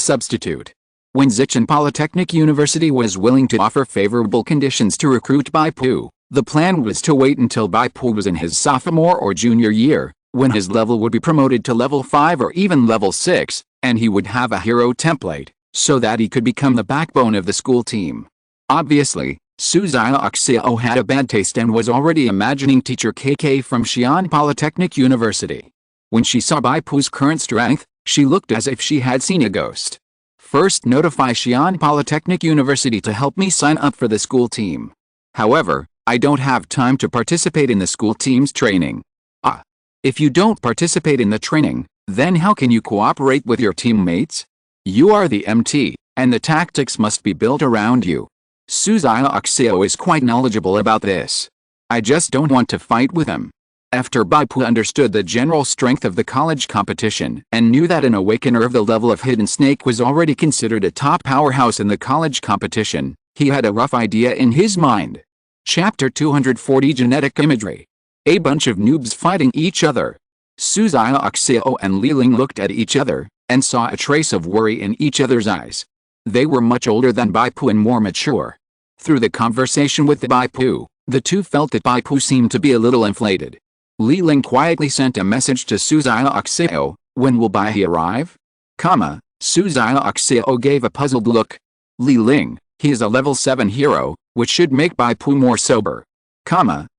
substitute. When Zichin Polytechnic University was willing to offer favorable conditions to recruit Bai Pu, the plan was to wait until Bai Pu was in his sophomore or junior year, when his level would be promoted to level 5 or even level 6, and he would have a hero template, so that he could become the backbone of the school team. Obviously, Su Xiaoxiao had a bad taste and was already imagining teacher KK from Xi'an Polytechnic University. When she saw Bai Pu's current strength, she looked as if she had seen a ghost. First, notify Xi'an Polytechnic University to help me sign up for the school team. However, I don't have time to participate in the school team's training. Ah. If you don't participate in the training, then how can you cooperate with your teammates? You are the MT, and the tactics must be built around you. Su Xiaoxiao is quite knowledgeable about this. I just don't want to fight with him. After Bai Pu understood the general strength of the college competition and knew that an awakener of the level of Hidden Snake was already considered a top powerhouse in the college competition, he had a rough idea in his mind. Chapter 240 Genetic Imagery. A bunch of noobs fighting each other. Su Xiaoxiao and Li Ling looked at each other and saw a trace of worry in each other's eyes. They were much older than Bai Pu and more mature. Through the conversation with Bai Pu, the two felt that Bai Pu seemed to be a little inflated. Li Ling quietly sent a message to Su Xiaoxiao, "When will Bai He arrive?" Su Xiaoxiao gave a puzzled look. Li Ling, he is a level 7 hero, which should make Bai Pu more sober.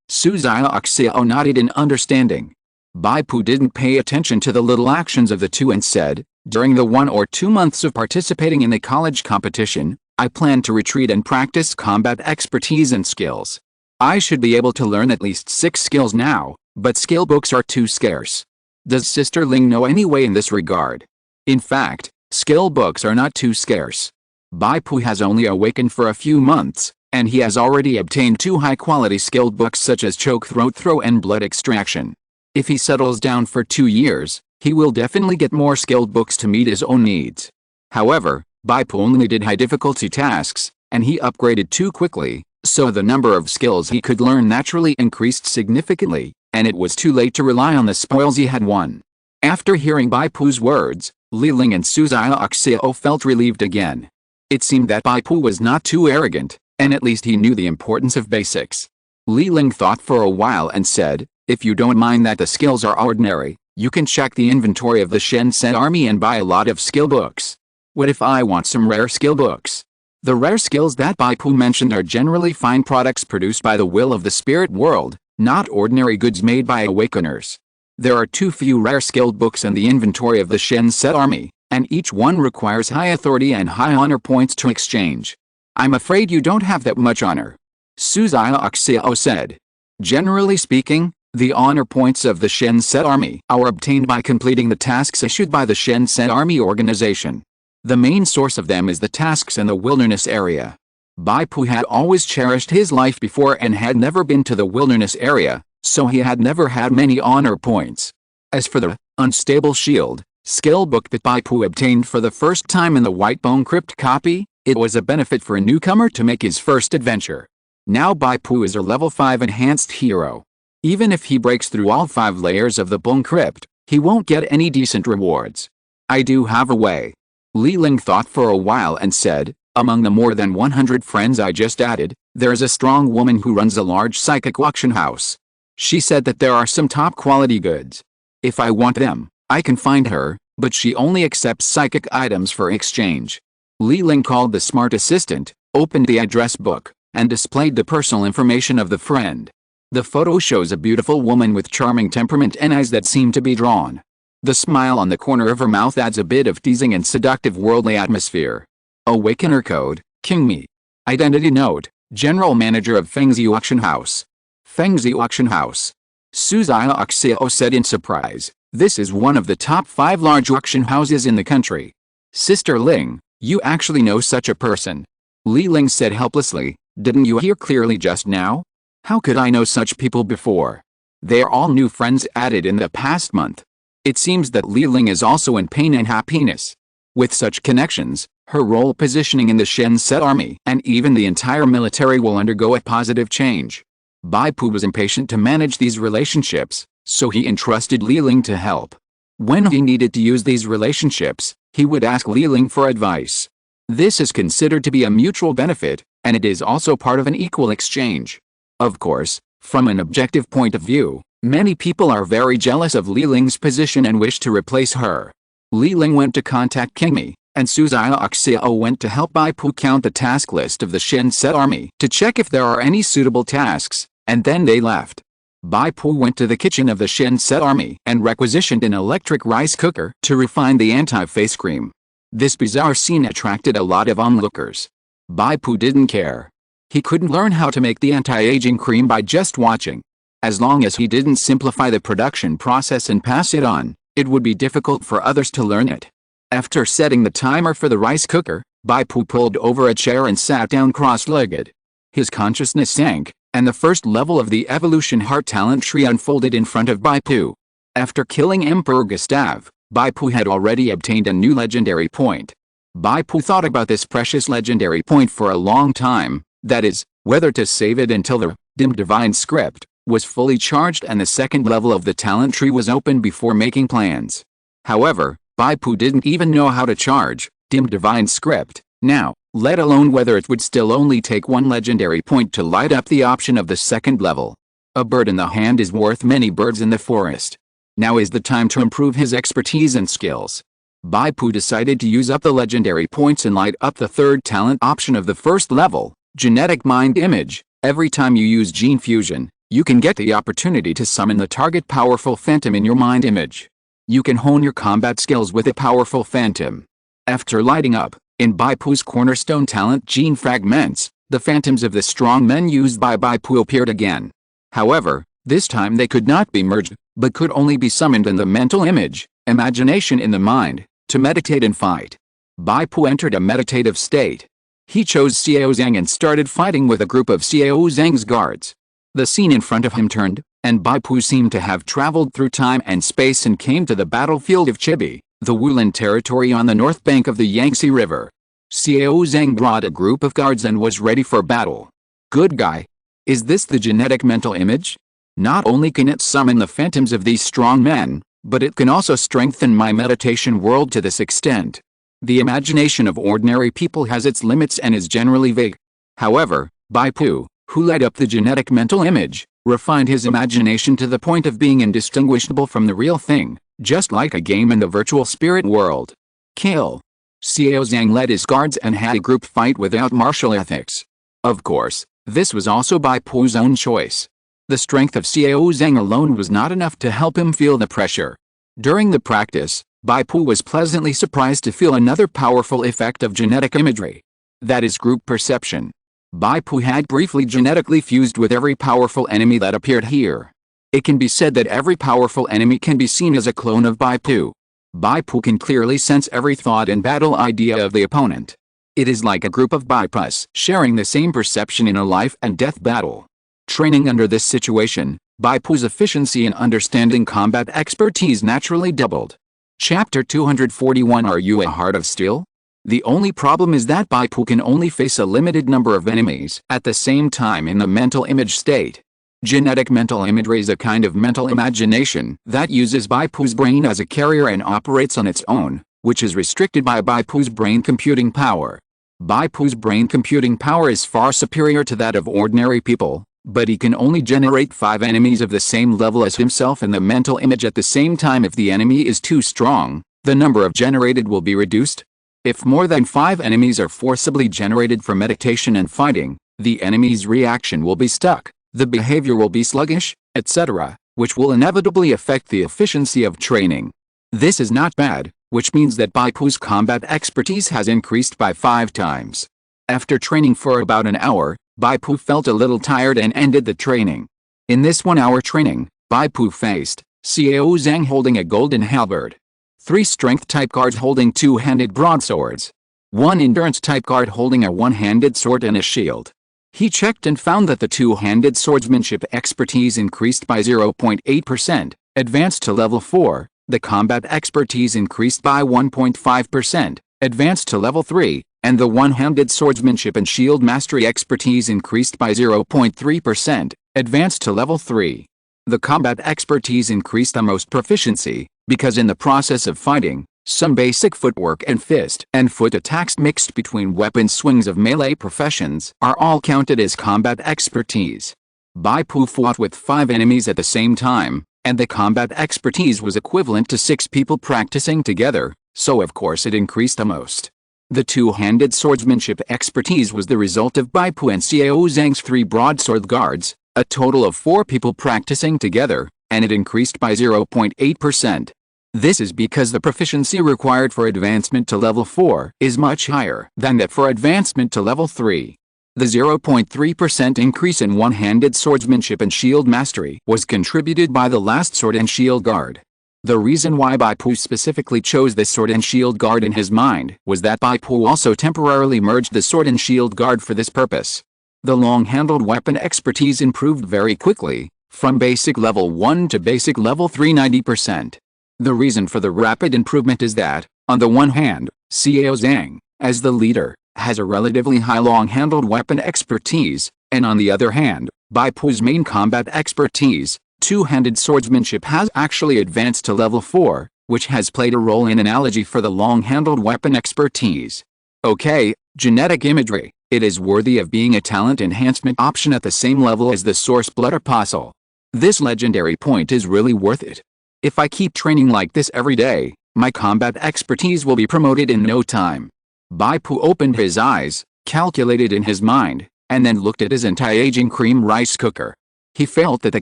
Su Xiaoxiao nodded in understanding. Bai Pu didn't pay attention to the little actions of the two and said, "During the 1 or 2 months of participating in the college competition, I plan to retreat and practice combat expertise and skills. I should be able to learn at least 6 skills now, but skill books are too scarce. Does Sister Ling know any way in this regard?" In fact, skill books are not too scarce. Bai Pu has only awakened for a few months, and he has already obtained 2 high-quality skill books such as choke throat throw and blood extraction. If he settles down for 2 years, he will definitely get more skilled books to meet his own needs. However, Bai Pu only did high-difficulty tasks, and he upgraded too quickly, so the number of skills he could learn naturally increased significantly, and it was too late to rely on the spoils he had won. After hearing Bai Pu's words, Li Ling and Su Xiaoxiao felt relieved again. It seemed that Bai Pu was not too arrogant, and at least he knew the importance of basics. Li Ling thought for a while and said, "If you don't mind that the skills are ordinary, you can check the inventory of the Transcend army and buy a lot of skill books. What if I want some rare skill books?" The rare skills that Bai Pu mentioned are generally fine products produced by the will of the spirit world, not ordinary goods made by awakeners. There are too few rare skilled books in the inventory of the Transcend army, and each one requires high authority and high honor points to exchange. "I'm afraid you don't have that much honor," Su Xiaoxiao said. Generally speaking, the honor points of the Transcend army are obtained by completing the tasks issued by the Transcend army organization. The main source of them is the tasks in the wilderness area. Bai Pu had always cherished his life before and had never been to the wilderness area, so he had never had many honor points. As for the unstable shield skill book that Bai Pu obtained for the first time in the White Bone Crypt copy, it was a benefit for a newcomer to make his first adventure. Now Bai Pu is a level 5 enhanced hero. Even if he breaks through all 5 layers of the Bone Crypt, he won't get any decent rewards. "I do have a way." Li Ling thought for a while and said, "Among the more than 100 friends I just added, there is a strong woman who runs a large psychic auction house. She said that there are some top quality goods. If I want them, I can find her, but she only accepts psychic items for exchange." Li Ling called the smart assistant, opened the address book, and displayed the personal information of the friend. The photo shows a beautiful woman with charming temperament and eyes that seem to be drawn. The smile on the corner of her mouth adds a bit of teasing and seductive worldly atmosphere. Awakener code, King Mi. Identity note, General Manager of Fengzi Auction House. Fengzi Auction House. Su Xiaoxiao said in surprise, "This is one of the top 5 large auction houses in the country. Sister Ling, you actually know such a person." Li Ling said helplessly, "Didn't you hear clearly just now? How could I know such people before? They are all new friends added in the past month." It seems that Li Ling is also in pain and happiness. With such connections, her role positioning in the Transcend army and even the entire military will undergo a positive change. Bai Pu was impatient to manage these relationships, so he entrusted Li Ling to help. When he needed to use these relationships, he would ask Li Ling for advice. This is considered to be a mutual benefit, and it is also part of an equal exchange. Of course, from an objective point of view, many people are very jealous of Li Ling's position and wish to replace her. Li Ling went to contact King Mi, and Suzuoxio went to help Bai Pu count the task list of the Shinset army to check if there are any suitable tasks, and then they left. Bai Pu went to the kitchen of the Shinset army and requisitioned an electric rice cooker to refine the anti-face cream. This bizarre scene attracted a lot of onlookers. Bai Pu didn't care. He couldn't learn how to make the anti-aging cream by just watching. As long as he didn't simplify the production process and pass it on, it would be difficult for others to learn it. After setting the timer for the rice cooker, Bai Pu pulled over a chair and sat down cross-legged. His consciousness sank, and the first level of the evolution heart talent tree unfolded in front of Bai Pu. After killing Emperor Gustav, Bai Pu had already obtained a new legendary point. Bai Pu thought about this precious legendary point for a long time, that is, whether to save it until the dim divine script was fully charged and the second level of the talent tree was open before making plans. However, Bai Pu didn't even know how to charge dim divine script now, let alone whether it would still only take one legendary point to light up the option of the second level. A bird in the hand is worth many birds in the forest. Now is the time to improve his expertise and skills. Bai Pu decided to use up the legendary points and light up the third talent option of the first level, genetic mind image. Every time you use gene fusion, you can get the opportunity to summon the target powerful phantom in your mind image. You can hone your combat skills with a powerful phantom. After lighting up, in Bai Pu's cornerstone talent gene fragments, the phantoms of the strong men used by Bai Pu appeared again. However, this time they could not be merged, but could only be summoned in the mental image, imagination in the mind, to meditate and fight. Bai Pu entered a meditative state. He chose Xiao Zhang and started fighting with a group of Xiao Zhang's guards. The scene in front of him turned, and Bai Pu seemed to have traveled through time and space and came to the battlefield of Chibi, the Wulan territory on the north bank of the Yangtze River. Xiao Zhang brought a group of guards and was ready for battle. Good guy. Is this the genetic mental image? Not only can it summon the phantoms of these strong men, but it can also strengthen my meditation world to this extent. The imagination of ordinary people has its limits and is generally vague. However, Bai Pu, who light up the genetic mental image, refined his imagination to the point of being indistinguishable from the real thing, just like a game in the virtual spirit world. Kill. Xiao Zhang led his guards and had a group fight without martial ethics. Of course, this was also Bai Pu's own choice. The strength of Xiao Zhang alone was not enough to help him feel the pressure. During the practice, Bai Pu was pleasantly surprised to feel another powerful effect of genetic imagery. That is group perception. Bai Pu had briefly genetically fused with every powerful enemy that appeared here. It can be said that every powerful enemy can be seen as a clone of Bai Pu. Bai Pu can clearly sense every thought and battle idea of the opponent. It is like a group of Bai Pus sharing the same perception in a life and death battle. Training under this situation, Bai Pu's efficiency in understanding combat expertise naturally doubled. Chapter 241. Are you a heart of steel? The only problem is that Bai Pu can only face a limited number of enemies at the same time in the mental image state. Genetic mental imagery is a kind of mental imagination that uses Bai Pu's brain as a carrier and operates on its own, which is restricted by Bai Pu's brain computing power. Bai Pu's brain computing power is far superior to that of ordinary people, but he can only generate 5 enemies of the same level as himself in the mental image at the same time. If the enemy is too strong, the number of generated will be reduced. If more than 5 enemies are forcibly generated for meditation and fighting, the enemy's reaction will be stuck, the behavior will be sluggish, etc., which will inevitably affect the efficiency of training. This is not bad, which means that Bai Pu's combat expertise has increased by 5 times. After training for about an hour, Bai Pu felt a little tired and ended the training. In this 1-hour training, Bai Pu faced Xiao Zhang holding a golden halberd, 3 strength-type guards holding 2-handed broadswords, 1 endurance-type guard holding a 1-handed sword and a shield. He checked and found that the 2-handed swordsmanship expertise increased by 0.8%, advanced to level 4, the combat expertise increased by 1.5%, advanced to level 3, and the 1-handed swordsmanship and shield mastery expertise increased by 0.3%, advanced to level 3. The combat expertise increased the most proficiency, because in the process of fighting, some basic footwork and fist and foot attacks mixed between weapon swings of melee professions are all counted as combat expertise. Bai Pu fought with 5 enemies at the same time, and the combat expertise was equivalent to 6 people practicing together, so of course it increased the most. The two-handed swordsmanship expertise was the result of Bai Pu and Xiao Zhang's 3 broadsword guards, a total of 4 people practicing together, and it increased by 0.8%. This is because the proficiency required for advancement to level 4 is much higher than that for advancement to level 3. The 0.3% increase in one-handed swordsmanship and shield mastery was contributed by the last sword and shield guard. The reason why Bai Pu specifically chose the sword and shield guard in his mind was that Bai Pu also temporarily merged the sword and shield guard for this purpose. The long-handled weapon expertise improved very quickly, from basic level 1 to basic level 3 90%. The reason for the rapid improvement is that, on the one hand, Xiao Zhang, as the leader, has a relatively high long-handled weapon expertise, and on the other hand, Bai Pu's main combat expertise, two-handed swordsmanship, has actually advanced to level 4, which has played a role in analogy for the long-handled weapon expertise. Okay, genetic imagery. It is worthy of being a talent enhancement option at the same level as the source blood apostle. This legendary point is really worth it. If I keep training like this every day, my combat expertise will be promoted in no time. Bai Pu opened his eyes, calculated in his mind, and then looked at his anti-aging cream rice cooker. He felt that the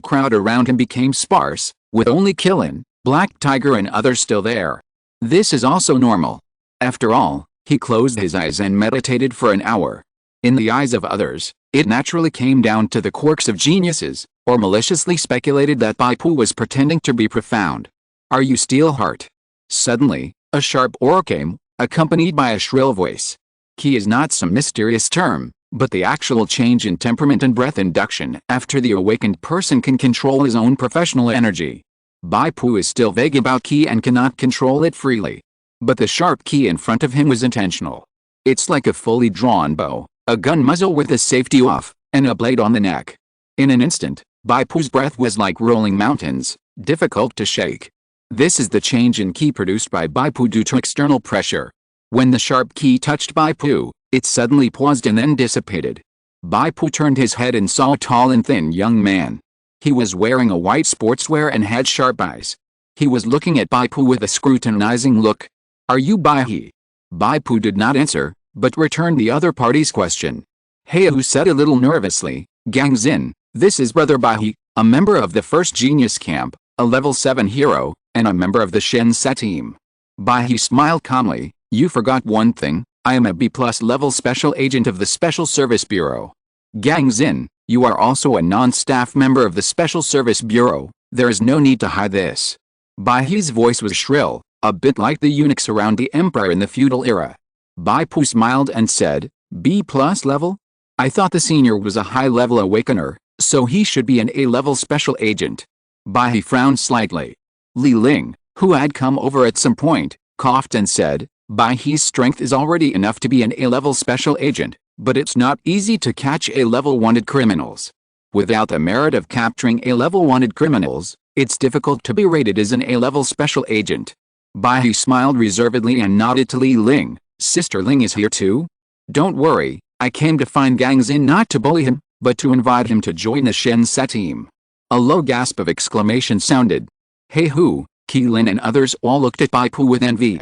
crowd around him became sparse, with only Killin, Black Tiger and others still there. This is also normal. After all, he closed his eyes and meditated for an hour. In the eyes of others, it naturally came down to the quirks of geniuses, or maliciously speculated that Bai Pu was pretending to be profound. Are you Steelheart? Suddenly, a sharp oar came, accompanied by a shrill voice. Ki is not some mysterious term, but the actual change in temperament and breath induction after the awakened person can control his own professional energy. Bai Pu is still vague about Ki and cannot control it freely. But the sharp Ki in front of him was intentional. It's like a fully drawn bow, a gun muzzle with the safety off, and a blade on the neck. In an instant, Bai Pu's breath was like rolling mountains, difficult to shake. This is the change in Ki produced by Bai Pu due to external pressure. When the sharp Ki touched Bai Pu, it suddenly paused and then dissipated. Bai Pu turned his head and saw a tall and thin young man. He was wearing a white sportswear and had sharp eyes. He was looking at Bai Pu with a scrutinizing look. Are you Bai He? Bai Pu did not answer, but returned the other party's question. Heihu said a little nervously, Gang Xin, this is Brother Bai He, a member of the first Genius Camp, a level 7 hero, and a member of the Shense team. Bai He smiled calmly. You forgot one thing. I am a B+ level special agent of the Special Service Bureau. Gang Xin, you are also a non-staff member of the Special Service Bureau. There is no need to hide this. Bai He's voice was shrill, a bit like the eunuchs around the emperor in the feudal era. Bai Pu smiled and said, B+ level? I thought the senior was a high-level awakener, so he should be an A-level special agent. Bai He frowned slightly. Li Ling, who had come over at some point, coughed and said, Bai He's strength is already enough to be an A-level special agent, but it's not easy to catch A-level wanted criminals. Without the merit of capturing A-level wanted criminals, it's difficult to be rated as an A-level special agent. Bai He smiled reservedly and nodded to Li Ling. Sister Ling is here too? Don't worry, I came to find Gang Xin not to bully him, but to invite him to join the Shense team. A low gasp of exclamation sounded. Heihu, Keelin and others all looked at Bai Pu with envy.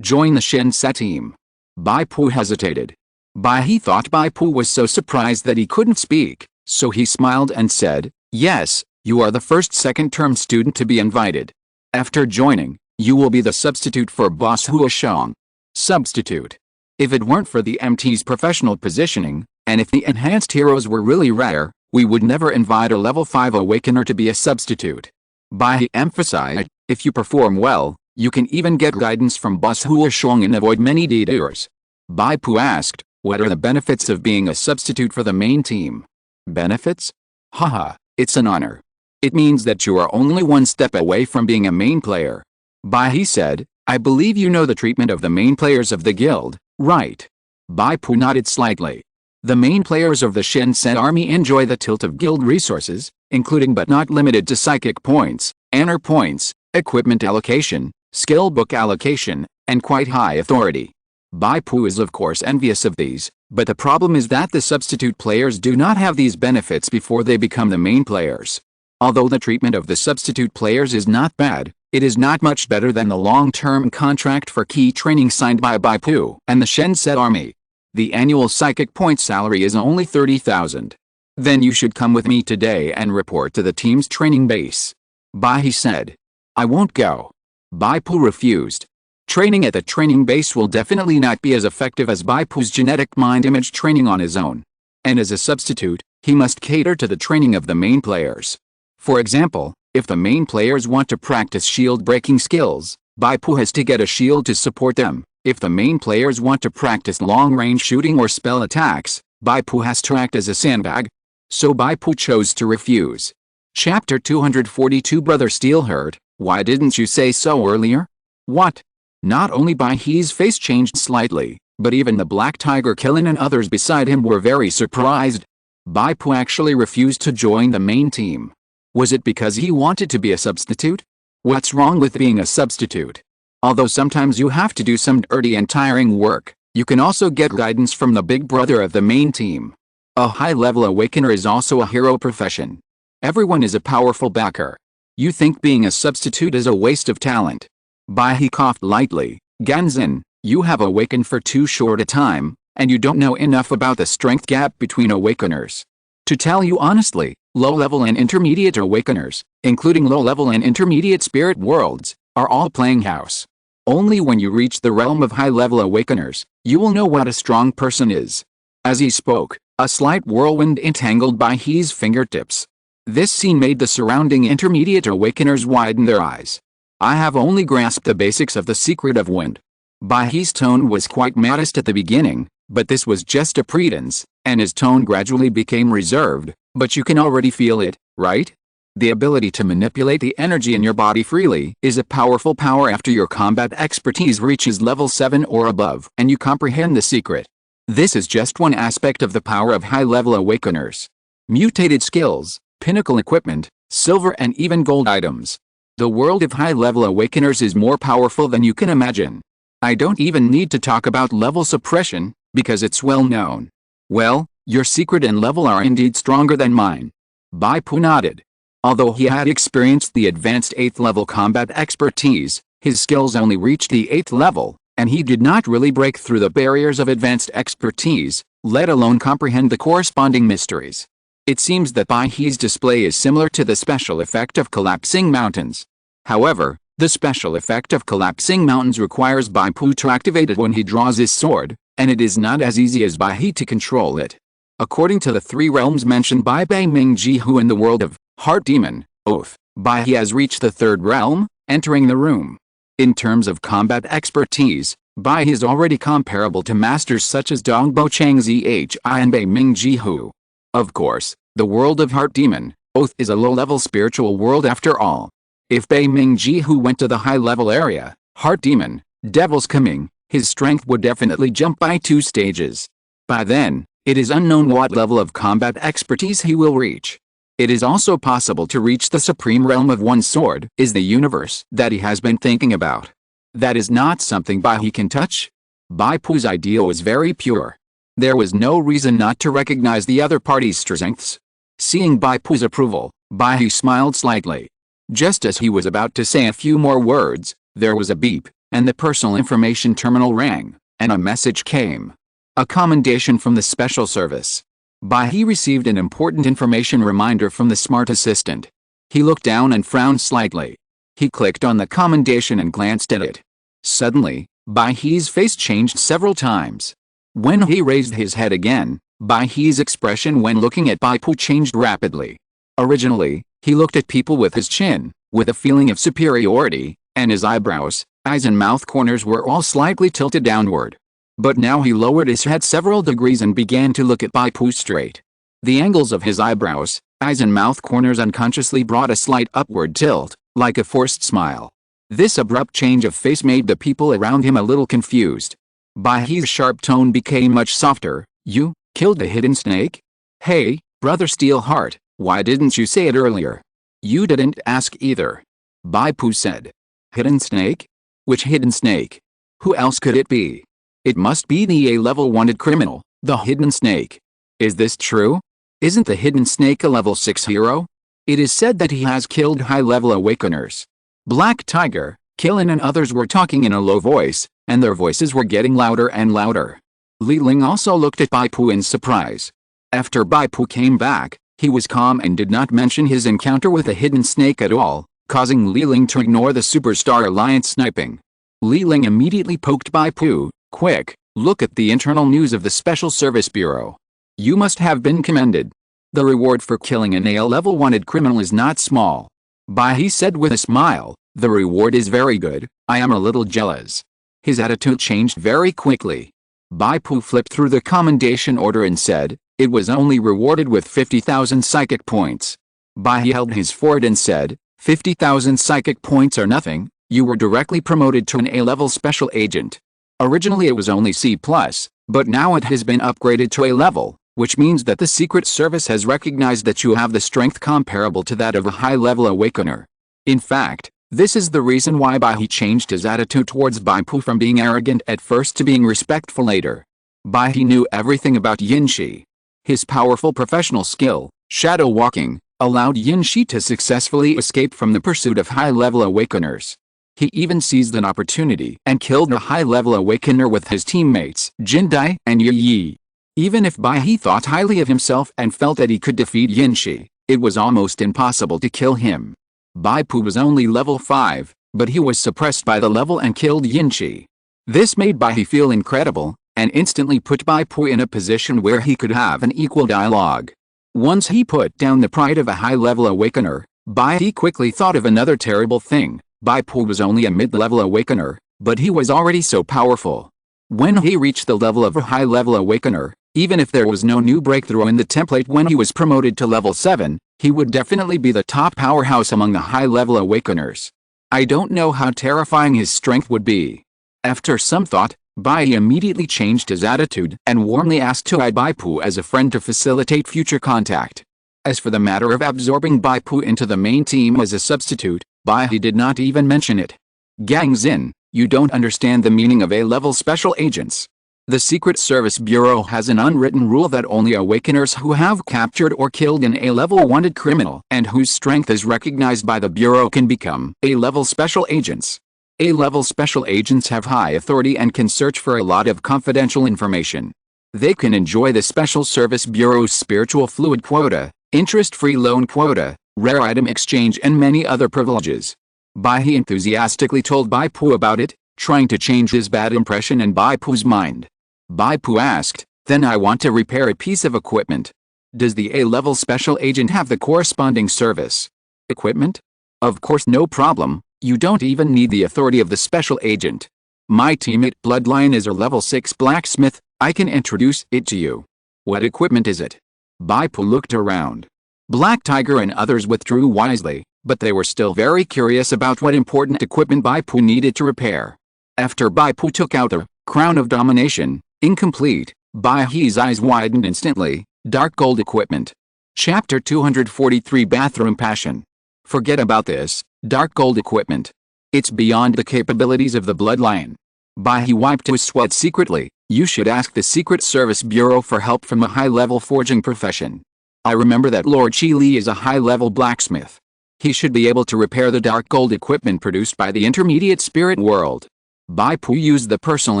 Join the Shense team. Bai Pu hesitated. Bai He thought Bai Pu was so surprised that he couldn't speak, so he smiled and said, Yes, you are the first second-term student to be invited. After joining, you will be the substitute for Boss Huashong. Substitute. If it weren't for the MT's professional positioning, and if the enhanced heroes were really rare, we would never invite a level 5 awakener to be a substitute. Bai He emphasized, if you perform well, you can even get guidance from Boss Huashong and avoid many detours. Bai Pu asked, what are the benefits of being a substitute for the main team? Benefits? Haha, it's an honor. It means that you are only one step away from being a main player. Bai He said, I believe you know the treatment of the main players of the guild, right? Bai Pu nodded slightly. The main players of the Shense army enjoy the tilt of guild resources, including but not limited to psychic points, honor points, equipment allocation, skill book allocation, and quite high authority. Bai Pu is of course envious of these, but the problem is that the substitute players do not have these benefits before they become the main players. Although the treatment of the substitute players is not bad, it is not much better than the long-term contract for key training signed by Bai Pu and the Shenset army. The annual psychic point salary is only 30,000. Then you should come with me today and report to the team's training base. Bai said. I won't go. Bai Pu refused. Training at the training base will definitely not be as effective as Bai Pu's genetic mind image training on his own. And as a substitute, he must cater to the training of the main players. For example, if the main players want to practice shield breaking skills, Bai Pu has to get a shield to support them. If the main players want to practice long-range shooting or spell attacks, Bai Pu has to act as a sandbag. So Bai Pu chose to refuse. Chapter 242 Brother Steelheart, why didn't you say so earlier? What? Not only Bai's face changed slightly, but even the Black Tiger Killen and others beside him were very surprised. Bai Pu actually refused to join the main team. Was it because he wanted to be a substitute? What's wrong with being a substitute? Although sometimes you have to do some dirty and tiring work, you can also get guidance from the big brother of the main team. A high-level awakener is also a hero profession. Everyone is a powerful backer. You think being a substitute is a waste of talent. Bai coughed lightly. Ganzin, you have awakened for too short a time, and you don't know enough about the strength gap between awakeners. To tell you honestly, low-level and intermediate awakeners, including low-level and intermediate spirit worlds, are all playing house. Only when you reach the realm of high-level awakeners, you will know what a strong person is. As he spoke, a slight whirlwind entangled Bai's fingertips. This scene made the surrounding intermediate awakeners widen their eyes. I have only grasped the basics of the secret of wind. Bai's tone was quite modest at the beginning, but this was just a pretense, and his tone gradually became reserved, but you can already feel it, right? The ability to manipulate the energy in your body freely is a powerful power after your combat expertise reaches level 7 or above and you comprehend the secret. This is just one aspect of the power of high-level awakeners. Mutated skills, pinnacle equipment, silver and even gold items. The world of high-level awakeners is more powerful than you can imagine. I don't even need to talk about level suppression, because it's well known. Well, your secret and level are indeed stronger than mine. Bai Pu nodded. Although he had experienced the advanced 8th level combat expertise, his skills only reached the 8th level, and he did not really break through the barriers of advanced expertise, let alone comprehend the corresponding mysteries. It seems that Bai's display is similar to the special effect of collapsing mountains. However, the special effect of collapsing mountains requires Bai Pu to activate it when he draws his sword, and it is not as easy as Bai to control it. According to the 3 realms mentioned by Bai Mingjihu in the world of Heart Demon, Oath, Bai has reached the 3rd realm, entering the room. In terms of combat expertise, Bai is already comparable to masters such as Dongbo Changzhi and Bai Mingjihu. Of course, the world of Heart Demon, Oath is a low-level spiritual world after all. If Bai Mingjihu went to the high-level area, Heart Demon, Devil's Coming, his strength would definitely jump by 2 stages. By then, it is unknown what level of combat expertise he will reach. It is also possible to reach the supreme realm of one sword, is the universe that he has been thinking about. That is not something Bai can touch. Bai Pu's ideal was very pure. There was no reason not to recognize the other party's strengths. Seeing Bai Pu's approval, Bai smiled slightly. Just as he was about to say a few more words, there was a beep, and the personal information terminal rang, and a message came. A commendation from the special service. Bai received an important information reminder from the smart assistant. He looked down and frowned slightly. He clicked on the commendation and glanced at it. Suddenly, Bai's face changed several times. When he raised his head again, Bai's expression when looking at Bai Pu changed rapidly. Originally, he looked at people with his chin, with a feeling of superiority, and his eyes and mouth corners were all slightly tilted downward. But now he lowered his head several degrees and began to look at Bai Pu straight. The angles of his eyes and mouth corners unconsciously brought a slight upward tilt, like a forced smile. This abrupt change of face made the people around him a little confused. Bai's sharp tone became much softer. You killed the hidden snake? Hey, Brother Steelheart, why didn't you say it earlier? You didn't ask either. Bai Pu said. Hidden snake? Which hidden snake? Who else could it be? It must be the A-level wanted criminal, the hidden snake. Is this true? Isn't the hidden snake a level 6 hero? It is said that he has killed high-level awakeners. Black Tiger, Killen and others were talking in a low voice, and their voices were getting louder and louder. Li Ling also looked at Bai Pu in surprise. After Bai Pu came back, he was calm and did not mention his encounter with a hidden snake at all, causing Li Ling to ignore the Superstar Alliance sniping. Li Ling immediately poked Bai Pu. Quick, look at the internal news of the Special Service Bureau. You must have been commended. The reward for killing an A-level wanted criminal is not small. Bai he said with a smile, the reward is very good, I am a little jealous. His attitude changed very quickly. Bai Pu flipped through the commendation order and said, it was only rewarded with 50,000 psychic points. Bai he held his forehead and said, 50,000 psychic points are nothing, you were directly promoted to an A-level special agent. Originally it was only C+, but now it has been upgraded to A-level, which means that the Secret Service has recognized that you have the strength comparable to that of a high-level awakener. In fact, this is the reason why Bai he changed his attitude towards Bai Pu from being arrogant at first to being respectful later. Bai he knew everything about Yin Shi. His powerful professional skill, shadow walking, allowed Yin Shi to successfully escape from the pursuit of high-level awakeners. He even seized an opportunity and killed a high-level awakener with his teammates Jin Dai and Yi Yi. Even if Bai he thought highly of himself and felt that he could defeat Yin Shi, it was almost impossible to kill him. Bai Pu was only level 5, but he was suppressed by the level and killed Yin Shi. This made Bai he feel incredible, and instantly put Bai Pu in a position where he could have an equal dialogue. Once he put down the pride of a high-level awakener, Bai he quickly thought of another terrible thing. Bai Pu was only a mid-level awakener, but he was already so powerful. When he reached the level of a high-level awakener, even if there was no new breakthrough in the template when he was promoted to level 7, he would definitely be the top powerhouse among the high-level awakeners. I don't know how terrifying his strength would be. After some thought, Bai immediately changed his attitude and warmly asked to add Bai Pu as a friend to facilitate future contact. As for the matter of absorbing Bai Pu into the main team as a substitute, Bai did not even mention it. Gang Xin, you don't understand the meaning of A-level special agents. The Secret Service Bureau has an unwritten rule that only awakeners who have captured or killed an A-level wanted criminal and whose strength is recognized by the Bureau can become A-level special agents. A-level special agents have high authority and can search for a lot of confidential information. They can enjoy the Special Service Bureau's spiritual fluid quota, interest-free loan quota, rare item exchange and many other privileges. Bai he enthusiastically told Bai Pu about it, trying to change his bad impression in Bai Pu's mind. Bai Pu asked, then I want to repair a piece of equipment. Does the A-level special agent have the corresponding service? Equipment? Of course, no problem, you don't even need the authority of the special agent. My teammate Bloodline is a level 6 blacksmith, I can introduce it to you. What equipment is it? Bai Pu looked around. Black Tiger and others withdrew wisely, but they were still very curious about what important equipment Bai Pu needed to repair. After Bai Pu took out the Crown of Domination, incomplete, Bai he's eyes widened instantly. Dark gold equipment. Chapter 243 Bathroom Passion. Forget about this, dark gold equipment. It's beyond the capabilities of the Bloodline. Bai he wiped his sweat secretly. You should ask the Secret Service Bureau for help from a high-level forging profession. I remember that Lord Chi Li is a high-level blacksmith. He should be able to repair the dark gold equipment produced by the intermediate spirit world. Bai Pu used the personal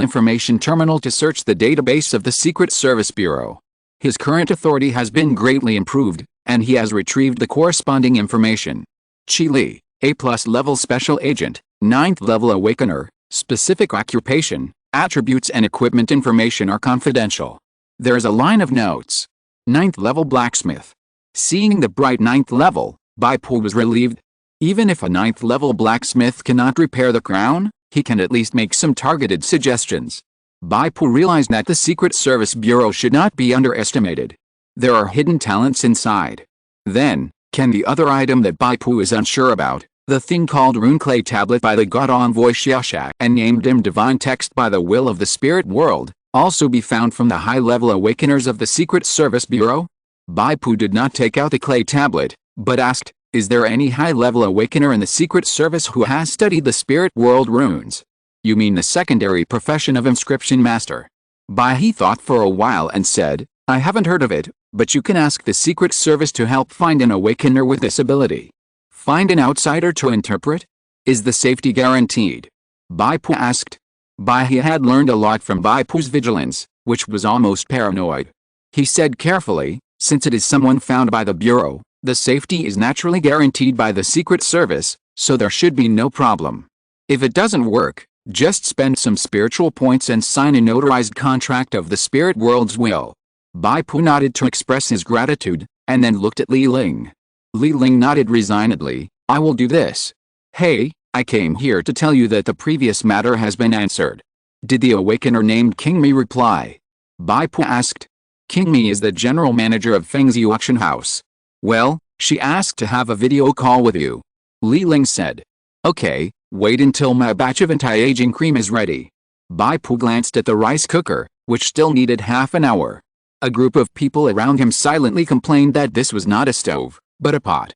information terminal to search the database of the Secret Service Bureau. His current authority has been greatly improved, and he has retrieved the corresponding information. Chi Li, A+ level special agent, 9th level awakener, specific occupation, attributes and equipment information are confidential. There is a line of notes. 9th level blacksmith. Seeing the bright 9th level, Bai Pu was relieved. Even if a 9th level blacksmith cannot repair the crown, he can at least make some targeted suggestions. Bai Pu realized that the Secret Service Bureau should not be underestimated. There are hidden talents inside. Then, can the other item that Bai Pu is unsure about, the thing called Rune Clay Tablet by the God Envoy Xiaoxia and named him Divine Text by the will of the Spirit World, also be found from the high-level awakeners of the Secret Service Bureau? Bai Pu did not take out the clay tablet, but asked, is there any high-level awakener in the Secret Service who has studied the Spirit World runes? You mean the secondary profession of inscription master? Bai he thought for a while and said, I haven't heard of it, but you can ask the Secret Service to help find an awakener with this ability. Find an outsider to interpret? Is the safety guaranteed? Bai Pu asked. Bai He had learned a lot from Bai Pu's vigilance, which was almost paranoid. He said carefully, since it is someone found by the Bureau, the safety is naturally guaranteed by the Secret Service, so there should be no problem. If it doesn't work, just spend some spiritual points and sign a notarized contract of the spirit world's will. Bai Pu nodded to express his gratitude, and then looked at Li Ling. Li Ling nodded resignedly. I will do this. Hey, I came here to tell you that the previous matter has been answered. Did the awakener named King Mi reply? Bai Pu asked. King Mi is the general manager of Feng's auction house. Well, she asked to have a video call with you. Li Ling said. Okay, wait until my batch of anti-aging cream is ready. Bai Pu glanced at the rice cooker, which still needed half an hour. A group of people around him silently complained that this was not a stove, but a pot.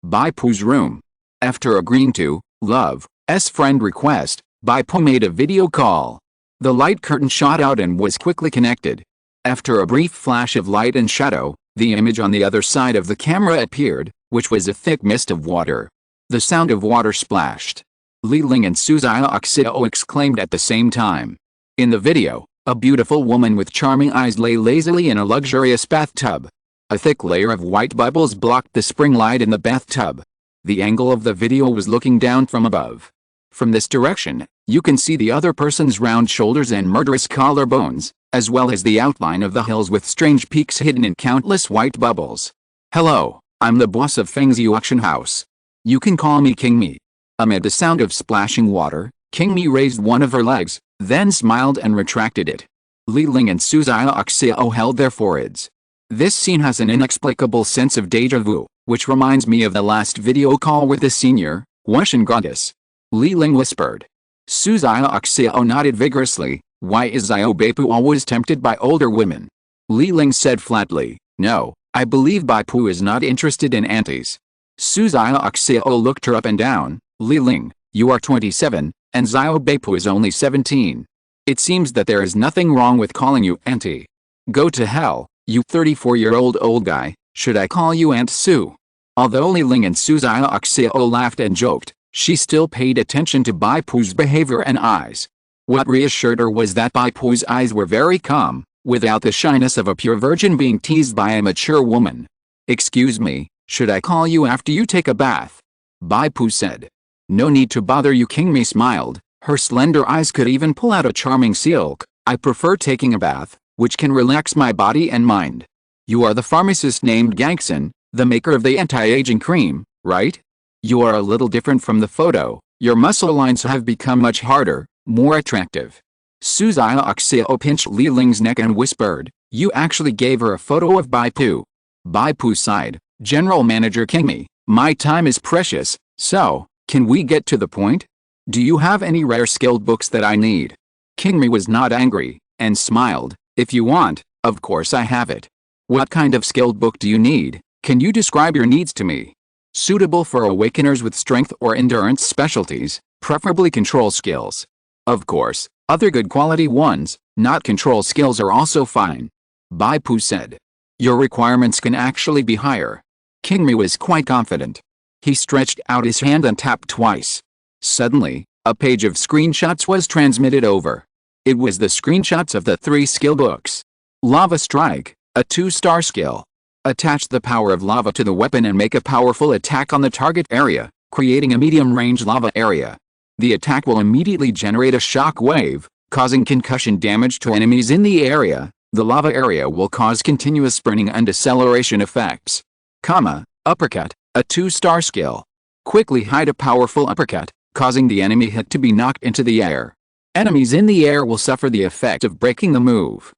Bai Pu's room. After agreeing to Love's friend request, Bai Pu made a video call. The light curtain shot out and was quickly connected. After a brief flash of light and shadow, the image on the other side of the camera appeared, which was a thick mist of water. The sound of water splashed. Li Ling and Suzaoxio exclaimed at the same time. In the video, a beautiful woman with charming eyes lay lazily in a luxurious bathtub. A thick layer of white bubbles blocked the spring light in the bathtub. The angle of the video was looking down from above. From this direction, you can see the other person's round shoulders and murderous collarbones, as well as the outline of the hills with strange peaks hidden in countless white bubbles. Hello, I'm the boss of Feng's auction house. You can call me King Mi. Amid the sound of splashing water, King Mi raised one of her legs, then smiled and retracted it. Li Ling and Suzaoxio held their foreheads. This scene has an inexplicable sense of deja vu, which reminds me of the last video call with the senior, Wuxian goddess. Li Ling whispered. Suzaoxio nodded vigorously. Why is Bai Pu always tempted by older women? Li Ling said flatly. No, I believe Bai Pu is not interested in aunties. Suzaoxio looked her up and down. Li Ling, you are 27, and Bai Pu is only 17. It seems that there is nothing wrong with calling you auntie. Go to hell, you 34-year-old old guy. Should I call you Aunt Sue? Although Li Ling and Suzaoxio laughed and joked, she still paid attention to Bai Pu's behavior and eyes. What reassured her was that Bai Pu's eyes were very calm, without the shyness of a pure virgin being teased by a mature woman. Excuse me, should I call you after you take a bath? Bai Pu said. No need to bother you. King Mi smiled. Her slender eyes could even pull out a charming silk. I prefer taking a bath, which can relax my body and mind. You are the pharmacist named Gangson, the maker of the anti-aging cream, right? You are a little different from the photo. Your muscle lines have become much harder, more attractive. Suzaoxio pinched Li Ling's neck and whispered, you actually gave her a photo of Bai Pu. Bai Pu sighed. General Manager King Mi, my time is precious, so, can we get to the point? Do you have any rare skilled books that I need? King Mi was not angry, and smiled. If you want, of course I have it. What kind of skilled book do you need? Can you describe your needs to me? Suitable for awakeners with strength or endurance specialties, preferably control skills. Of course, other good quality ones, not control skills, are also fine. Bai Pu said. Your requirements can actually be higher. King Mi was quite confident. He stretched out his hand and tapped twice. Suddenly, a page of screenshots was transmitted over. It was the screenshots of the 3 skill books. Lava Strike, a 2-star skill. Attach the power of lava to the weapon and make a powerful attack on the target area, creating a medium-range lava area. The attack will immediately generate a shock wave, causing concussion damage to enemies in the area. The lava area will cause continuous burning and deceleration effects. Uppercut, a 2-star skill. Quickly hide a powerful uppercut, causing the enemy hit to be knocked into the air. Enemies in the air will suffer the effect of breaking the move.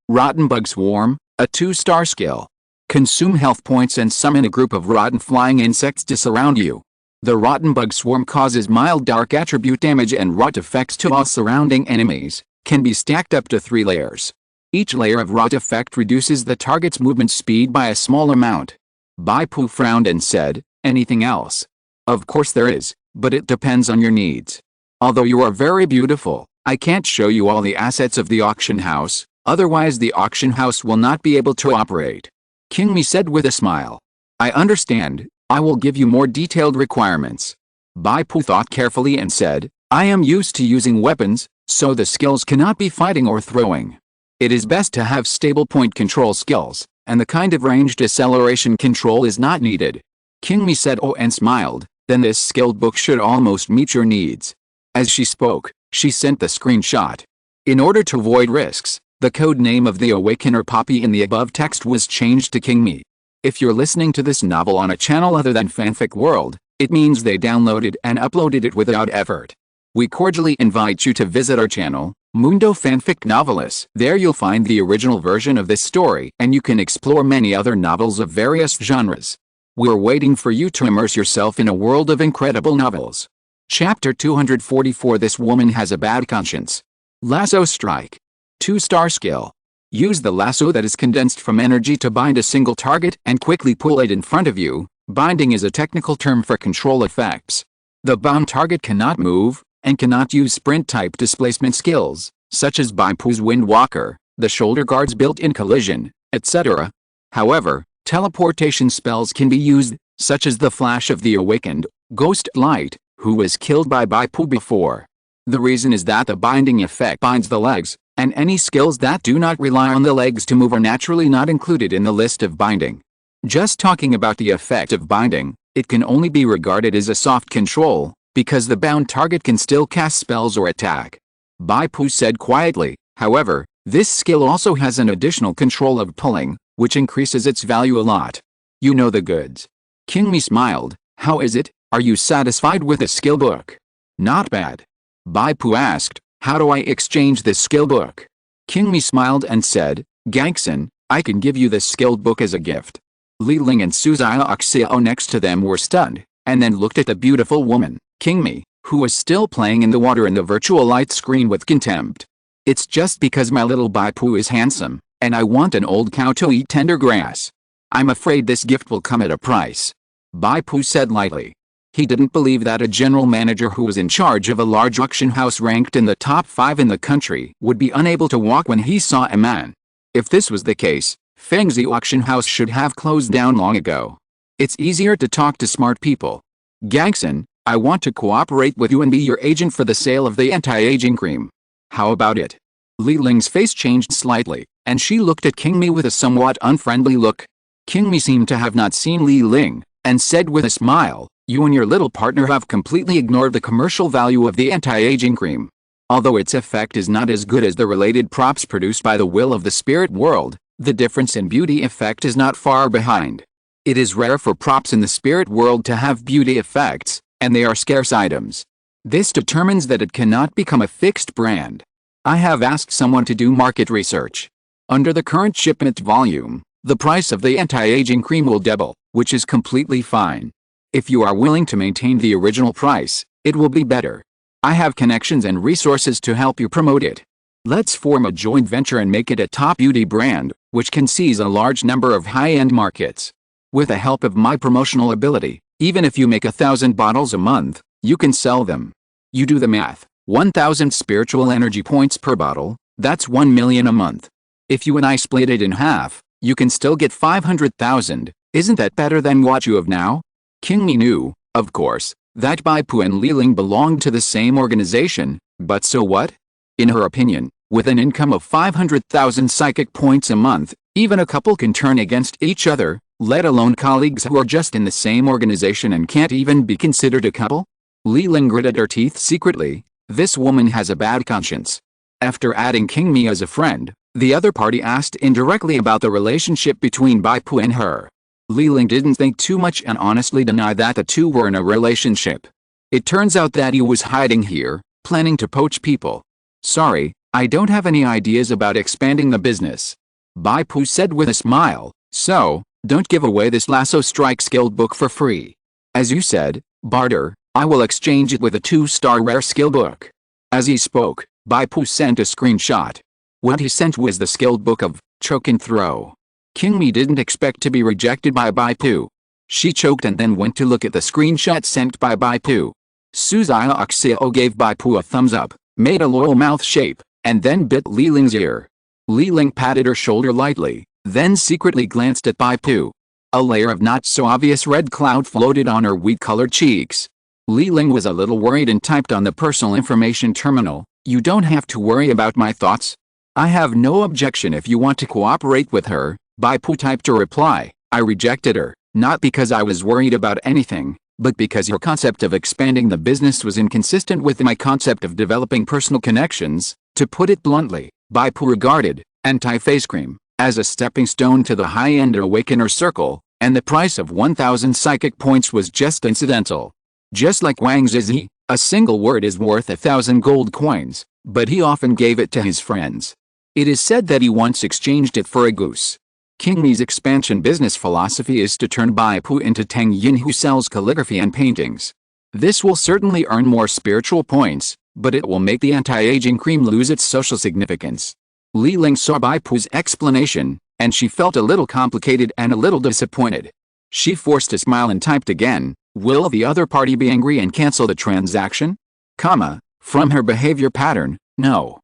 Rotten Bug Swarm, a 2-star skill. Consume health points and summon a group of rotten flying insects to surround you. The Rotten Bug Swarm causes mild dark attribute damage and rot effects to all surrounding enemies, can be stacked up to 3 layers. Each layer of rot effect reduces the target's movement speed by a small amount. Bai Pu frowned and said, anything else? Of course there is, but it depends on your needs. Although you are very beautiful, I can't show you all the assets of the auction house. Otherwise the auction house will not be able to operate. King Mi said with a smile. I understand, I will give you more detailed requirements. Bai Pu thought carefully and said, I am used to using weapons, so the skills cannot be fighting or throwing. It is best to have stable point control skills, and the kind of ranged acceleration control is not needed. King Mi said oh and smiled, then this skilled book should almost meet your needs. As she spoke, she sent the screenshot. In order to avoid risks, the code name of the Awakener Poppy in the above text was changed to King Mi. If you're listening to this novel on a channel other than Fanfic World, it means they downloaded and uploaded it without effort. We cordially invite you to visit our channel, Mundo Fanfic Novelists. There you'll find the original version of this story and you can explore many other novels of various genres. We're waiting for you to immerse yourself in a world of incredible novels. Chapter 244 This woman has a bad conscience. Lasso strike. 2-star skill. Use the lasso that is condensed from energy to bind a single target and quickly pull it in front of you. Binding is a technical term for control effects. The bound target cannot move, and cannot use sprint-type displacement skills, such as Bai Pu's Windwalker, the shoulder guard's built-in collision, etc. However, teleportation spells can be used, such as the flash of the awakened, Ghost Light, who was killed by Bai Pu before. The reason is that the binding effect binds the legs, and any skills that do not rely on the legs to move are naturally not included in the list of binding. Just talking about the effect of binding, it can only be regarded as a soft control, because the bound target can still cast spells or attack. Bai Pu said quietly, however, this skill also has an additional control of pulling, which increases its value a lot. You know the goods. King Mi smiled, how is it, are you satisfied with the skill book? Not bad. Bai Pu asked, how do I exchange this skill book? King Mi smiled and said, Gangson, I can give you this skilled book as a gift. Li Ling and Suzia Oxio next to them were stunned, and then looked at the beautiful woman, King Mi, who was still playing in the water in the virtual light screen with contempt. It's just because my little Bai Pu is handsome, and I want an old cow to eat tender grass. I'm afraid this gift will come at a price. Bai Pu said lightly. He didn't believe that a general manager who was in charge of a large auction house ranked in the top 5 in the country would be unable to walk when he saw a man. If this was the case, Fengzi auction house should have closed down long ago. It's easier to talk to smart people. Gangson, I want to cooperate with you and be your agent for the sale of the anti-aging cream. How about it? Li Ling's face changed slightly, and she looked at King Mi with a somewhat unfriendly look. King Mi seemed to have not seen Li Ling, and said with a smile, you and your little partner have completely ignored the commercial value of the anti-aging cream. Although its effect is not as good as the related props produced by the will of the spirit world, the difference in beauty effect is not far behind. It is rare for props in the spirit world to have beauty effects, and they are scarce items. This determines that it cannot become a fixed brand. I have asked someone to do market research. Under the current shipment volume, the price of the anti-aging cream will double, which is completely fine. If you are willing to maintain the original price, it will be better. I have connections and resources to help you promote it. Let's form a joint venture and make it a top beauty brand, which can seize a large number of high-end markets. With the help of my promotional ability, even if you make 1,000 bottles a month, you can sell them. You do the math, 1,000 spiritual energy points per bottle, that's 1 million a month. If you and I split it in half, you can still get 500,000, isn't that better than what you have now? King Mi knew, of course, that Bai Pu and Li Ling belonged to the same organization, but so what? In her opinion, with an income of 500,000 psychic points a month, even a couple can turn against each other, let alone colleagues who are just in the same organization and can't even be considered a couple? Li Ling gritted her teeth secretly, this woman has a bad conscience. After adding King Mi as a friend, the other party asked indirectly about the relationship between Bai Pu and her. Li Ling didn't think too much and honestly denied that the two were in a relationship. It turns out that he was hiding here, planning to poach people. Sorry, I don't have any ideas about expanding the business. Bai Pu said with a smile, so, don't give away this lasso strike skilled book for free. As you said, barter, I will exchange it with a 2-star rare skill book. As he spoke, Bai Pu sent a screenshot. What he sent was the skilled book of Choke and Throw. King Mi didn't expect to be rejected by Bai Pu. She choked and then went to look at the screenshot sent by Bai Pu. Suzia Oxio gave Bai Pu a thumbs up, made a loyal mouth shape, and then bit Li Ling's ear. Li Ling patted her shoulder lightly, then secretly glanced at Bai Pu. A layer of not-so-obvious red cloud floated on her wheat-colored cheeks. Li Ling was a little worried and typed on the personal information terminal, "You don't have to worry about my thoughts. I have no objection if you want to cooperate with her." Bai Pu typed a reply. "I rejected her, not because I was worried about anything, but because her concept of expanding the business was inconsistent with my concept of developing personal connections." To put it bluntly, Bai Pu regarded anti-face cream as a stepping stone to the high-end awakener circle, and the price of 1,000 psychic points was just incidental. Just like Wang Zizi, a single word is worth 1,000 gold coins, but he often gave it to his friends. It is said that he once exchanged it for a goose. King Mi's expansion business philosophy is to turn Bai Pu into Tang Yin who sells calligraphy and paintings. This will certainly earn more spiritual points, but it will make the anti-aging cream lose its social significance. Li Ling saw Bai Pu's explanation, and she felt a little complicated and a little disappointed. She forced a smile and typed again, "Will the other party be angry and cancel the transaction?" From her behavior pattern, no.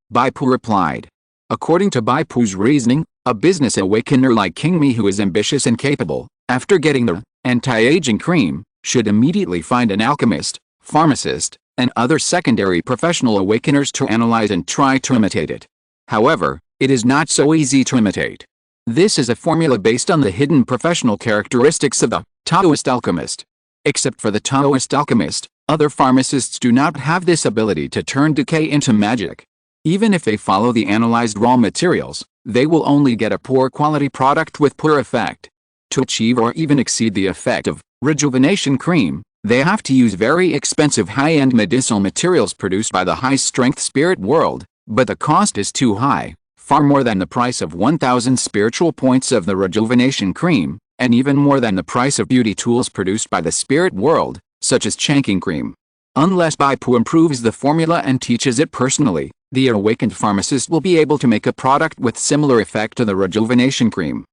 Bai Pu replied. According to Bai Pu's reasoning, a business awakener like King Mi who is ambitious and capable, after getting the anti-aging cream, should immediately find an alchemist, pharmacist, and other secondary professional awakeners to analyze and try to imitate it. However, it is not so easy to imitate. This is a formula based on the hidden professional characteristics of the Taoist alchemist. Except for the Taoist alchemist, other pharmacists do not have this ability to turn decay into magic. Even if they follow the analyzed raw materials, they will only get a poor quality product with poor effect. To achieve or even exceed the effect of rejuvenation cream, they have to use very expensive high-end medicinal materials produced by the high-strength spirit world, but the cost is too high, far more than the price of 1,000 spiritual points of the rejuvenation cream, and even more than the price of beauty tools produced by the spirit world, such as Chanking cream. Unless Bai Pu improves the formula and teaches it personally, the awakened pharmacist will be able to make a product with similar effect to the rejuvenation cream.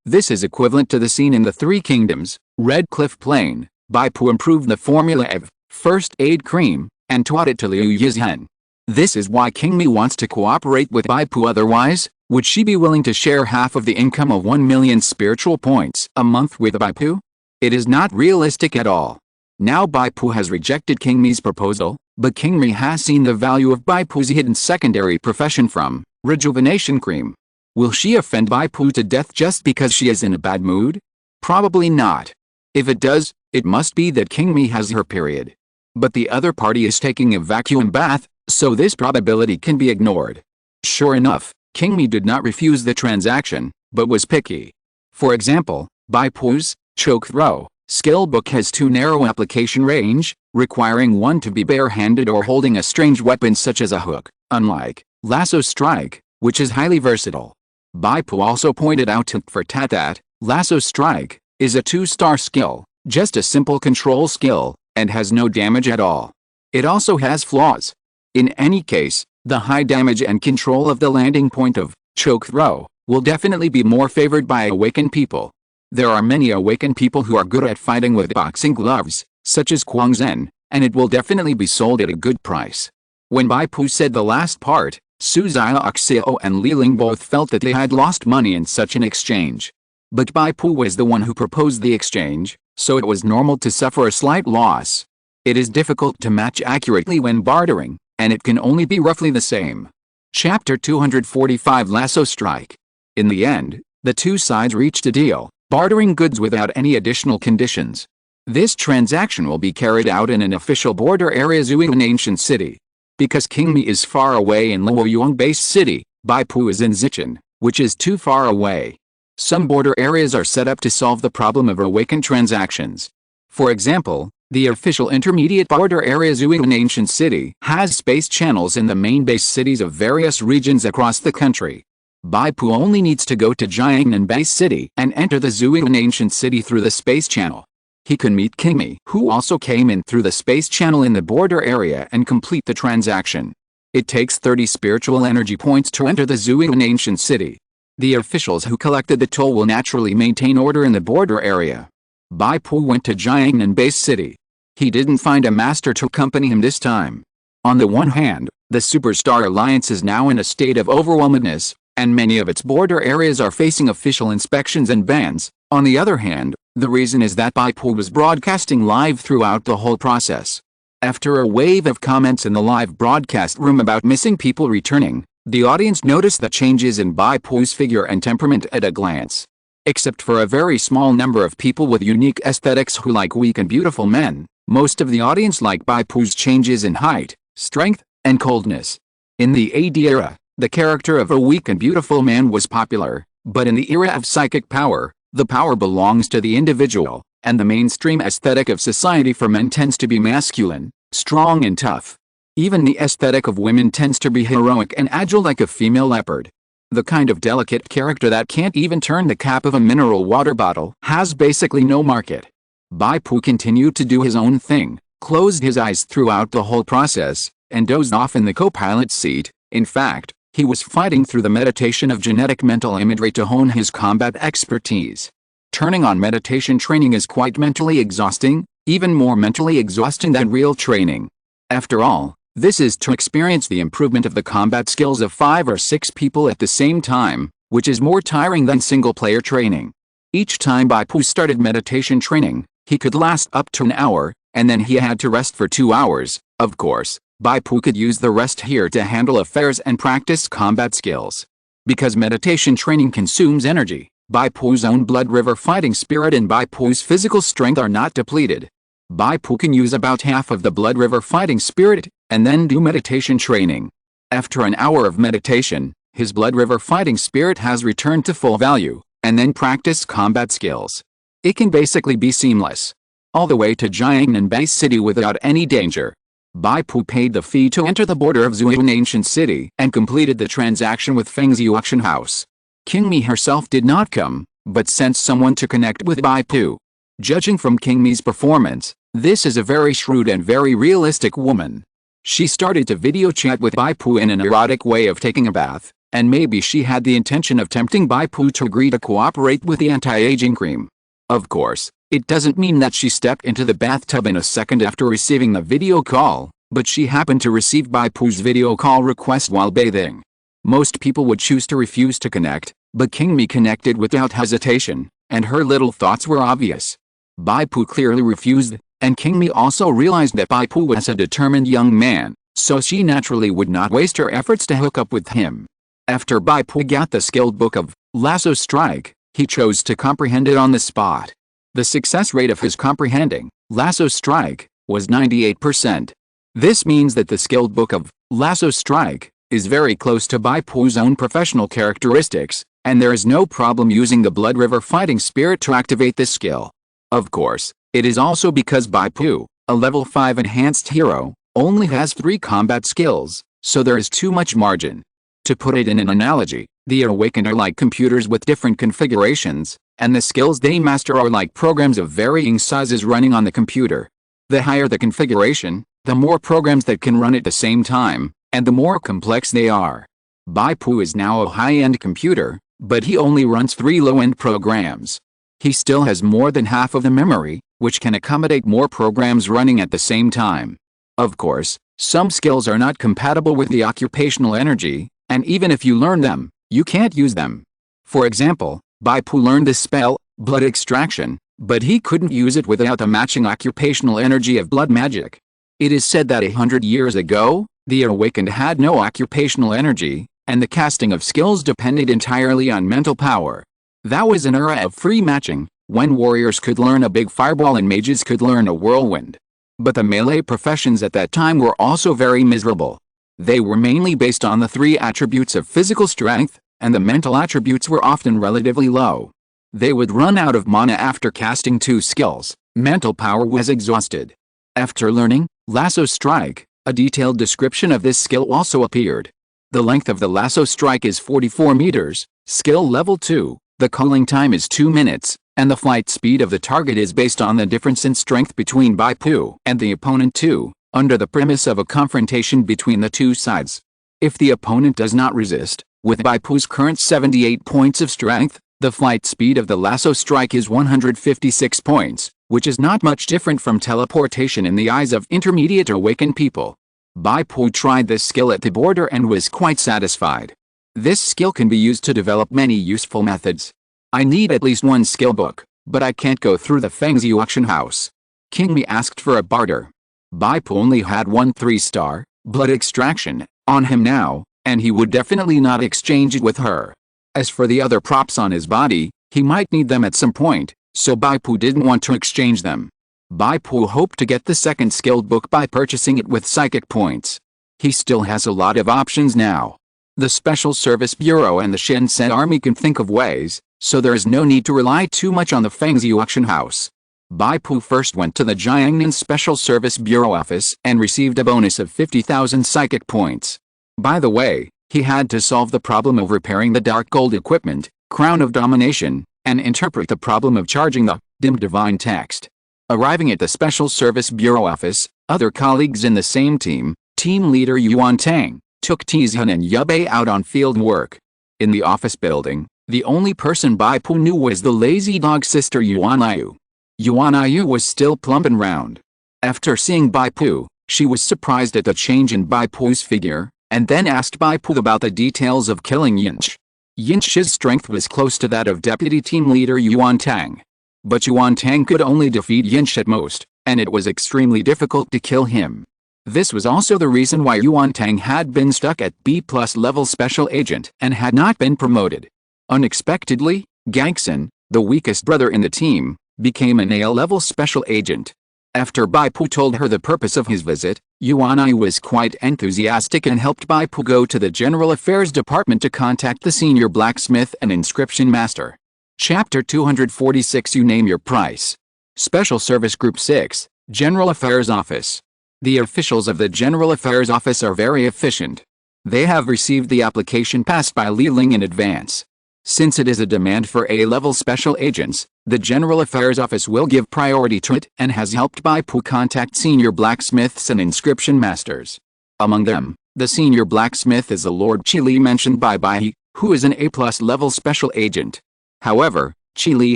This is equivalent to the scene in the Three Kingdoms, Red Cliff Plain. Bai Pu improved the formula of first aid cream, and taught it to Liu Yizhen. This is why King Mi wants to cooperate with Bai Pu. Otherwise, would she be willing to share half of the income of 1 million spiritual points a month with Bai Pu? It is not realistic at all. Now Bai Pu has rejected King Mi's proposal, but King Mi has seen the value of Bai Pu's hidden secondary profession from rejuvenation cream. Will she offend Bai Pu to death just because she is in a bad mood? Probably not. If it does, it must be that King Mi has her period. But the other party is taking a vacuum bath, so this probability can be ignored. Sure enough, King Mi did not refuse the transaction, but was picky. For example, Bai Pu's choke throw skill book has too narrow application range, requiring one to be bare-handed or holding a strange weapon such as a hook, unlike lasso strike, which is highly versatile. Bai Pu also pointed out tit for tat that lasso strike is a 2-star skill, just a simple control skill, and has no damage at all. It also has flaws. In any case, the high damage and control of the landing point of choke throw will definitely be more favored by awakened people. There are many awakened people who are good at fighting with boxing gloves, such as Kuang Zhen, and it will definitely be sold at a good price. When Bai Pu said the last part, Su Xiaoxiao and Li Ling both felt that they had lost money in such an exchange. But Bai Pu was the one who proposed the exchange, so it was normal to suffer a slight loss. It is difficult to match accurately when bartering, and it can only be roughly the same. Chapter 245 Lasso Strike. In the end, the two sides reached a deal, bartering goods without any additional conditions. This transaction will be carried out in an official border area Zhuang ancient city. Because King Mi is far away in Luoyuan base city, Bai Pu is in Zichen, which is too far away. Some border areas are set up to solve the problem of awakened transactions. For example, the official intermediate border area Zhuang ancient city has space channels in the main base cities of various regions across the country. Bai Pu only needs to go to Jiangnan base city and enter the Zhuang ancient city through the space channel. He can meet King Mi, who also came in through the space channel in the border area, and complete the transaction. It takes 30 spiritual energy points to enter the Zhuang ancient city. The officials who collected the toll will naturally maintain order in the border area. Bai Pu went to Jiangnan base city. He didn't find a master to accompany him this time. On the one hand, The Superstar Alliance is now in a state of overwhelmedness, and many of its border areas are facing official inspections and bans. On the other hand, the reason is that Bai Pu was broadcasting live throughout the whole process. After a wave of comments in the live broadcast room about missing people returning, the audience noticed the changes in Bai Pu's figure and temperament at a glance. Except for a very small number of people with unique aesthetics who like weak and beautiful men, most of the audience liked Bai Pu's changes in height, strength, and coldness. In the AD era, the character of a weak and beautiful man was popular, but in the era of psychic power, the power belongs to the individual, and the mainstream aesthetic of society for men tends to be masculine, strong and tough. Even the aesthetic of women tends to be heroic and agile like a female leopard. The kind of delicate character that can't even turn the cap of a mineral water bottle has basically no market. Bai Pu continued to do his own thing, closed his eyes throughout the whole process, and dozed off in the co-pilot seat. In fact, he was fighting through the meditation of genetic mental imagery to hone his combat expertise. Turning on meditation training is quite mentally exhausting, even more mentally exhausting than real training. After all, this is to experience the improvement of the combat skills of 5 or 6 people at the same time, which is more tiring than single-player training. Each time Bai Pu started meditation training, he could last up to an hour, and then he had to rest for 2 hours. Of course, Bai Pu could use the rest here to handle affairs and practice combat skills. Because meditation training consumes energy, Bai Pu's own blood river fighting spirit and Bai Pu's physical strength are not depleted. Bai Pu can use about half of the blood river fighting spirit, and then do meditation training. After an hour of meditation, his blood river fighting spirit has returned to full value, and then practice combat skills. It can basically be seamless. All the way to Jiangnan Bay City without any danger. Bai Pu paid the fee to enter the border of Zhuan ancient city and completed the transaction with Feng's auction house. King Mi herself did not come, but sent someone to connect with Bai Pu. Judging from King Mi's performance, this is a very shrewd and very realistic woman. She started to video chat with Bai Pu in an erotic way of taking a bath, and maybe she had the intention of tempting Bai Pu to agree to cooperate with the anti-aging cream. Of course, it doesn't mean that she stepped into the bathtub in a second after receiving the video call, but she happened to receive Bai Pu's video call request while bathing. Most people would choose to refuse to connect, but King Mi connected without hesitation, and her little thoughts were obvious. Bai Pu clearly refused, and King Mi also realized that Bai Pu was a determined young man, so she naturally would not waste her efforts to hook up with him. After Bai Pu got the skilled book of Lasso Strike, he chose to comprehend it on the spot. The success rate of his comprehending Lasso Strike was 98%. This means that the skilled book of Lasso Strike is very close to Bai Pu's own professional characteristics, and there is no problem using the Blood River fighting spirit to activate this skill. Of course, it is also because Bai Pu, a level 5 enhanced hero, only has 3 combat skills, so there is too much margin. To put it in an analogy, the awakened are like computers with different configurations, and the skills they master are like programs of varying sizes running on the computer. The higher the configuration, the more programs that can run at the same time, and the more complex they are. Bai Pu is now a high-end computer, but he only runs 3 low-end programs. He still has more than half of the memory, which can accommodate more programs running at the same time. Of course, some skills are not compatible with the occupational energy, and even if you learn them, you can't use them. For example, Bai Pu learned the spell, Blood Extraction, but he couldn't use it without the matching occupational energy of blood magic. It is said that 100 years ago, the awakened had no occupational energy, and the casting of skills depended entirely on mental power. That was an era of free matching, when warriors could learn a big fireball and mages could learn a whirlwind. But the melee professions at that time were also very miserable. They were mainly based on the 3 attributes of physical strength, and the mental attributes were often relatively low. They would run out of mana after casting 2 skills. Mental power was exhausted. After learning Lasso Strike, a detailed description of this skill also appeared. The length of the Lasso Strike is 44 meters, skill level 2, the calling time is 2 minutes, and the flight speed of the target is based on the difference in strength between Bai Pu and the opponent too, under the premise of a confrontation between the 2 sides. If the opponent does not resist, with Bai Pu's current 78 points of strength, the flight speed of the Lasso Strike is 156 points, which is not much different from teleportation in the eyes of intermediate awakened people. Bai Pu tried this skill at the border and was quite satisfied. This skill can be used to develop many useful methods. I need at least one skill book, but I can't go through the Fengzi auction house. King Mi asked for a barter. Bai Pu only had one 3-star, blood extraction, on him now, and he would definitely not exchange it with her. As for the other props on his body, he might need them at some point, so Bai Pu didn't want to exchange them. Bai Pu hoped to get the second skilled book by purchasing it with psychic points. He still has a lot of options now. The Special Service Bureau and the Shinsen Army can think of ways, so there is no need to rely too much on the Fengzi auction house. Bai Pu first went to the Jiangnan Special Service Bureau office and received a bonus of 50,000 psychic points. By the way, he had to solve the problem of repairing the dark gold equipment, Crown of Domination, and interpret the problem of charging the dim divine text. Arriving at the Special Service Bureau office, other colleagues in the same team, team leader Yuan Tang, took Tizhan and Yubei out on field work. In the office building, the only person Bai Pu knew was the lazy dog sister Yuan Ayu. Yuan Ayu was still plump and round. After seeing Bai Pu, she was surprised at the change in Bai Pu's figure, and then asked Bai Pu about the details of killing Yinch. Yinch's strength was close to that of deputy team leader Yuan Tang. But Yuan Tang could only defeat Yinch at most, and it was extremely difficult to kill him. This was also the reason why Yuan Tang had been stuck at B+ level special agent and had not been promoted. Unexpectedly, Gangson, the weakest brother in the team, became an A level special agent. After Bai Pu told her the purpose of his visit, Yuan Ai was quite enthusiastic and helped Bai Pu go to the General Affairs Department to contact the senior blacksmith and inscription master. Chapter 246 You Name Your Price. Special Service Group 6, General Affairs Office. The officials of the General Affairs Office are very efficient. They have received the application passed by Li Ling in advance. Since it is a demand for A-level special agents, the General Affairs Office will give priority to it and has helped Bai Pu contact senior blacksmiths and inscription masters. Among them, the senior blacksmith is the Lord Chi Li mentioned by Bai, who is an A+ level special agent. However, Chi Li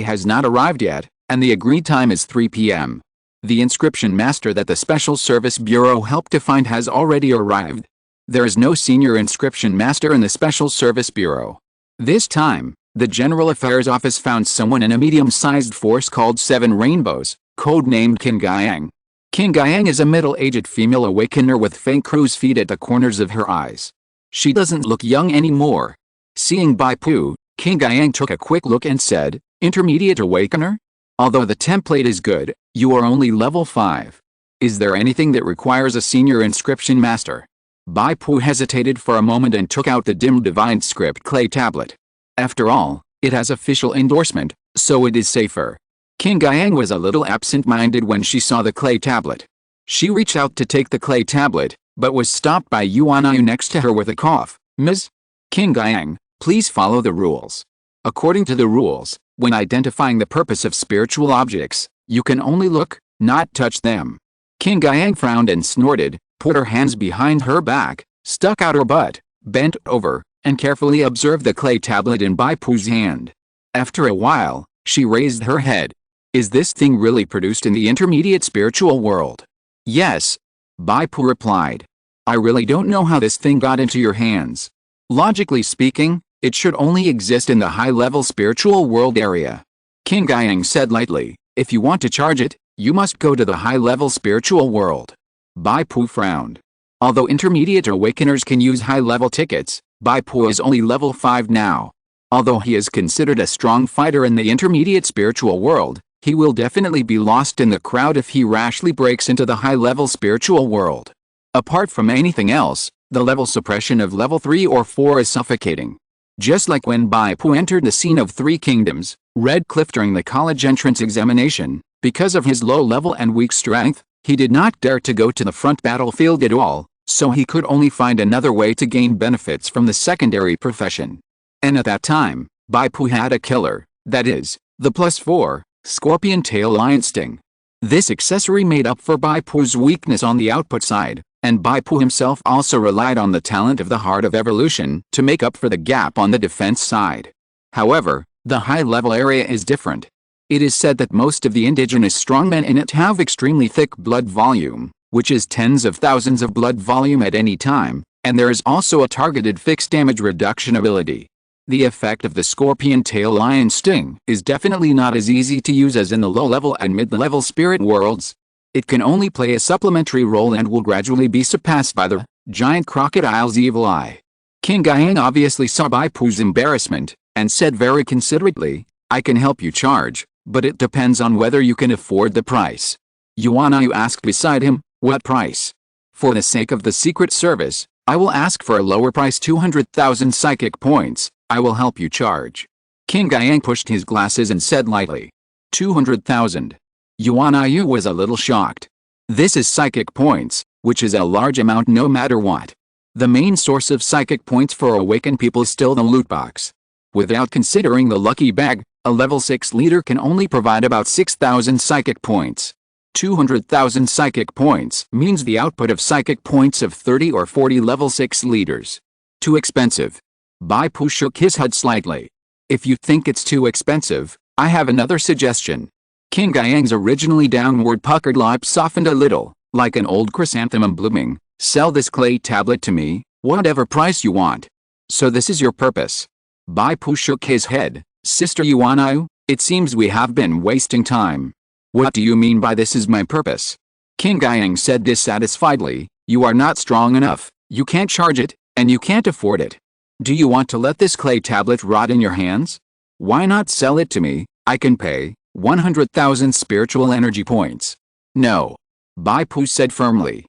has not arrived yet, and the agreed time is 3 p.m. The inscription master that the Special Service Bureau helped to find has already arrived. There is no senior inscription master in the Special Service Bureau. This time, the General Affairs Office found someone in a medium-sized force called 7 Rainbows, codenamed Qin Gaiyang. Qin Gaiyang is a middle-aged female awakener with faint crow's feet at the corners of her eyes. She doesn't look young anymore. Seeing Bai Pu, Qin Gaiyang took a quick look and said, "Intermediate awakener? Although the template is good, you are only level 5. Is there anything that requires a senior inscription master?" Bai Pu hesitated for a moment and took out the dim divine script clay tablet. After all, it has official endorsement, so it is safer. Qin Gaiyang was a little absent-minded when she saw the clay tablet. She reached out to take the clay tablet, but was stopped by Yuan Ayu next to her with a cough. "Ms. Qin Gaiyang, please follow the rules. According to the rules, when identifying the purpose of spiritual objects, you can only look, not touch them." Qin Gaiyang frowned and snorted, put her hands behind her back, stuck out her butt, bent over, and carefully observed the clay tablet in Bai Pu's hand. After a while, she raised her head. "Is this thing really produced in the intermediate spiritual world?" "Yes," Bai Pu replied. "I really don't know how this thing got into your hands. Logically speaking, it should only exist in the high-level spiritual world area." Qin Gaiyang said lightly, "If you want to charge it, you must go to the high-level spiritual world." Bai Pu frowned. Although intermediate awakeners can use high-level tickets, Bai Pu is only level 5 now. Although he is considered a strong fighter in the intermediate spiritual world, he will definitely be lost in the crowd if he rashly breaks into the high-level spiritual world. Apart from anything else, the level suppression of level 3 or 4 is suffocating. Just like when Bai Pu entered the scene of 3 Kingdoms, Red Cliff during the college entrance examination, because of his low level and weak strength, he did not dare to go to the front battlefield at all, so he could only find another way to gain benefits from the secondary profession. And at that time, Bai Pu had a killer, that is, the +4, Scorpion Tail Lion Sting. This accessory made up for Bai Pu's weakness on the output side, and Bai Pu himself also relied on the talent of the Heart of Evolution to make up for the gap on the defense side. However, the high-level area is different. It is said that most of the indigenous strongmen in it have extremely thick blood volume, which is tens of thousands of blood volume at any time, and there is also a targeted fixed damage reduction ability. The effect of the scorpion tail lion sting is definitely not as easy to use as in the low-level and mid-level spirit worlds. It can only play a supplementary role and will gradually be surpassed by the giant crocodile's evil eye. King Gaiang obviously saw Bai Pu's embarrassment, and said very considerately, "I can help you charge, but it depends on whether you can afford the price." Yuan Yu asked beside him, "What price?" "For the sake of the Secret Service, I will ask for a lower price, 200,000 psychic points. I will help you charge." King Gaiang pushed his glasses and said lightly, 200,000. Yuan Yu was a little shocked. This is psychic points, which is a large amount no matter what. The main source of psychic points for awakened people is still the loot box. Without considering the lucky bag, a level 6 leader can only provide about 6,000 psychic points. 200,000 psychic points means the output of psychic points of 30 or 40 level 6 leaders. Too expensive. Bai Pu shook his head slightly. "If you think it's too expensive, I have another suggestion." King Gaiang's originally downward puckered lips softened a little, like an old chrysanthemum blooming. "Sell this clay tablet to me, whatever price you want." "So this is your purpose?" Bai Pu shook his head. "Sister Yuan Yu, it seems we have been wasting time." "What do you mean by this is my purpose?" King Gaiang said dissatisfiedly. "You are not strong enough, you can't charge it, and you can't afford it. Do you want to let this clay tablet rot in your hands? Why not sell it to me? I can pay 100,000 spiritual energy points." "No." Bai Pu said firmly.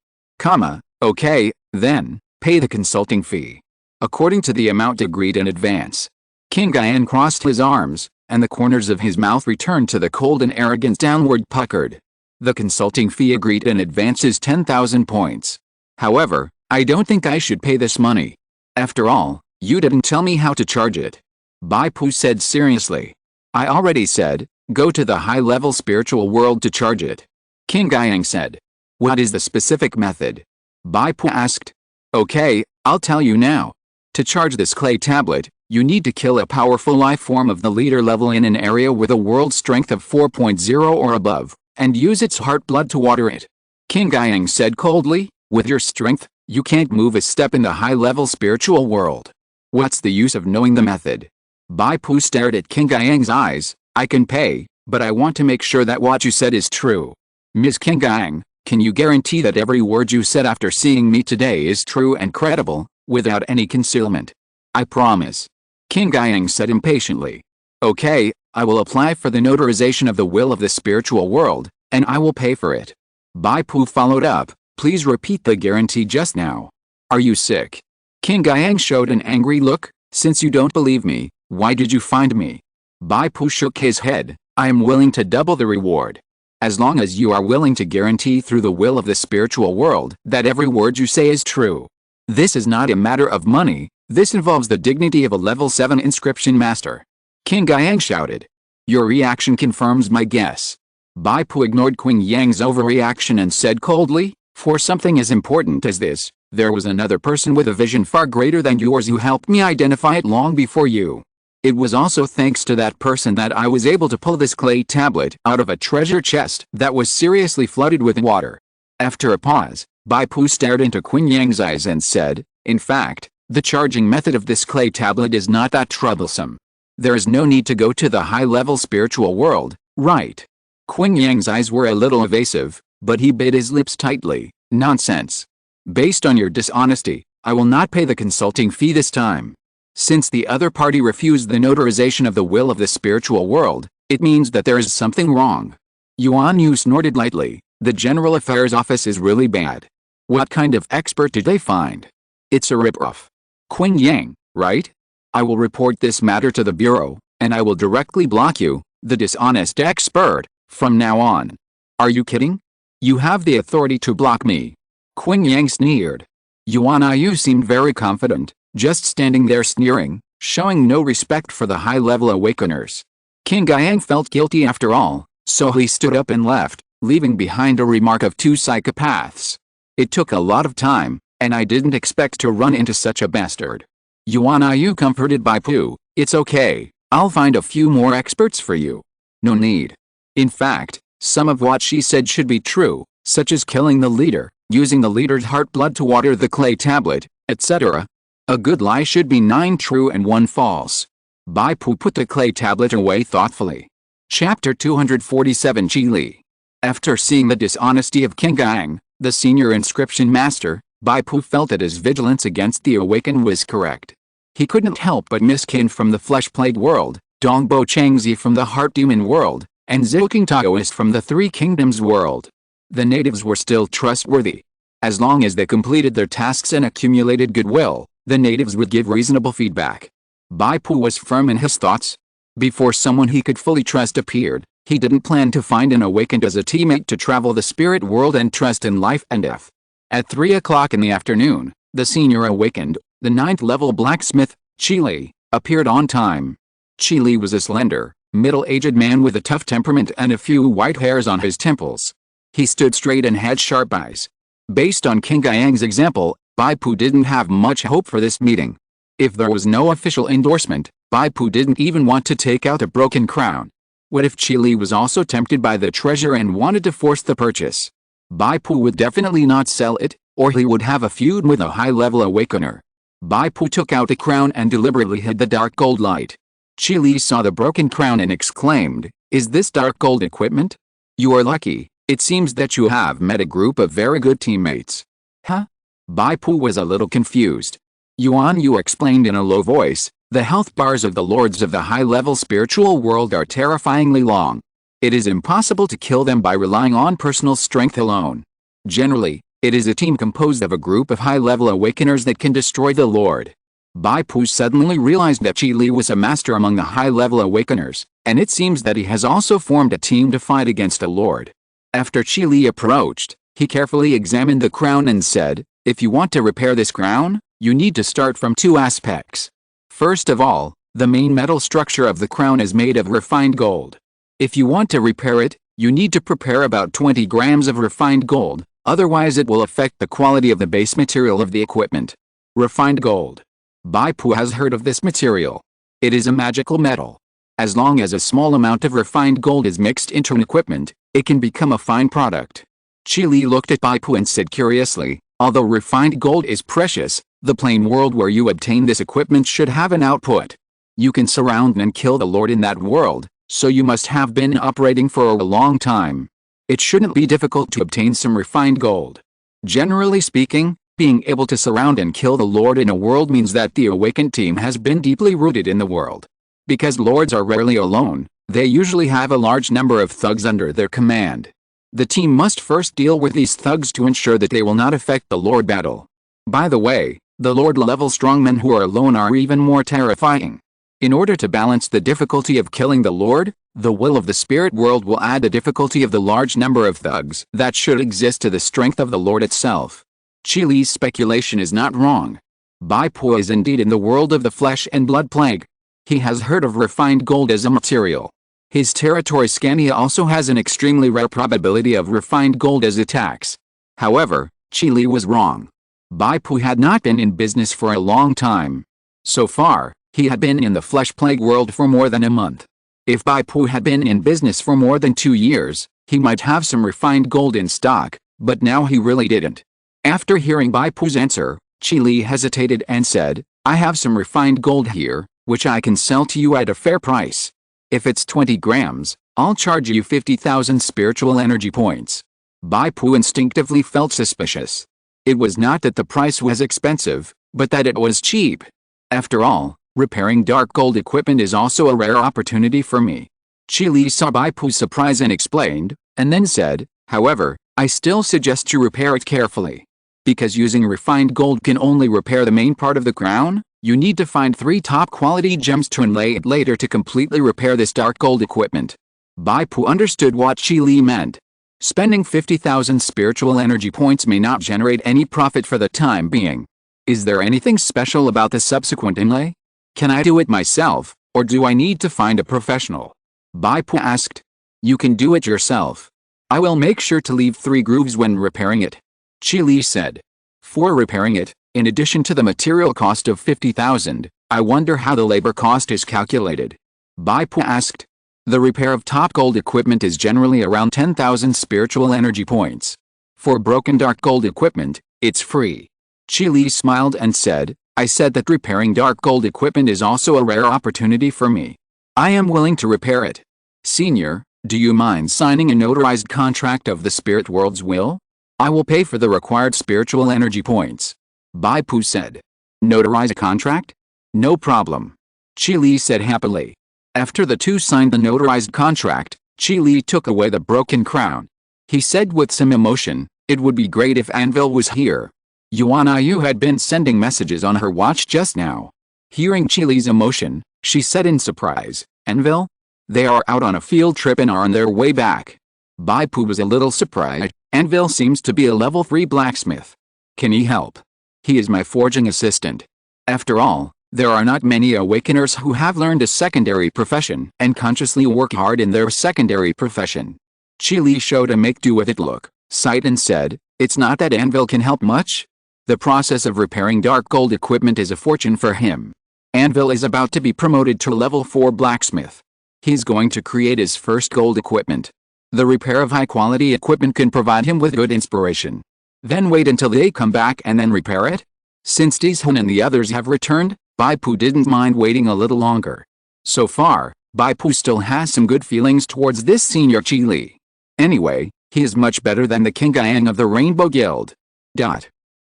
Okay, then, pay the consulting fee. According to the amount agreed in advance." King Gaiang crossed his arms, and the corners of his mouth returned to the cold and arrogant downward puckered. "The consulting fee agreed in advance is 10,000 points. However, I don't think I should pay this money. After all, you didn't tell me how to charge it." Bai Pu said seriously. "I already said, go to the high-level spiritual world to charge it." King Gaiang said. "What is the specific method?" Bai Pu asked. "Okay, I'll tell you now. To charge this clay tablet, you need to kill a powerful life form of the leader level in an area with a world strength of 4.0 or above, and use its heart blood to water it." King Gaiang said coldly, "With your strength, you can't move a step in the high-level spiritual world. What's the use of knowing the method?" Bai Pu stared at King Gaiang's eyes. "I can pay, but I want to make sure that what you said is true. Ms. King Gaiang, can you guarantee that every word you said after seeing me today is true and credible, without any concealment?" "I promise." King Gaiang said impatiently. "Okay, I will apply for the notarization of the will of the spiritual world, and I will pay for it." Bai Pu followed up, "Please repeat the guarantee just now." "Are you sick?" King Gaiang showed an angry look. "Since you don't believe me, why did you find me?" Bai Pu shook his head. "I am willing to double the reward. As long as you are willing to guarantee through the will of the spiritual world that every word you say is true. This is not a matter of money, this involves the dignity of a level 7 inscription master." King Gaiang shouted. "Your reaction confirms my guess." Bai Pu ignored Qing Yang's overreaction and said coldly, "For something as important as this, there was another person with a vision far greater than yours who helped me identify it long before you. It was also thanks to that person that I was able to pull this clay tablet out of a treasure chest that was seriously flooded with water." After a pause, Bai Pu stared into Qing Yang's eyes and said, "In fact, the charging method of this clay tablet is not that troublesome. There is no need to go to the high-level spiritual world, right?" Qing Yang's eyes were a little evasive, but he bit his lips tightly. "Nonsense. Based on your dishonesty, I will not pay the consulting fee this time. Since the other party refused the notarization of the will of the spiritual world, it means that there is something wrong." Yuan Yu snorted lightly. "The General Affairs Office is really bad. What kind of expert did they find? It's a ripoff. Qing Yang, right? I will report this matter to the Bureau, and I will directly block you, the dishonest expert, from now on." "Are you kidding? You have the authority to block me." Qing Yang sneered. Yuan Yu seemed very confident, just standing there sneering, showing no respect for the high-level awakeners. King Gaiang felt guilty after all, so he stood up and left, leaving behind a remark of two psychopaths. "It took a lot of time, and I didn't expect to run into such a bastard." Yuan Yu comforted Bai Pu. "It's okay, I'll find a few more experts for you." "No need. In fact, some of what she said should be true, such as killing the leader, using the leader's heart blood to water the clay tablet, etc. A good lie should be 9 true and 1 false. Bai Pu put the clay tablet away thoughtfully. Chapter 247 Qi Li. After seeing the dishonesty of King Gang, the senior inscription master, Bai Pu felt that his vigilance against the awakened was correct. He couldn't help but miss Qin from the flesh-plague world, Dongbo Changzi from the heart demon world, and Zhou Taoist from the Three Kingdoms world. The natives were still trustworthy. As long as they completed their tasks and accumulated goodwill, the natives would give reasonable feedback. Bai Pu was firm in his thoughts. Before someone he could fully trust appeared, he didn't plan to find an awakened as a teammate to travel the spirit world and trust in life and death. At 3 o'clock in the afternoon, the senior awakened, the 9th level blacksmith, Qi Li, appeared on time. Qi Li was a slender, middle-aged man with a tough temperament and a few white hairs on his temples. He stood straight and had sharp eyes. Based on King Gaiang's example, Bai Pu didn't have much hope for this meeting. If there was no official endorsement, Bai Pu didn't even want to take out a broken crown. What if Qi Li was also tempted by the treasure and wanted to force the purchase? Bai Pu would definitely not sell it, or he would have a feud with a high-level awakener. Bai Pu took out a crown and deliberately hid the dark gold light. Qi Li saw the broken crown and exclaimed, "Is this dark gold equipment? You are lucky. It seems that you have met a group of very good teammates." Huh? Bai Pu was a little confused. Yuan Yu explained in a low voice, "The health bars of the lords of the high-level spiritual world are terrifyingly long. It is impossible to kill them by relying on personal strength alone. Generally, it is a team composed of a group of high-level awakeners that can destroy the lord." Bai Pu suddenly realized that Qi Li was a master among the high-level awakeners, and it seems that he has also formed a team to fight against a lord. After Qi Li approached, he carefully examined the crown and said, "If you want to repair this crown, you need to start from 2 aspects. First of all, the main metal structure of the crown is made of refined gold. If you want to repair it, you need to prepare about 20 grams of refined gold, otherwise it will affect the quality of the base material of the equipment." Refined gold. Bai Pu has heard of this material. It is a magical metal. As long as a small amount of refined gold is mixed into an equipment, it can become a fine product. Qi Li looked at Bai Pu and said curiously, "Although refined gold is precious, the plain world where you obtain this equipment should have an output. You can surround and kill the lord in that world, so you must have been operating for a long time. It shouldn't be difficult to obtain some refined gold. Generally speaking, being able to surround and kill the lord in a world means that the awakened team has been deeply rooted in the world. Because lords are rarely alone, they usually have a large number of thugs under their command. The team must first deal with these thugs to ensure that they will not affect the lord battle. By the way, the lord-level strongmen who are alone are even more terrifying. In order to balance the difficulty of killing the lord, the will of the spirit world will add the difficulty of the large number of thugs that should exist to the strength of the lord itself." Qi Li's speculation is not wrong. Bai Pu is indeed in the world of the flesh and blood plague. He has heard of refined gold as a material. His territory Scania also has an extremely rare probability of refined gold as attacks. However, Qi Li was wrong. Bai Pu had not been in business for a long time. So far, he had been in the flesh plague world for more than a month. If Bai Pu had been in business for more than 2 years, he might have some refined gold in stock, but now he really didn't. After hearing Bai Pu's answer, Qi Li hesitated and said, "I have some refined gold here, which I can sell to you at a fair price. If it's 20 grams, I'll charge you 50,000 spiritual energy points." Bai Pu instinctively felt suspicious. It was not that the price was expensive, but that it was cheap. After all, repairing dark gold equipment is also a rare opportunity for me. Qi Li saw Bai Pu's surprise and explained, and then said, "However, I still suggest you repair it carefully. Because using refined gold can only repair the main part of the crown, you need to find 3 top-quality gems to inlay it later to completely repair this dark gold equipment." Bai Pu understood what Qi Li meant. Spending 50,000 spiritual energy points may not generate any profit for the time being. Is there anything special about the subsequent inlay? Can I do it myself, or do I need to find a professional? Bai Pu asked. "You can do it yourself. I will make sure to leave 3 grooves when repairing it," Qi Li said. "For repairing it, in addition to the material cost of 50,000, I wonder how the labor cost is calculated?" Bai Pu asked. "The repair of top gold equipment is generally around 10,000 spiritual energy points. For broken dark gold equipment, it's free. Chi Li smiled and said, I said that repairing dark gold equipment is also a rare opportunity for me. I am willing to repair it. Senior, do you mind signing a notarized contract of the spirit world's will? I will pay for the required spiritual energy points. Bai Pu said. Notarize a contract? No problem. Chi Li said happily. After the two signed the notarized contract, Chi Li took away the broken crown. He said with some emotion, it would be great if Anvil was here. Yuan Yu had been sending messages on her watch just now. Hearing Chi Li's emotion, she said in surprise, Anvil? They are out on a field trip and are on their way back. Bai Pu was a little surprised. Anvil seems to be a level 3 blacksmith. Can he help? He is my forging assistant. After all, there are not many awakeners who have learned a secondary profession and consciously work hard in their secondary profession. Chi Li showed a make-do-with-it look, sighed and said, it's not that Anvil can help much. The process of repairing dark gold equipment is a fortune for him. Anvil is about to be promoted to level 4 blacksmith. He's going to create his first gold equipment. The repair of high-quality equipment can provide him with good inspiration. Then wait until they come back and then repair it? Since Tizhun and the others have returned, Bai Pu didn't mind waiting a little longer. So far, Bai Pu still has some good feelings towards this senior Chi Li. Anyway, he is much better than the King Yang of the Rainbow Guild.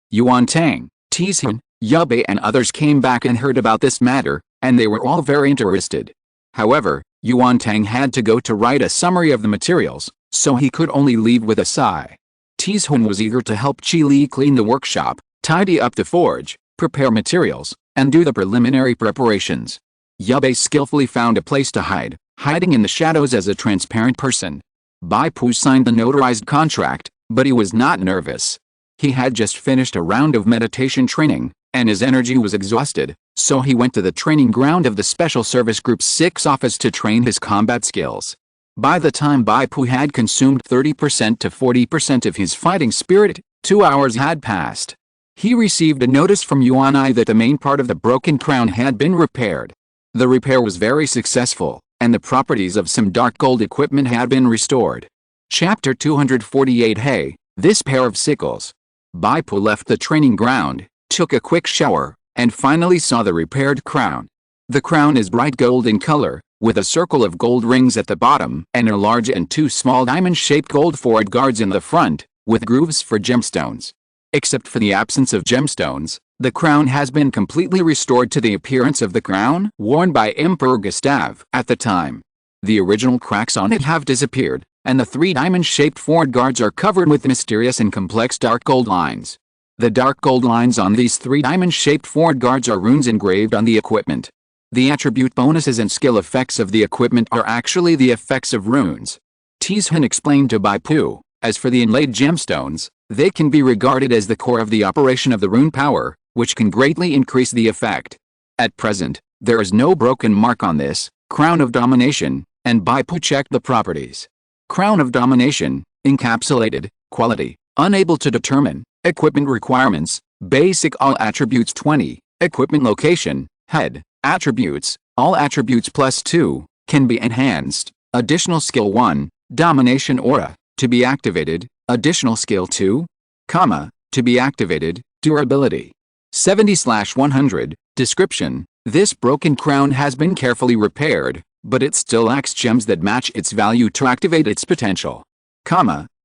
Yuan Tang, Tizhun, Yubei and others came back and heard about this matter, and they were all very interested. However, Yuan Tang had to go to write a summary of the materials, so he could only leave with a sigh. Tizhun was eager to help Chi Li clean the workshop, tidy up the forge, prepare materials, and do the preliminary preparations. Yubei skillfully found a place to hide, hiding in the shadows as a transparent person. Bai Pu signed the notarized contract, but he was not nervous. He had just finished a round of meditation training, and his energy was exhausted, so he went to the training ground of the Special Service Group 6 office to train his combat skills. By the time Bai Pu had consumed 30% to 40% of his fighting spirit, 2 hours had passed. He received a notice from Yuan that the main part of the broken crown had been repaired. The repair was very successful, and the properties of some dark gold equipment had been restored. Chapter 248 Hey, this pair of sickles. Bai Pu left the training ground, took a quick shower, and finally saw the repaired crown. The crown is bright gold in color, with a circle of gold rings at the bottom and a large and 2 small diamond-shaped gold forward guards in the front, with grooves for gemstones. Except for the absence of gemstones, the crown has been completely restored to the appearance of the crown worn by Emperor Gustav at the time. The original cracks on it have disappeared, and the 3 diamond-shaped forward guards are covered with mysterious and complex dark gold lines. The dark gold lines on these 3 diamond-shaped forward guards are runes engraved on the equipment. The attribute bonuses and skill effects of the equipment are actually the effects of runes. Tizhun explained to Bai Pu, as for the inlaid gemstones, they can be regarded as the core of the operation of the rune power, which can greatly increase the effect. At present, there is no broken mark on this Crown of Domination, and Bai Pu checked the properties. Crown of Domination, encapsulated, quality, unable to determine, equipment requirements, basic all attributes 20, equipment location, head, attributes, all attributes +2, can be enhanced, additional skill 1, domination aura, to be activated, additional skill 2, to be activated, durability. 70/100, description, this broken crown has been carefully repaired, but it still lacks gems that match its value to activate its potential.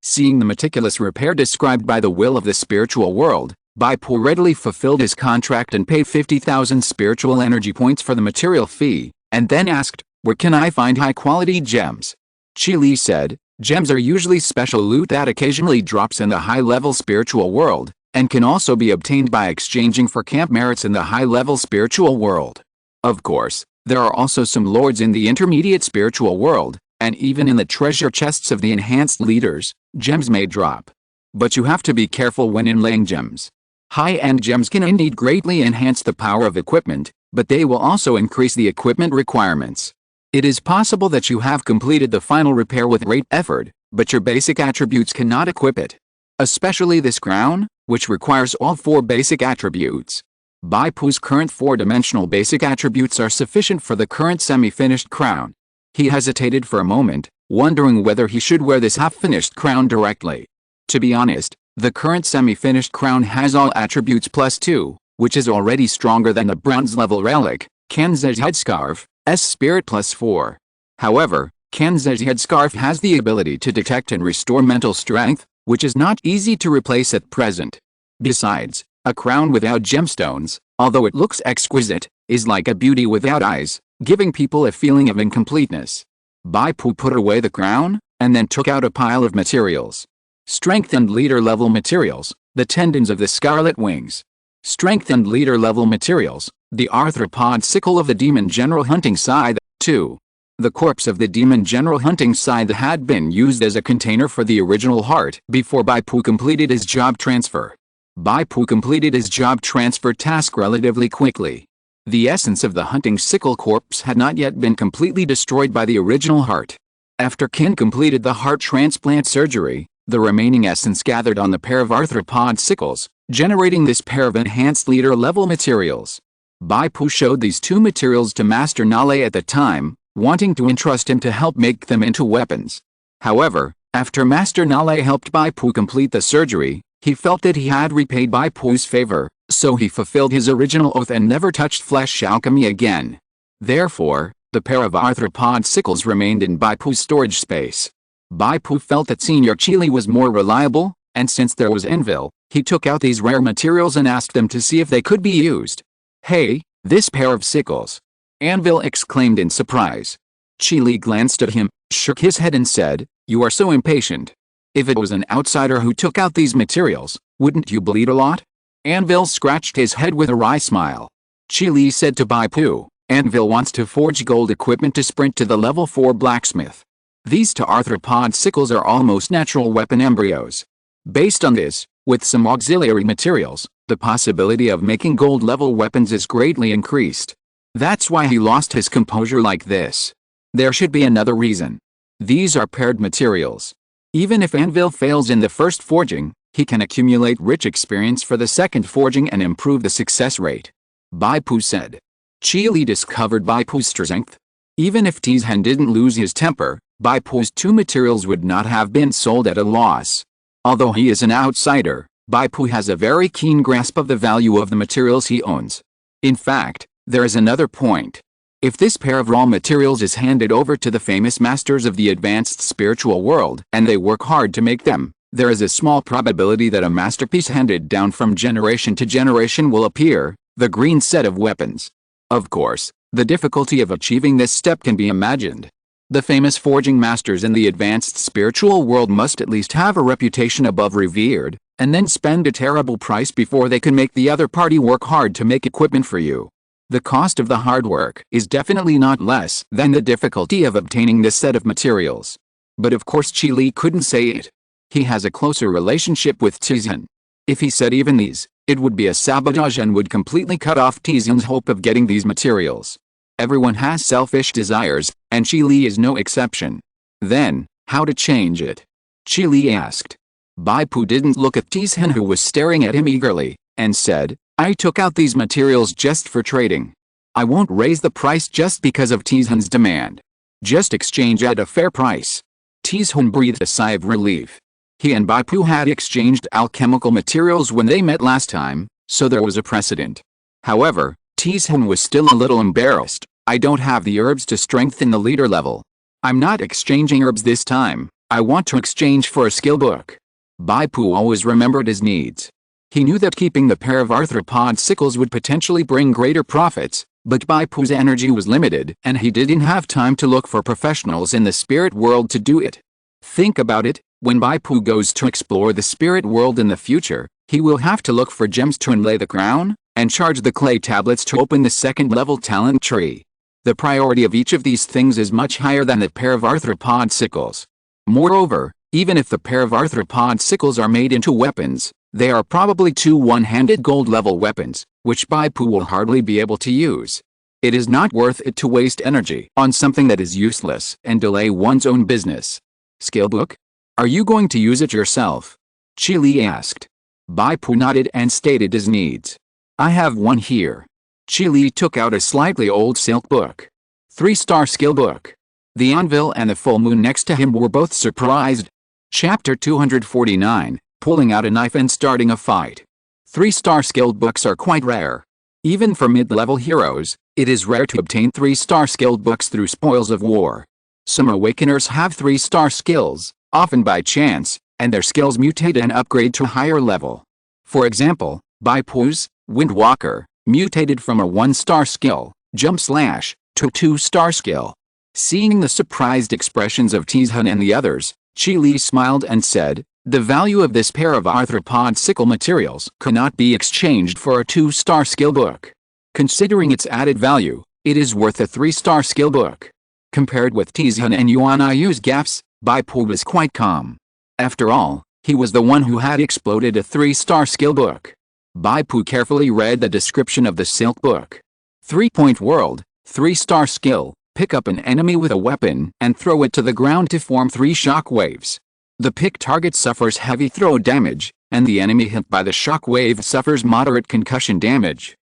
Seeing the meticulous repair described by the will of the spiritual world, Bai Pu readily fulfilled his contract and paid 50,000 spiritual energy points for the material fee, and then asked, where can I find high-quality gems? Chi Li said, gems are usually special loot that occasionally drops in the high-level spiritual world, and can also be obtained by exchanging for camp merits in the high-level spiritual world. Of course, there are also some lords in the intermediate spiritual world, and even in the treasure chests of the enhanced leaders, gems may drop. But you have to be careful when inlaying gems. High-end gems can indeed greatly enhance the power of equipment, but they will also increase the equipment requirements. It is possible that you have completed the final repair with great effort, but your basic attributes cannot equip it. Especially this crown, which requires all 4 basic attributes. Bai Pu's current 4-dimensional basic attributes are sufficient for the current semi-finished crown. He hesitated for a moment, wondering whether he should wear this half-finished crown directly. To be honest, The current semi-finished crown has all attributes +2, which is already stronger than the bronze-level relic, Kanze's headscarf, spirit +4. However, Kanze's headscarf has the ability to detect and restore mental strength, which is not easy to replace at present. Besides, a crown without gemstones, although it looks exquisite, is like a beauty without eyes, giving people a feeling of incompleteness. Bai Pu put away the crown, and then took out a pile of materials. Strengthened leader-level materials, the tendons of the scarlet wings. Strengthened leader-level materials, the arthropod sickle of the demon general hunting scythe, 2. The corpse of the demon general hunting scythe had been used as a container for the original heart before Bai Pu completed his job transfer. Bai Pu completed his job transfer task relatively quickly. The essence of the hunting sickle corpse had not yet been completely destroyed by the original heart. After Kin completed the heart transplant surgery, the remaining essence gathered on the pair of arthropod sickles, generating this pair of enhanced leader-level materials. Bai Pu showed these two materials to Master Nale at the time, wanting to entrust him to help make them into weapons. However, after Master Nale helped Bai Pu complete the surgery, he felt that he had repaid Bai Pu's favor, so he fulfilled his original oath and never touched flesh alchemy again. Therefore, the pair of arthropod sickles remained in Bai Pu's storage space. Bai Pu felt that Senior Chili was more reliable, and since there was anvil, he took out these rare materials and asked them to see if they could be used. "Hey, this pair of sickles!" Anvil exclaimed in surprise. Chili glanced at him, shook his head and said, "You are so impatient. If it was an outsider who took out these materials, wouldn't you bleed a lot?" Anvil scratched his head with a wry smile. Chili said to Bai Pu, "Anvil wants to forge gold equipment to sprint to the level 4 blacksmith. These two arthropod sickles are almost natural weapon embryos. Based on this, with some auxiliary materials, the possibility of making gold-level weapons is greatly increased. That's why he lost his composure like this. There should be another reason. These are paired materials. Even if Anvil fails in the first forging, he can accumulate rich experience for the second forging and improve the success rate." Bai Pu said. Chili discovered Bai Pu's strength. Even if Tizhen didn't lose his temper, Bai Pu's two materials would not have been sold at a loss. Although he is an outsider, Bai Pu has a very keen grasp of the value of the materials he owns. In fact, there is another point. If this pair of raw materials is handed over to the famous masters of the advanced spiritual world and they work hard to make them, there is a small probability that a masterpiece handed down from generation to generation will appear, the green set of weapons. Of course, the difficulty of achieving this step can be imagined. The famous forging masters in the advanced spiritual world must at least have a reputation above revered, and then spend a terrible price before they can make the other party work hard to make equipment for you. The cost of the hard work is definitely not less than the difficulty of obtaining this set of materials. But of course Chili couldn't say it. He has a closer relationship with Tizhen. If he said even these, it would be a sabotage and would completely cut off Tizhen's hope of getting these materials. Everyone has selfish desires, and Chili is no exception. Then, how to change it? Chili asked. Bai Pu didn't look at Tizhen, who was staring at him eagerly, and said, "I took out these materials just for trading. I won't raise the price just because of Tizhen's demand. Just exchange at a fair price." Tizhen breathed a sigh of relief. He and Bai Pu had exchanged alchemical materials when they met last time, so there was a precedent. However, Tizhen was still a little embarrassed. "I don't have the herbs to strengthen the leader level. I'm not exchanging herbs this time. I want to exchange for a skill book." Bai Pu always remembered his needs. He knew that keeping the pair of arthropod sickles would potentially bring greater profits, but Bai Pu's energy was limited and he didn't have time to look for professionals in the spirit world to do it. Think about it, when Bai Pu goes to explore the spirit world in the future, he will have to look for gems to inlay the crown, and charge the clay tablets to open the second-level talent tree. The priority of each of these things is much higher than the pair of arthropod sickles. Moreover, even if the pair of arthropod sickles are made into weapons, they are probably two one-handed gold-level weapons, which Bai Pu will hardly be able to use. It is not worth it to waste energy on something that is useless and delay one's own business. "Skill book? Are you going to use it yourself?" Chili asked. Bai Pu nodded and stated his needs. "I have one here." Chili took out a slightly old silk book. 3-star skill book. The anvil and the full moon next to him were both surprised. Chapter 249, pulling out a knife and starting a fight. 3-star skilled books are quite rare. Even for mid-level heroes, it is rare to obtain 3-star skilled books through spoils of war. Some awakeners have 3-star skills, often by chance, and their skills mutate and upgrade to a higher level. For example, Bai Pu's Windwalker mutated from a 1-star skill, Jump Slash, to a 2-star skill. Seeing the surprised expressions of Tizhan and the others, Chi Li smiled and said, "The value of this pair of arthropod sickle materials cannot be exchanged for a 2-star skill book. Considering its added value, it is worth a 3-star skill book." Compared with Tizhan and Yuan Yu's gaps, Bai Pu was quite calm. After all, he was the one who had exploded a 3-star skill book. Bai Pu carefully read the description of the silk book. 3-point world, 3-star skill, pick up an enemy with a weapon and throw it to the ground to form 3 shock waves. The pick target suffers heavy throw damage, and the enemy hit by the shock wave suffers moderate concussion damage.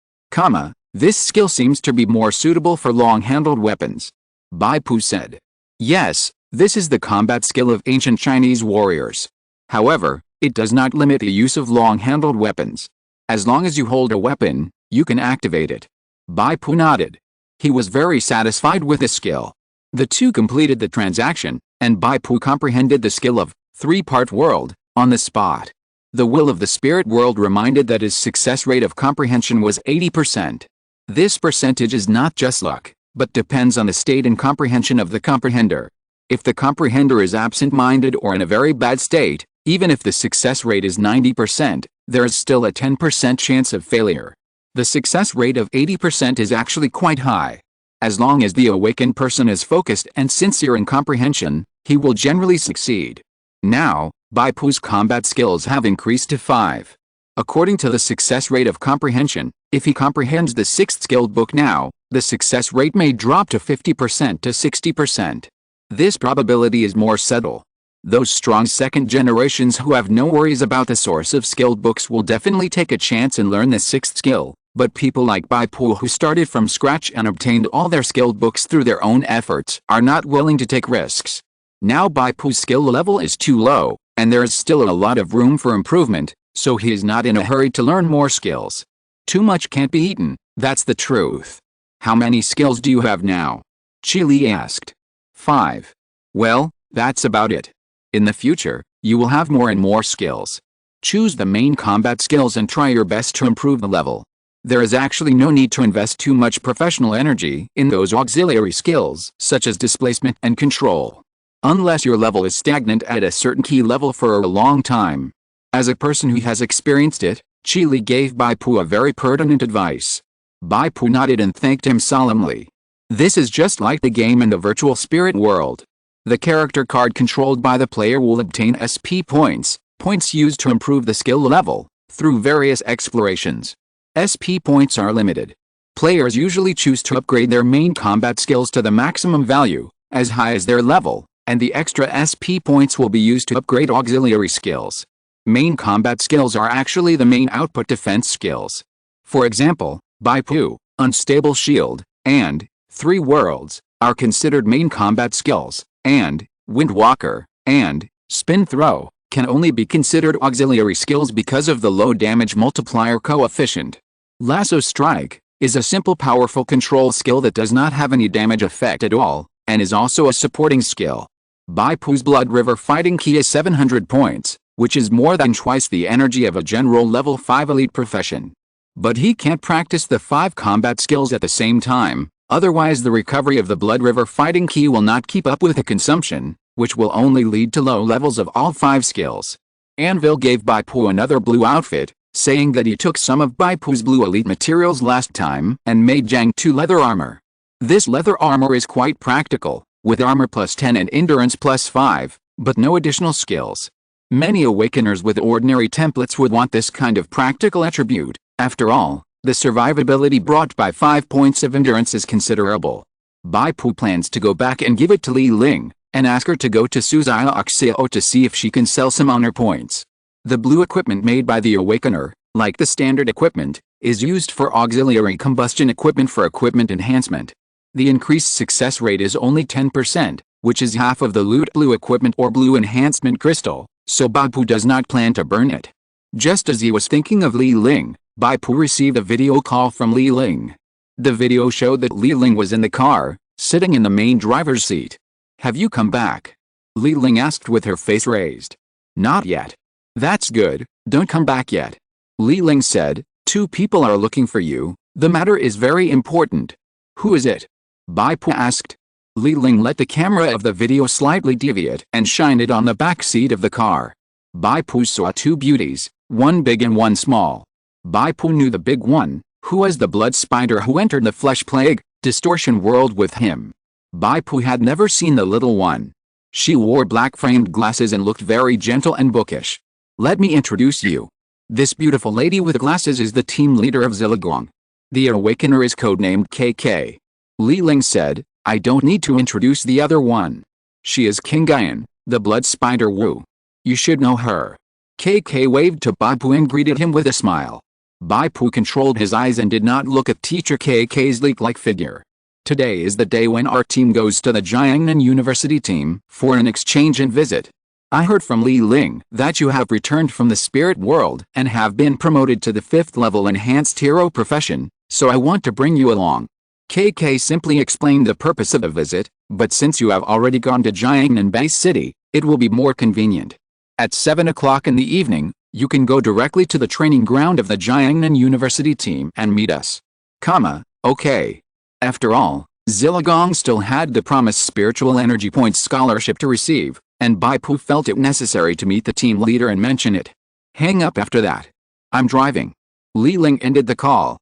This skill seems to be more suitable for long-handled weapons. Bai Pu said. Yes, this is the combat skill of ancient Chinese warriors. However, it does not limit the use of long-handled weapons. As long as you hold a weapon, you can activate it. Bai Pu nodded. He was very satisfied with this skill. The two completed the transaction, and Bai Pu comprehended the skill of 3-part world on the spot. The will of the spirit world reminded that his success rate of comprehension was 80%. This percentage is not just luck, but depends on the state and comprehension of the comprehender. If the comprehender is absent-minded or in a very bad state, even if the success rate is 90%, there is still a 10% chance of failure. The success rate of 80% is actually quite high. As long as the awakened person is focused and sincere in comprehension, he will generally succeed. Now, Bai Pu's combat skills have increased to 5. According to the success rate of comprehension, if he comprehends the 6th skilled book now, the success rate may drop to 50% to 60%. This probability is more subtle. Those strong second generations who have no worries about the source of skilled books will definitely take a chance and learn the 6th skill. But people like Bai Pu who started from scratch and obtained all their skilled books through their own efforts are not willing to take risks. Now Bai Pu's skill level is too low, and there is still a lot of room for improvement, so he is not in a hurry to learn more skills. Too much can't be eaten, that's the truth. How many skills do you have now? Chi Li asked. 5. Well, that's about it. In the future, you will have more and more skills. Choose the main combat skills and try your best to improve the level. There is actually no need to invest too much professional energy in those auxiliary skills, such as displacement and control. Unless your level is stagnant at a certain key level for a long time. As a person who has experienced it, Chi Li gave Bai Pu a very pertinent advice. Bai Pu nodded and thanked him solemnly. This is just like the game in the virtual spirit world. The character card controlled by the player will obtain SP points, points used to improve the skill level, through various explorations. SP points are limited. Players usually choose to upgrade their main combat skills to the maximum value, as high as their level, and the extra SP points will be used to upgrade auxiliary skills. Main combat skills are actually the main output defense skills. For example, Bai Pu, Unstable Shield, and 3 Worlds, are considered main combat skills, and Windwalker, and Spin Throw, can only be considered auxiliary skills because of the low damage multiplier coefficient. Lasso Strike is a simple powerful control skill that does not have any damage effect at all, and is also a supporting skill. Bai Pu's Blood River Fighting Key is 700 points, which is more than twice the energy of a general level 5 elite profession. But he can't practice the 5 combat skills at the same time, otherwise the recovery of the Blood River Fighting Key will not keep up with the consumption, which will only lead to low levels of all 5 skills. Anvil gave Bai Pu another blue outfit, saying that he took some of Bai Pu's blue elite materials last time and made Jiang 2 leather armor. This leather armor is quite practical, with armor plus 10 and endurance plus 5, but no additional skills. Many awakeners with ordinary templates would want this kind of practical attribute. After all, the survivability brought by 5 points of endurance is considerable. Bai Pu plans to go back and give it to Li Ling, and ask her to go to Suzia Oxio to see if she can sell some honor points. The blue equipment made by the Awakener, like the standard equipment, is used for auxiliary combustion equipment for equipment enhancement. The increased success rate is only 10%, which is half of the loot blue equipment or blue enhancement crystal, so Bai Pu does not plan to burn it. Just as he was thinking of Li Ling, Bai Pu received a video call from Li Ling. The video showed that Li Ling was in the car, sitting in the main driver's seat. "Have you come back?" Li Ling asked with her face raised. "Not yet." "That's good, don't come back yet." Li Ling said, "Two people are looking for you, the matter is very important." "Who is it?" Bai Pu asked. Li Ling let the camera of the video slightly deviate and shine it on the back seat of the car. Bai Pu saw two beauties, one big and one small. Bai Pu knew the big one, who was the blood spider who entered the flesh plague, distortion world with him. Bai Pu had never seen the little one. She wore black-framed glasses and looked very gentle and bookish. "Let me introduce you. This beautiful lady with glasses is the team leader of Zilagong. The Awakener is codenamed KK. Li Ling said, "I don't need to introduce the other one. She is King Guyan, the blood spider Wu. You should know her." KK waved to Bai Pu and greeted him with a smile. Bai Pu controlled his eyes and did not look at teacher KK's leek-like figure. "Today is the day when our team goes to the Jiangnan University team for an exchange and visit. I heard from Li Ling that you have returned from the spirit world and have been promoted to the 5th level enhanced hero profession, so I want to bring you along." KK simply explained the purpose of the visit, "But since you have already gone to Jiangnan Bay City, it will be more convenient. At 7 o'clock in the evening, you can go directly to the training ground of the Jiangnan University team and meet us." Okay. After all, Zilagong still had the promised spiritual energy points scholarship to receive, and Bai Pu felt it necessary to meet the team leader and mention it. "Hang up after that. I'm driving." Li Ling ended the call.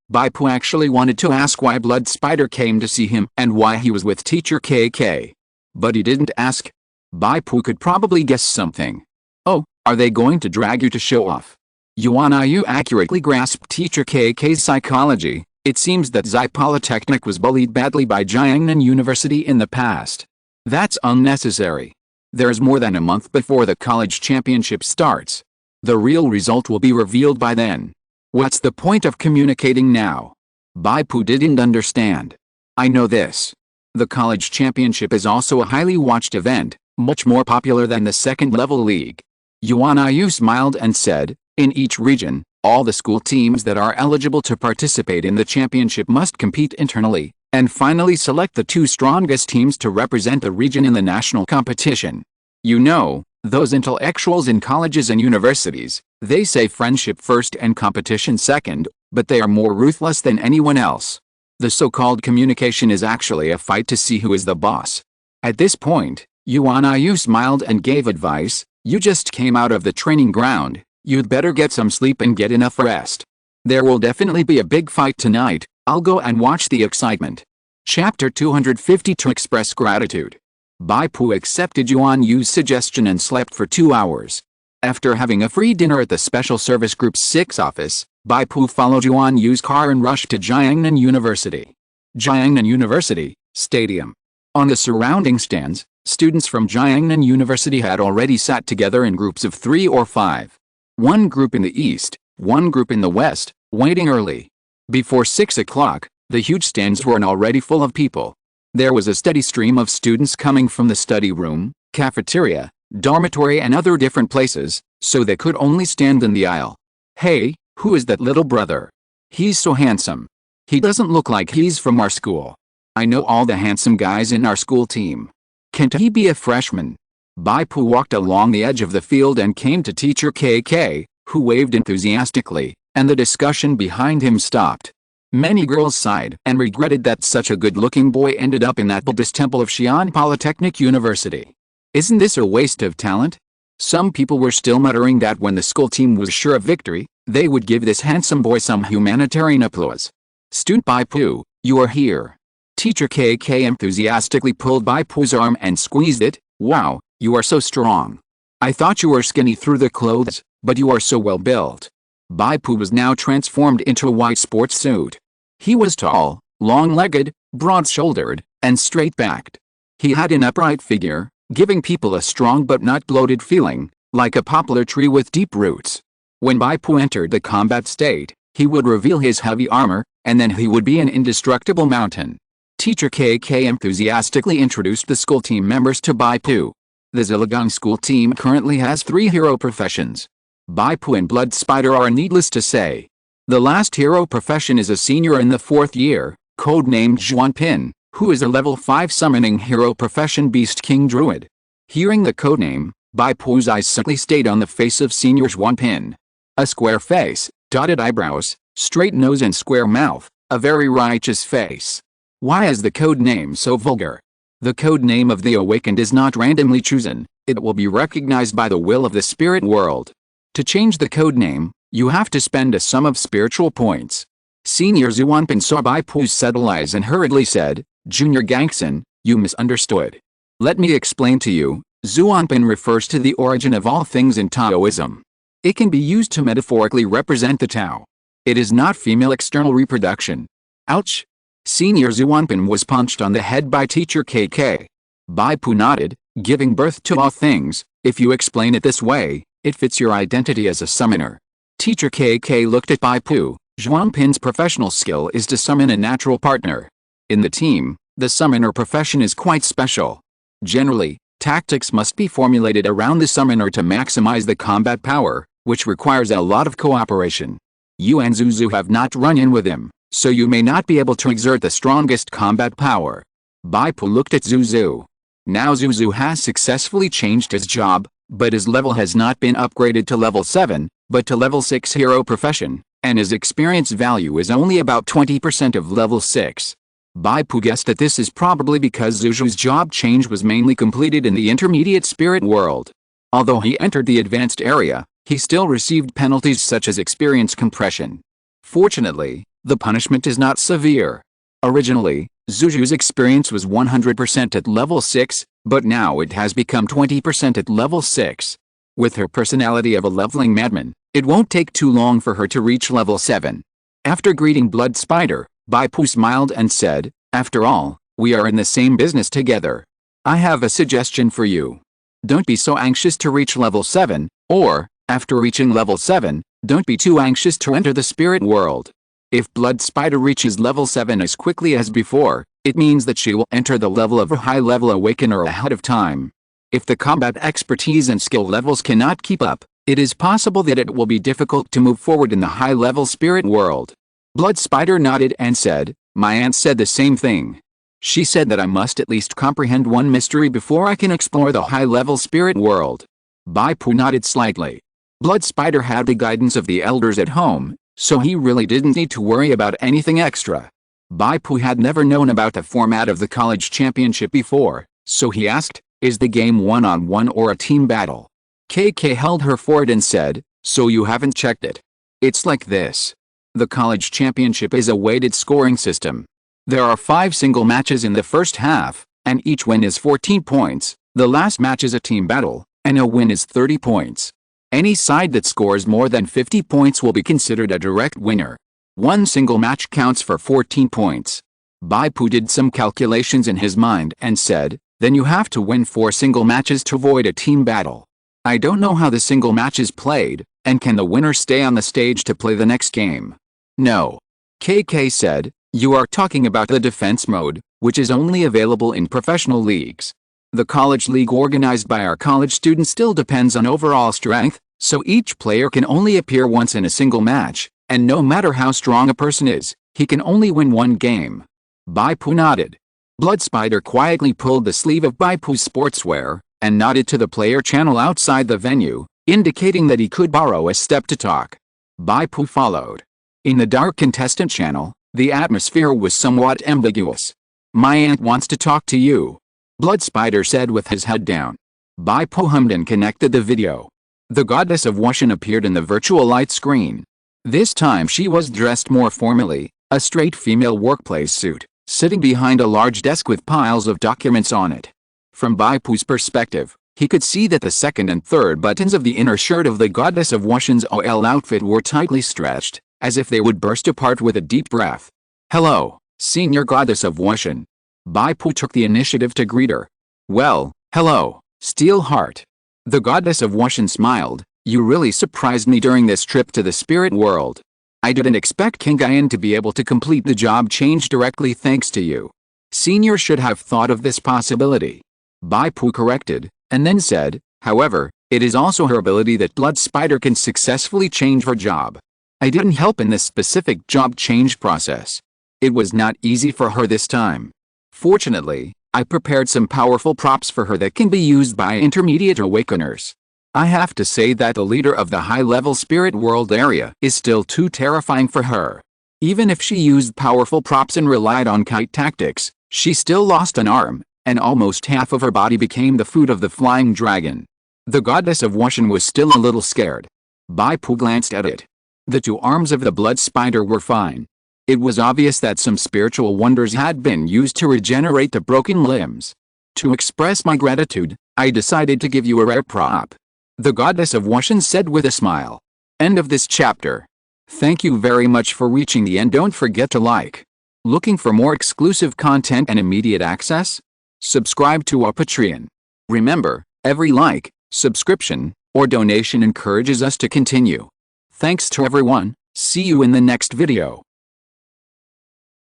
Bai Pu actually wanted to ask why Blood Spider came to see him and why he was with teacher KK. But he didn't ask. Bai Pu could probably guess something. "Oh, are they going to drag you to show off?" Yu accurately grasped teacher KK's psychology. It seems that Zai Polytechnic was bullied badly by Jiangnan University in the past. That's unnecessary. There's more than a month before the college championship starts. The real result will be revealed by then. What's the point of communicating now? Bai Pu didn't understand. "I know this. The college championship is also a highly watched event, much more popular than the second-level league." Yu smiled and said, "In each region, all the school teams that are eligible to participate in the championship must compete internally, and finally select the 2 strongest teams to represent the region in the national competition. You know, those intellectuals in colleges and universities, they say friendship first and competition second, but they are more ruthless than anyone else. The so-called communication is actually a fight to see who is the boss." At this point, Yu smiled and gave advice. "You just came out of the training ground. You'd better get some sleep and get enough rest. There will definitely be a big fight tonight. I'll go and watch the excitement." Chapter 250 To express gratitude. Bai Pu accepted Yu's suggestion and slept for 2 hours. After having a free dinner at the Special Service Group 6 office, Bai Pu followed Yu's car and rushed to Jiangnan University. Jiangnan University, Stadium. On the surrounding stands, students from Jiangnan University had already sat together in groups of 3 or 5. One group in the east, one group in the west, waiting early. Before 6 o'clock, the huge stands were already full of people. There was a steady stream of students coming from the study room, cafeteria, dormitory and other different places, so they could only stand in the aisle. "Hey, who is that little brother? He's so handsome. He doesn't look like he's from our school. I know all the handsome guys in our school team. Can't he be a freshman?" Bai Pu walked along the edge of the field and came to teacher KK, who waved enthusiastically, and the discussion behind him stopped. Many girls sighed and regretted that such a good-looking boy ended up in that Buddhist temple of Xi'an Polytechnic University. Isn't this a waste of talent? Some people were still muttering that when the school team was sure of victory, they would give this handsome boy some humanitarian applause. "Student Bai Pu, you are here." Teacher KK enthusiastically pulled Bai Pu's arm and squeezed it. "Wow, you are so strong. I thought you were skinny through the clothes, but you are so well built." Bai Pu was now transformed into a white sports suit. He was tall, long-legged, broad-shouldered, and straight-backed. He had an upright figure, giving people a strong but not bloated feeling, like a poplar tree with deep roots. When Bai Pu entered the combat state, he would reveal his heavy armor, and then he would be an indestructible mountain. Teacher KK enthusiastically introduced the school team members to Bai Pu. The Zilligang school team currently has 3 hero professions. Bai Pu and Blood Spider are needless to say. The last hero profession is a senior in the 4th year, codenamed Xuanpin, who is a level 5 summoning hero profession Beast King Druid. Hearing the codename, Bai Pu's eyes suddenly stayed on the face of senior Xuanpin. A square face, dotted eyebrows, straight nose and square mouth, a very righteous face. Why is the code name so vulgar? The code name of the awakened is not randomly chosen, it will be recognized by the will of the spirit world. To change the code name, you have to spend a sum of spiritual points. Senior Xuanpin saw Bai Pu's subtle eyes and hurriedly said, Junior Gangson, you misunderstood. Let me explain to you. Xuanpin refers to the origin of all things in Taoism. It can be used to metaphorically represent the Tao. It is not female external reproduction. Ouch! Senior Xuanpin was punched on the head by teacher KK. Bai Pu nodded, giving birth to all things. If you explain it this way, it fits your identity as a summoner. Teacher KK looked at Bai Pu. Xuanpin's professional skill is to summon a natural partner. In the team, the summoner profession is quite special. Generally, tactics must be formulated around the summoner to maximize the combat power, which requires a lot of cooperation. You and Zuzu have not run in with him, so you may not be able to exert the strongest combat power. Bai Pu looked at Zuzu. Now Zuzu has successfully changed his job, but his level has not been upgraded to level 7, but to level 6 hero profession, and his experience value is only about 20% of level 6. Bai Pu guessed that this is probably because Zuzu's job change was mainly completed in the intermediate spirit world. Although he entered the advanced area, he still received penalties such as experience compression. Fortunately, the punishment is not severe. Originally, Zuzu's experience was 100% at level 6, but now it has become 20% at level 6. With her personality of a leveling madman, it won't take too long for her to reach level 7. After greeting Blood Spider, Bai Pu smiled and said, after all, we are in the same business together. I have a suggestion for you. Don't be so anxious to reach level 7, or, after reaching level 7, don't be too anxious to enter the spirit world. If Blood Spider reaches level 7 as quickly as before, it means that she will enter the level of a high-level awakener ahead of time. If the combat expertise and skill levels cannot keep up, it is possible that it will be difficult to move forward in the high-level spirit world. Blood Spider nodded and said, my aunt said the same thing. She said that I must at least comprehend one mystery before I can explore the high-level spirit world. Bai Pu nodded slightly. Blood Spider had the guidance of the elders at home, so he really didn't need to worry about anything extra. Bai Pu had never known about the format of the college championship before, so he asked, is the game one-on-one or a team battle? KK held her forward and said, so you haven't checked it. It's like this. The college championship is a weighted scoring system. There are 5 single matches in the first half, and each win is 14 points. The last match is a team battle, and a win is 30 points. Any side that scores more than 50 points will be considered a direct winner. One single match counts for 14 points. Bai Pu did some calculations in his mind and said, then you have to win 4 single matches to avoid a team battle. I don't know how the single match is played, and can the winner stay on the stage to play the next game? No. KK said, you are talking about the defense mode, which is only available in professional leagues. The college league organized by our college students still depends on overall strength, so each player can only appear once in a single match, and no matter how strong a person is, he can only win one game. Bai Pu nodded. Blood Spider quietly pulled the sleeve of Bai Pu's sportswear, and nodded to the player channel outside the venue, indicating that he could borrow a step to talk. Bai Pu followed. In the dark contestant channel, the atmosphere was somewhat ambiguous. My aunt wants to talk to you. Blood Spider said with his head down. Bai Pu hummed and connected the video. The goddess of Wushan appeared in the virtual light screen. This time she was dressed more formally, a straight female workplace suit, sitting behind a large desk with piles of documents on it. From Bai Pu's perspective, he could see that the second and third buttons of the inner shirt of the goddess of Wushan's OL outfit were tightly stretched, as if they would burst apart with a deep breath. Hello, senior goddess of Wushan. Bai Pu took the initiative to greet her. Well, hello, Steel Heart. The goddess of Wushan smiled. You really surprised me during this trip to the spirit world. I didn't expect King Gayan to be able to complete the job change directly thanks to you. Senior should have thought of this possibility. Bai Pu corrected, and then said, however, it is also her ability that Blood Spider can successfully change her job. I didn't help in this specific job change process. It was not easy for her this time. Fortunately, I prepared some powerful props for her that can be used by intermediate awakeners. I have to say that the leader of the high-level spirit world area is still too terrifying for her. Even if she used powerful props and relied on kite tactics, she still lost an arm, and almost half of her body became the food of the flying dragon. The goddess of Wushan was still a little scared. Bai Pu glanced at it. The two arms of the blood spider were fine. It was obvious that some spiritual wonders had been used to regenerate the broken limbs. To express my gratitude, I decided to give you a rare prop. The goddess of Wushan said with a smile. End of this chapter. Thank you very much for reaching the end. Don't forget to like. Looking for more exclusive content and immediate access? Subscribe to our Patreon. Remember, every like, subscription, or donation encourages us to continue. Thanks to everyone. See you in the next video.